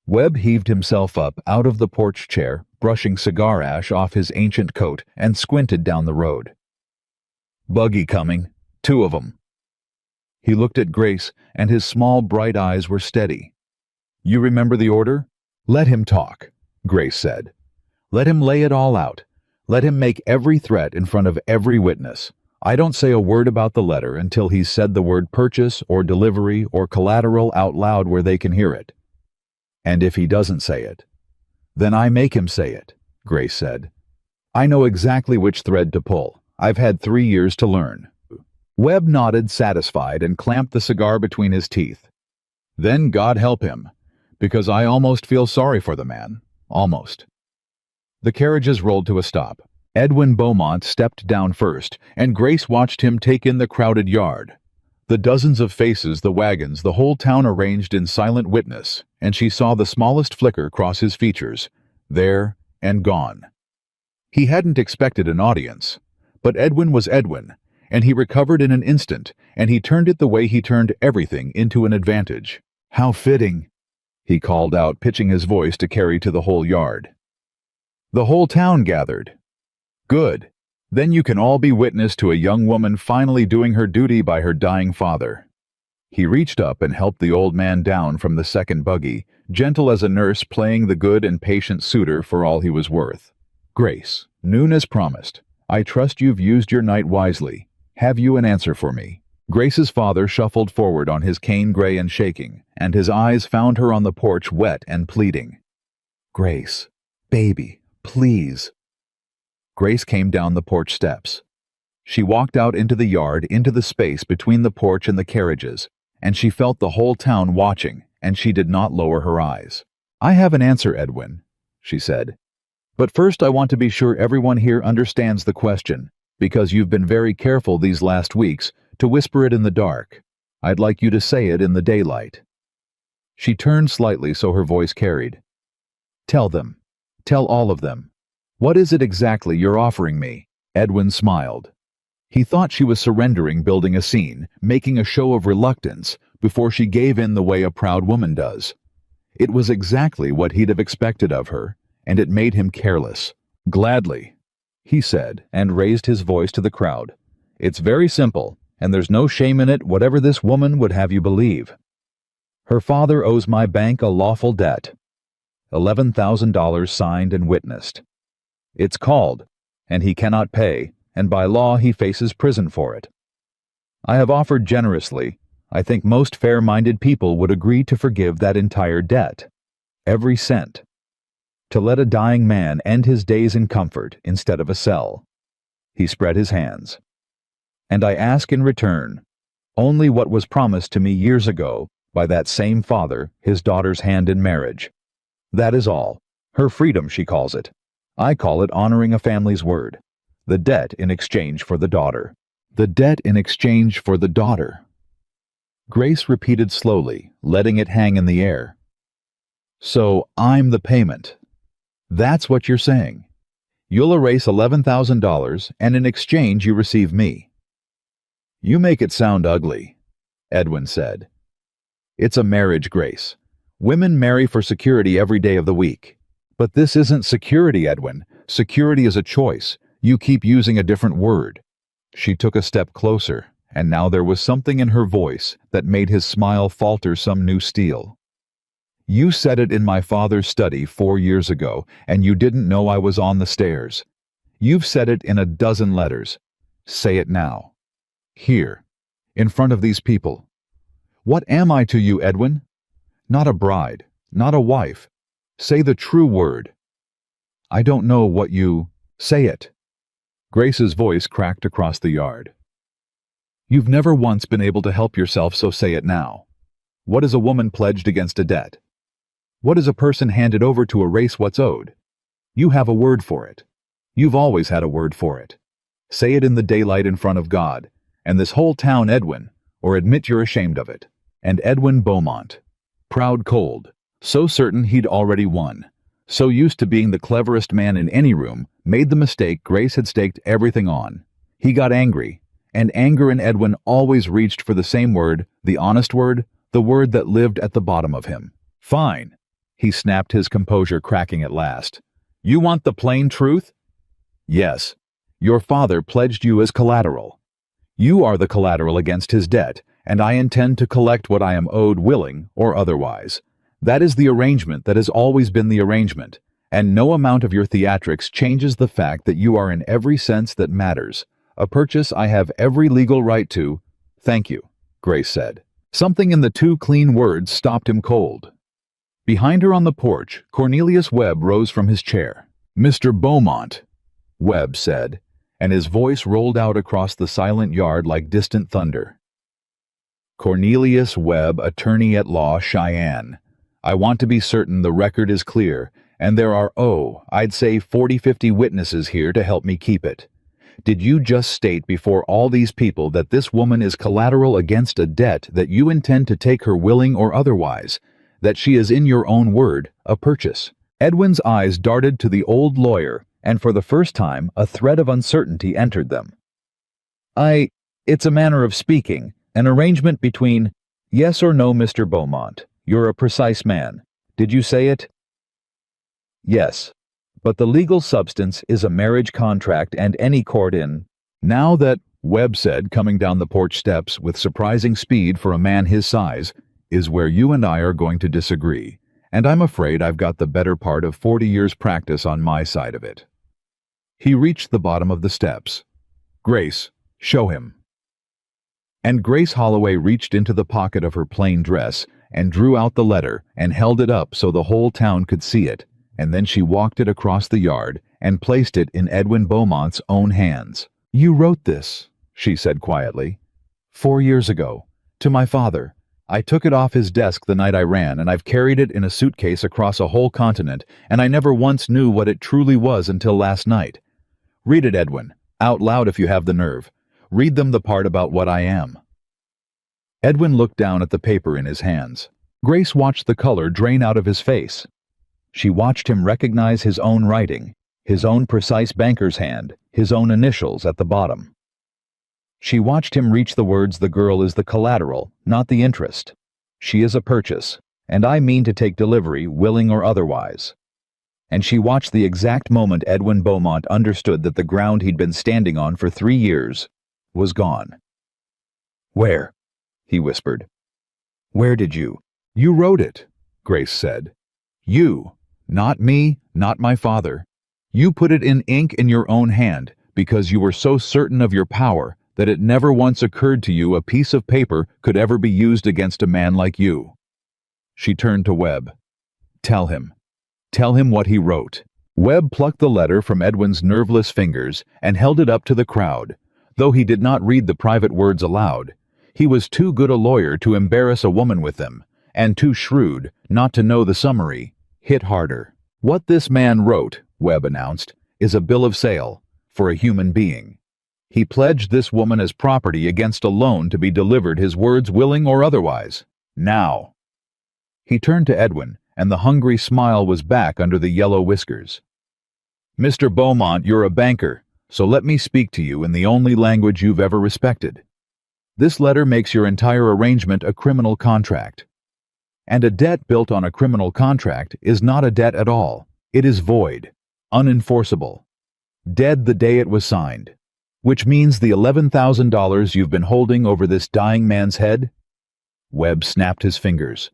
Webb heaved himself up out of the porch chair, brushing cigar ash off his ancient coat, and squinted down the road. "Buggy coming. 2 of 'em." He looked at Grace, and his small, bright eyes were steady. "You remember the order?" "Let him talk," Grace said. "Let him lay it all out. Let him make every threat in front of every witness. I don't say a word about the letter until he's said the word purchase or delivery or collateral out loud where they can hear it. And if he doesn't say it, then I make him say it," Grace said. "I know exactly which thread to pull. I've had 3 years to learn." Webb nodded, satisfied, and clamped the cigar between his teeth. "Then God help him, because I almost feel sorry for the man. Almost." The carriages rolled to a stop. Edwin Beaumont stepped down first, and Grace watched him take in the crowded yard. The dozens of faces, the wagons, the whole town arranged in silent witness, and she saw the smallest flicker cross his features. There and gone. He hadn't expected an audience, but Edwin was Edwin, and he recovered in an instant, and he turned it the way he turned everything into an advantage. "How fitting," he called out, pitching his voice to carry to the whole yard. The whole town gathered. "Good. Then you can all be witness to a young woman finally doing her duty by her dying father." He reached up and helped the old man down from the second buggy, gentle as a nurse playing the good and patient suitor for all he was worth. "Grace, noon as promised. I trust you've used your night wisely. Have you an answer for me?" Grace's father shuffled forward on his cane, gray and shaking, and his eyes found her on the porch, wet and pleading. "Grace, baby, please." Grace came down the porch steps. She walked out into the yard, into the space between the porch and the carriages, and she felt the whole town watching, and she did not lower her eyes. "I have an answer, Edwin," she said. "But first I want to be sure everyone here understands the question, because you've been very careful these last weeks to whisper it in the dark. I'd like you to say it in the daylight." She turned slightly so her voice carried. "Tell them. Tell all of them. What is it exactly you're offering me?" Edwin smiled. He thought she was surrendering, building a scene, making a show of reluctance, before she gave in the way a proud woman does. It was exactly what he'd have expected of her, and it made him careless. "Gladly," he said, and raised his voice to the crowd. "It's very simple, and there's no shame in it, whatever this woman would have you believe. Her father owes my bank a lawful debt. $11,000 signed and witnessed. It's called, and he cannot pay, and by law he faces prison for it. I have offered generously. I think most fair-minded people would agree to forgive that entire debt, every cent, to let a dying man end his days in comfort instead of a cell." He spread his hands. "And I ask in return only what was promised to me years ago by that same father, his daughter's hand in marriage. That is all. Her freedom, she calls it. I call it honoring a family's word. The debt in exchange for the daughter." The debt in exchange for the daughter. Grace repeated slowly, letting it hang in the air. "So I'm the payment. That's what you're saying. You'll erase $11,000, and in exchange you receive me." "You make it sound ugly," Edwin said. "It's a marriage, Grace. Women marry for security every day of the week. But this isn't security, Edwin. Security is a choice. You keep using a different word." She took a step closer, and now there was something in her voice that made his smile falter some new steel. "You said it in my father's study 4 years ago, and you didn't know I was on the stairs. You've said it in a dozen letters. Say it now. Here, in front of these people. What am I to you, Edwin? Not a bride, not a wife. Say the true word. I don't know what you... Say it." Grace's voice cracked across the yard. "You've never once been able to help yourself, so say it now. What is a woman pledged against a debt? What is a person handed over to erase what's owed? You have a word for it. You've always had a word for it. Say it in the daylight in front of God, and this whole town, Edwin, or admit you're ashamed of it." And Edwin Beaumont, proud cold, so certain he'd already won, so used to being the cleverest man in any room, made the mistake Grace had staked everything on. He got angry, and anger in Edwin always reached for the same word, the honest word, the word that lived at the bottom of him. "Fine," he snapped, his composure cracking at last. "You want the plain truth?" "Yes. Your father pledged you as collateral. You are the collateral against his debt, and I intend to collect what I am owed, willing or otherwise. That is the arrangement that has always been the arrangement, and no amount of your theatrics changes the fact that you are in every sense that matters. A purchase I have every legal right to." "Thank you," Grace said. Something in the two clean words stopped him cold. Behind her on the porch, Cornelius Webb rose from his chair. "Mr. Beaumont," Webb said, and his voice rolled out across the silent yard like distant thunder. "Cornelius Webb, attorney at law, Cheyenne. I want to be certain the record is clear, and there are, I'd say 40-50 witnesses here to help me keep it. Did you just state before all these people that this woman is collateral against a debt that you intend to take her willing or otherwise, that she is, in your own word, a purchase?" Edwin's eyes darted to the old lawyer, and for the first time a thread of uncertainty entered them. It's a manner of speaking, an arrangement between, yes or no, Mr. Beaumont. You're a precise man. Did you say it?" "Yes. But the legal substance is a marriage contract, and any court in..." "Now that," Webb said, coming down the porch steps with surprising speed for a man his size, "is where you and I are going to disagree, and I'm afraid I've got the better part of 40 years' practice on my side of it." He reached the bottom of the steps. "Grace, show him." And Grace Holloway reached into the pocket of her plain dress and drew out the letter and held it up so the whole town could see it, and then she walked it across the yard and placed it in Edwin Beaumont's own hands. "You wrote this," she said quietly, 4 years ago, to my father. I took it off his desk the night I ran, and I've carried it in a suitcase across a whole continent, and I never once knew what it truly was until last night. Read it, Edwin, out loud if you have the nerve. Read them the part about what I am." Edwin looked down at the paper in his hands. Grace watched the color drain out of his face. She watched him recognize his own writing, his own precise banker's hand, his own initials at the bottom. She watched him reach the words, "The girl is the collateral, not the interest. She is a purchase, and I mean to take delivery, willing or otherwise." And she watched the exact moment Edwin Beaumont understood that the ground he'd been standing on for 3 years was gone. "Where?" he whispered. "Where did you?" "You wrote it," Grace said. "You, not me, not my father. You put it in ink in your own hand because you were so certain of your power that it never once occurred to you a piece of paper could ever be used against a man like you." She turned to Webb. "Tell him. Tell him what he wrote." Webb plucked the letter from Edwin's nerveless fingers and held it up to the crowd. Though he did not read the private words aloud, he was too good a lawyer to embarrass a woman with them, and too shrewd not to know the summary hit harder. "What this man wrote," Webb announced, "is a bill of sale for a human being. He pledged this woman as property against a loan to be delivered, his words willing or otherwise. Now." He turned to Edwin, and the hungry smile was back under the yellow whiskers. "Mr. Beaumont, you're a banker, so let me speak to you in the only language you've ever respected. This letter makes your entire arrangement a criminal contract. And a debt built on a criminal contract is not a debt at all. It is void, unenforceable, dead the day it was signed. Which means the $11,000 you've been holding over this dying man's head," Webb snapped his fingers,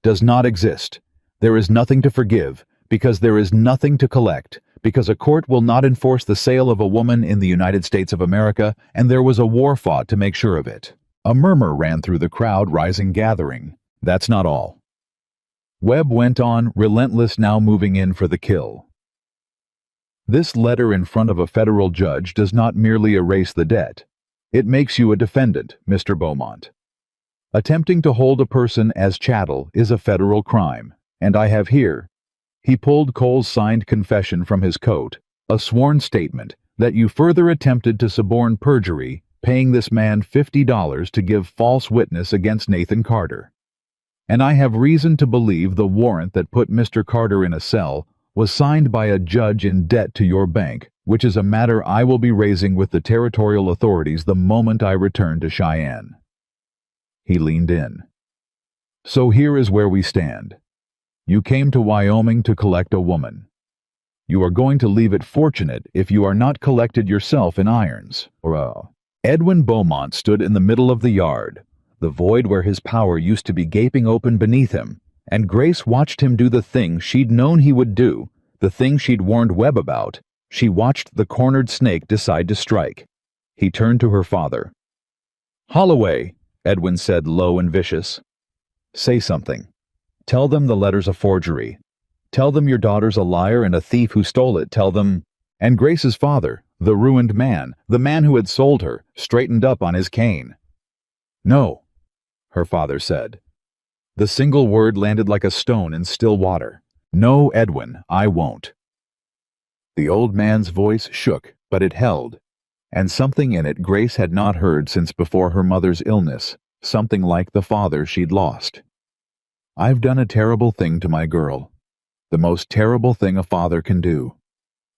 "does not exist. There is nothing to forgive, because there is nothing to collect, because a court will not enforce the sale of a woman in the United States of America, and there was a war fought to make sure of it." A murmur ran through the crowd, rising, gathering. "That's not all." Webb went on, relentless, now moving in for the kill. "This letter in front of a federal judge does not merely erase the debt. It makes you a defendant, Mr. Beaumont. Attempting to hold a person as chattel is a federal crime, and I have here," he pulled Cole's signed confession from his coat, "a sworn statement that you further attempted to suborn perjury, paying this man $50 to give false witness against Nathan Carter. And I have reason to believe the warrant that put Mr. Carter in a cell was signed by a judge in debt to your bank, which is a matter I will be raising with the territorial authorities the moment I return to Cheyenne." He leaned in. "So here is where we stand. You came to Wyoming to collect a woman. You are going to leave it fortunate if you are not collected yourself in irons, or Edwin Beaumont stood in the middle of the yard, the void where his power used to be gaping open beneath him, and Grace watched him do the thing she'd known he would do, the thing she'd warned Webb about. She watched the cornered snake decide to strike. He turned to her father. "Holloway," Edwin said, low and vicious. "Say something. Tell them the letter's a forgery. Tell them your daughter's a liar and a thief who stole it. Tell them—" And Grace's father, the ruined man, the man who had sold her, straightened up on his cane. "No," her father said. The single word landed like a stone in still water. "No, Edwin, I won't." The old man's voice shook, but it held, and something in it Grace had not heard since before her mother's illness, something like the father she'd lost. "I've done a terrible thing to my girl, the most terrible thing a father can do.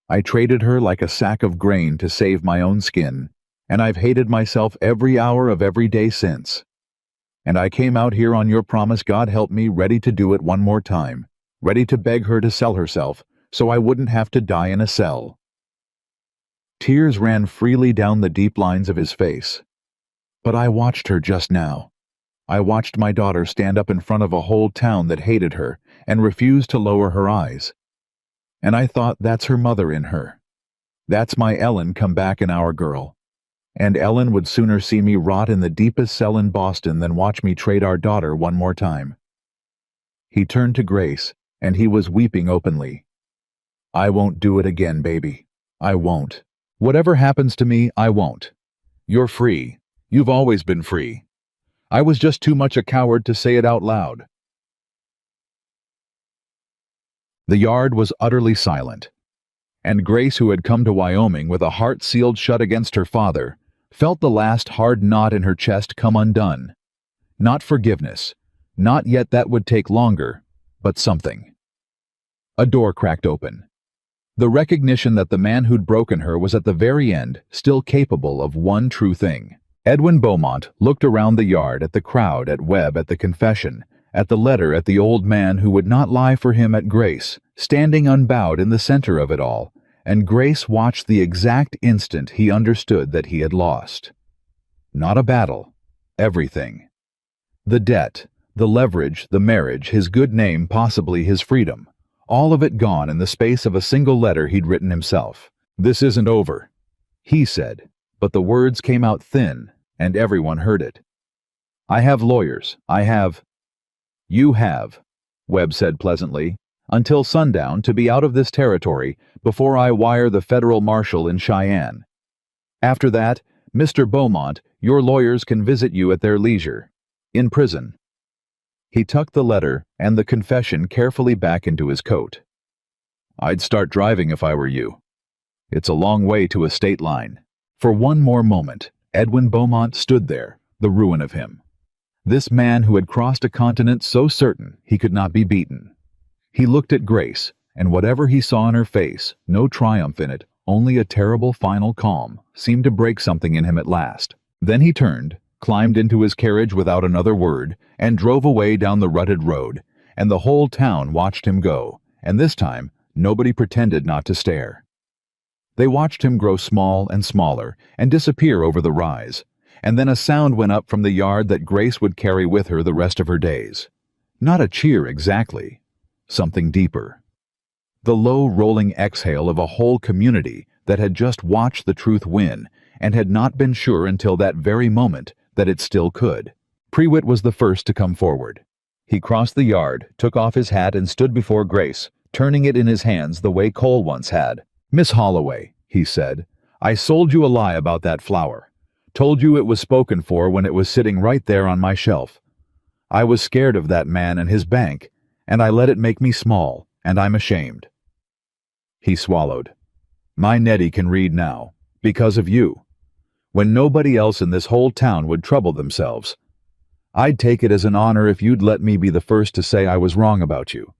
I traded her like a sack of grain to save my own skin, and I've hated myself every hour of every day since. And I came out here on your promise, God help me, ready to do it one more time, ready to beg her to sell herself so I wouldn't have to die in a cell." Tears ran freely down the deep lines of his face. "But I watched her just now. I watched my daughter stand up in front of a whole town that hated her and refused to lower her eyes. And I thought, that's her mother in her. That's my Ellen come back in our girl. And Ellen would sooner see me rot in the deepest cell in Boston than watch me trade our daughter one more time." He turned to Grace, and he was weeping openly. "I won't do it again, baby. I won't. Whatever happens to me, I won't. You're free. You've always been free. I was just too much a coward to say it out loud." The yard was utterly silent, and Grace, who had come to Wyoming with a heart sealed shut against her father, felt the last hard knot in her chest come undone. Not forgiveness, not yet, that would take longer, but something. A door cracked open. The recognition that the man who'd broken her was at the very end, still capable of one true thing: Edwin Beaumont looked around the yard at the crowd, at Webb at the confession, at the letter, at the old man who would not lie for him, at Grace, standing unbowed in the center of it all, and Grace watched the exact instant he understood that he had lost. Not a battle, everything. The debt, the leverage, the marriage, his good name, possibly his freedom. All of it gone in the space of a single letter he'd written himself. "This isn't over," he said, but the words came out thin, and everyone heard it. "I have lawyers. I have—" "You have," Webb said pleasantly, "until sundown to be out of this territory before I wire the federal marshal in Cheyenne. After that, Mr. Beaumont, your lawyers can visit you at their leisure. In prison." He tucked the letter and the confession carefully back into his coat. "I'd start driving if I were you. It's a long way to a state line." For one more moment, Edwin Beaumont stood there, the ruin of him. This man who had crossed a continent so certain he could not be beaten. He looked at Grace, and whatever he saw in her face, no triumph in it, only a terrible final calm, seemed to break something in him at last. Then he turned, climbed into his carriage without another word, and drove away down the rutted road, and the whole town watched him go, and this time nobody pretended not to stare. They watched him grow small and smaller, and disappear over the rise, and then a sound went up from the yard that Grace would carry with her the rest of her days. Not a cheer exactly, something deeper. The low rolling exhale of a whole community that had just watched the truth win, and had not been sure until that very moment that it still could. Prewitt was the first to come forward. He crossed the yard, took off his hat, and stood before Grace, turning it in his hands the way Cole once had. "Miss Holloway," he said, "I sold you a lie about that flower. Told you it was spoken for when it was sitting right there on my shelf. I was scared of that man and his bank, and I let it make me small, and I'm ashamed." He swallowed. "My Nettie can read now, because of you. When nobody else in this whole town would trouble themselves. I'd take it as an honor if you'd let me be the first to say I was wrong about you.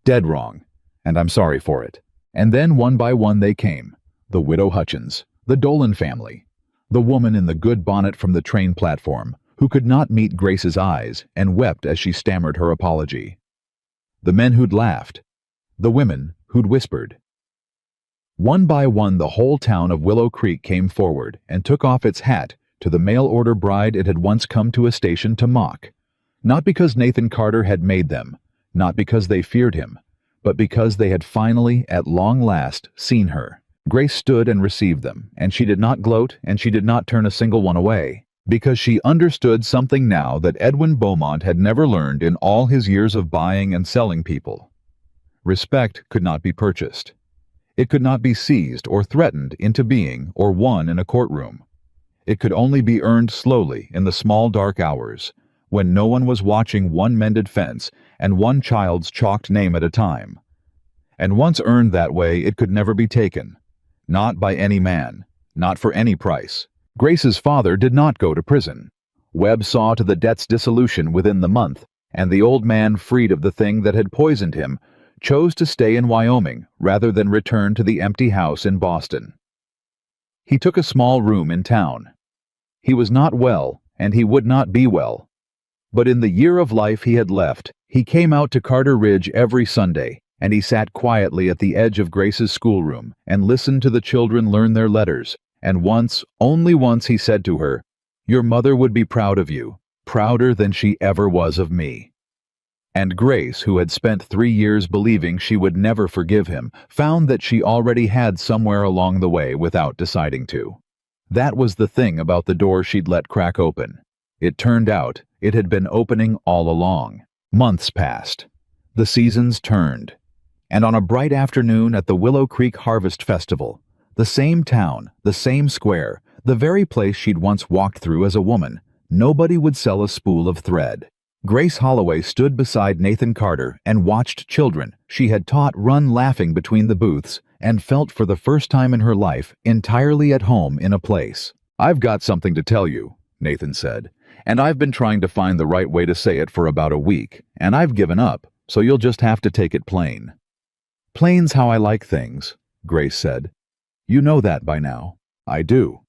Dead wrong, and I'm sorry for it." And then one by one they came. The widow Hutchins, the Dolan family, the woman in the good bonnet from the train platform, who could not meet Grace's eyes and wept as she stammered her apology. The men who'd laughed, the women who'd whispered. One by one the whole town of Willow Creek came forward and took off its hat to the mail-order bride it had once come to a station to mock. Not because Nathan Carter had made them, not because they feared him, but because they had finally, at long last, seen her. Grace stood and received them, and she did not gloat, and she did not turn a single one away, because she understood something now that Edwin Beaumont had never learned in all his years of buying and selling people. Respect could not be purchased. It could not be seized or threatened into being or won in a courtroom. It could only be earned slowly in the small dark hours, when no one was watching one mended fence and one child's chalked name at a time. And once earned that way, it could never be taken. Not by any man, not for any price. Grace's father did not go to prison. Webb saw to the debt's dissolution within the month, and the old man, freed of the thing that had poisoned him, chose to stay in Wyoming rather than return to the empty house in Boston. He took a small room in town. He was not well, and he would not be well. But in the year of life he had left, he came out to Carter Ridge every Sunday, and he sat quietly at the edge of Grace's schoolroom and listened to the children learn their letters, and once, only once, he said to her, "Your mother would be proud of you, prouder than she ever was of me." And Grace, who had spent 3 years believing she would never forgive him, found that she already had somewhere along the way without deciding to. That was the thing about the door she'd let crack open. It turned out it had been opening all along. Months passed. The seasons turned. And on a bright afternoon at the Willow Creek Harvest Festival, the same town, the same square, the very place she'd once walked through as a woman, nobody would sell a spool of thread. Grace Holloway stood beside Nathan Carter and watched children she had taught run laughing between the booths, and felt for the first time in her life entirely at home in a place. "I've got something to tell you," Nathan said, "and I've been trying to find the right way to say it for about a week, and I've given up, so you'll just have to take it plain." "Plain's how I like things," Grace said. "You know that by now." "I do."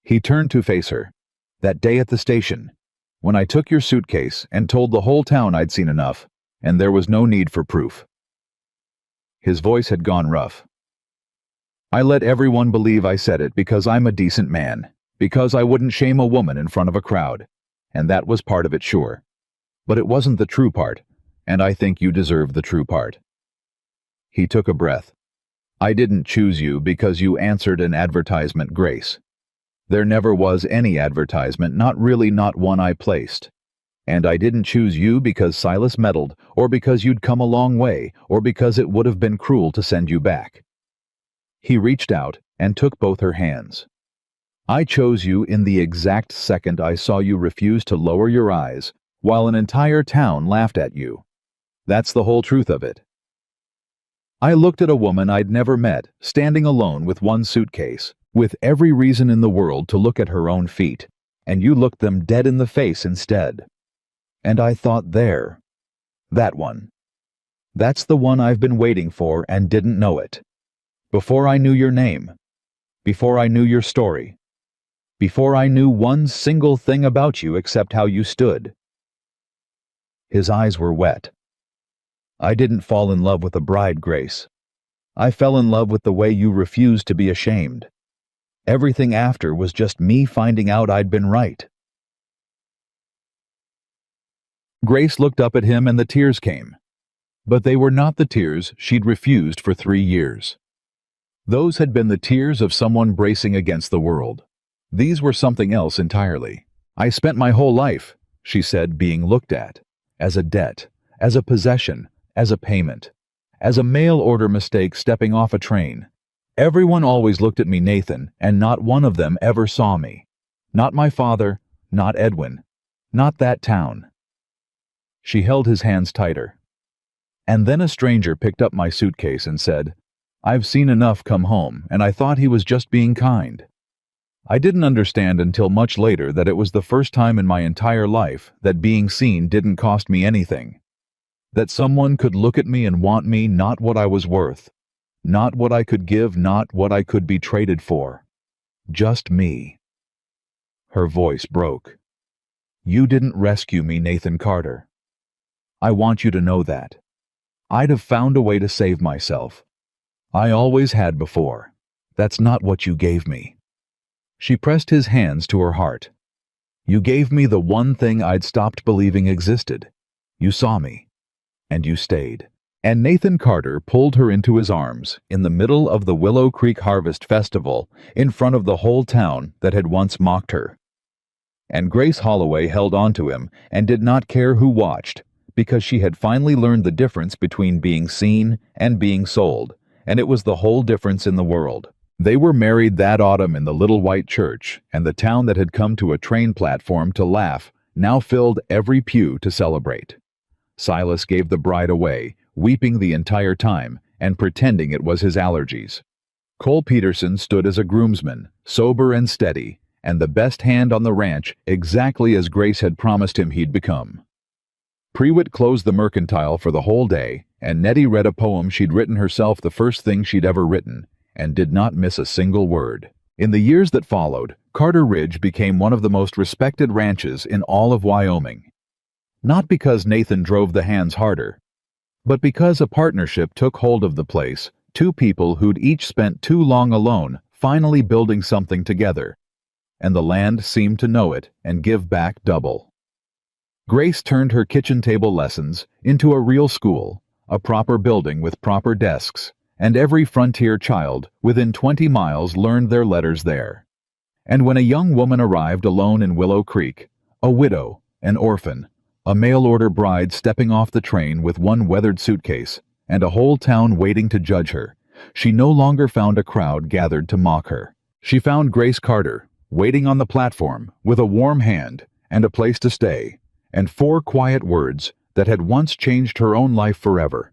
He turned to face her. That day at the station, when I took your suitcase and told the whole town I'd seen enough, and there was no need for proof." His voice had gone rough. "I let everyone believe I said it because I'm a decent man, because I wouldn't shame a woman in front of a crowd, and that was part of it, sure. But it wasn't the true part, and I think you deserve the true part." He took a breath. "I didn't choose you because you answered an advertisement, Grace. There never was any advertisement, not one I placed. And I didn't choose you because Silas meddled, or because you'd come a long way, or because it would have been cruel to send you back." He reached out and took both her hands. "I chose you in the exact second I saw you refuse to lower your eyes while an entire town laughed at you. That's the whole truth of it. I looked at a woman I'd never met, standing alone with one suitcase, with every reason in the world to look at her own feet, and you looked them dead in the face instead. And I thought, there. That one. That's the one I've been waiting for and didn't know it. Before I knew your name. Before I knew your story. Before I knew one single thing about you except how you stood." His eyes were wet. "I didn't fall in love with a bride, Grace. I fell in love with the way you refused to be ashamed. Everything after was just me finding out I'd been right." Grace looked up at him and the tears came. But they were not the tears she'd refused for 3 years. Those had been the tears of someone bracing against the world. These were something else entirely. "I spent my whole life," she said, "being looked at. As a debt, as a possession, as a payment, as a mail-order mistake stepping off a train. Everyone always looked at me, Nathan, and not one of them ever saw me. Not my father, not Edwin, not that town." She held his hands tighter. "And then a stranger picked up my suitcase and said, 'I've seen enough, come home,' and I thought he was just being kind. I didn't understand until much later that it was the first time in my entire life that being seen didn't cost me anything. That someone could look at me and want me, not what I was worth, not what I could give, not what I could be traded for. Just me." Her voice broke. "You didn't rescue me, Nathan Carter. I want you to know that. I'd have found a way to save myself. I always had before. That's not what you gave me." She pressed his hands to her heart. "You gave me the one thing I'd stopped believing existed. You saw me. And you stayed." And Nathan Carter pulled her into his arms in the middle of the Willow Creek Harvest Festival, in front of the whole town that had once mocked her. And Grace Holloway held on to him and did not care who watched, because she had finally learned the difference between being seen and being sold, and it was the whole difference in the world. They were married that autumn in the little white church, and the town that had come to a train platform to laugh now filled every pew to celebrate. Silas gave the bride away, weeping the entire time and pretending it was his allergies. Cole Peterson stood as a groomsman, sober and steady, and the best hand on the ranch, exactly as Grace had promised him he'd become. Prewitt closed the mercantile for the whole day, and Nettie read a poem she'd written herself, the first thing she'd ever written, and did not miss a single word. In the years that followed, Carter Ridge became one of the most respected ranches in all of Wyoming. Not because Nathan drove the hands harder, but because a partnership took hold of the place, two people who'd each spent too long alone finally building something together, and the land seemed to know it and give back double. Grace turned her kitchen table lessons into a real school, a proper building with proper desks, and every frontier child within 20 miles learned their letters there. And when a young woman arrived alone in Willow Creek, a widow, an orphan, a mail-order bride stepping off the train with one weathered suitcase, and a whole town waiting to judge her, she no longer found a crowd gathered to mock her. She found Grace Carter, waiting on the platform, with a warm hand and a place to stay, and 4 quiet words that had once changed her own life forever.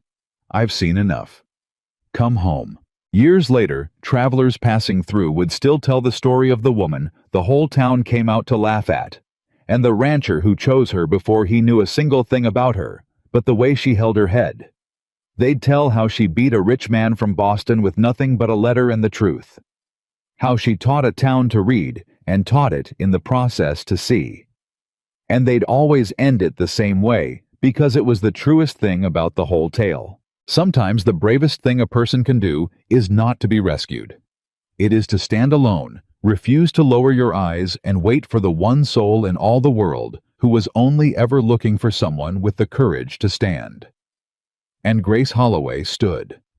"I've seen enough. Come home." Years later, travelers passing through would still tell the story of the woman the whole town came out to laugh at, and the rancher who chose her before he knew a single thing about her, but the way she held her head. They'd tell how she beat a rich man from Boston with nothing but a letter and the truth. how she taught a town to read and taught it in the process to see. And they'd always end it the same way, because it was the truest thing about the whole tale. Sometimes the bravest thing a person can do is not to be rescued. It is to stand alone, refuse to lower your eyes, and wait for the one soul in all the world who was only ever looking for someone with the courage to stand. And Grace Holloway stood.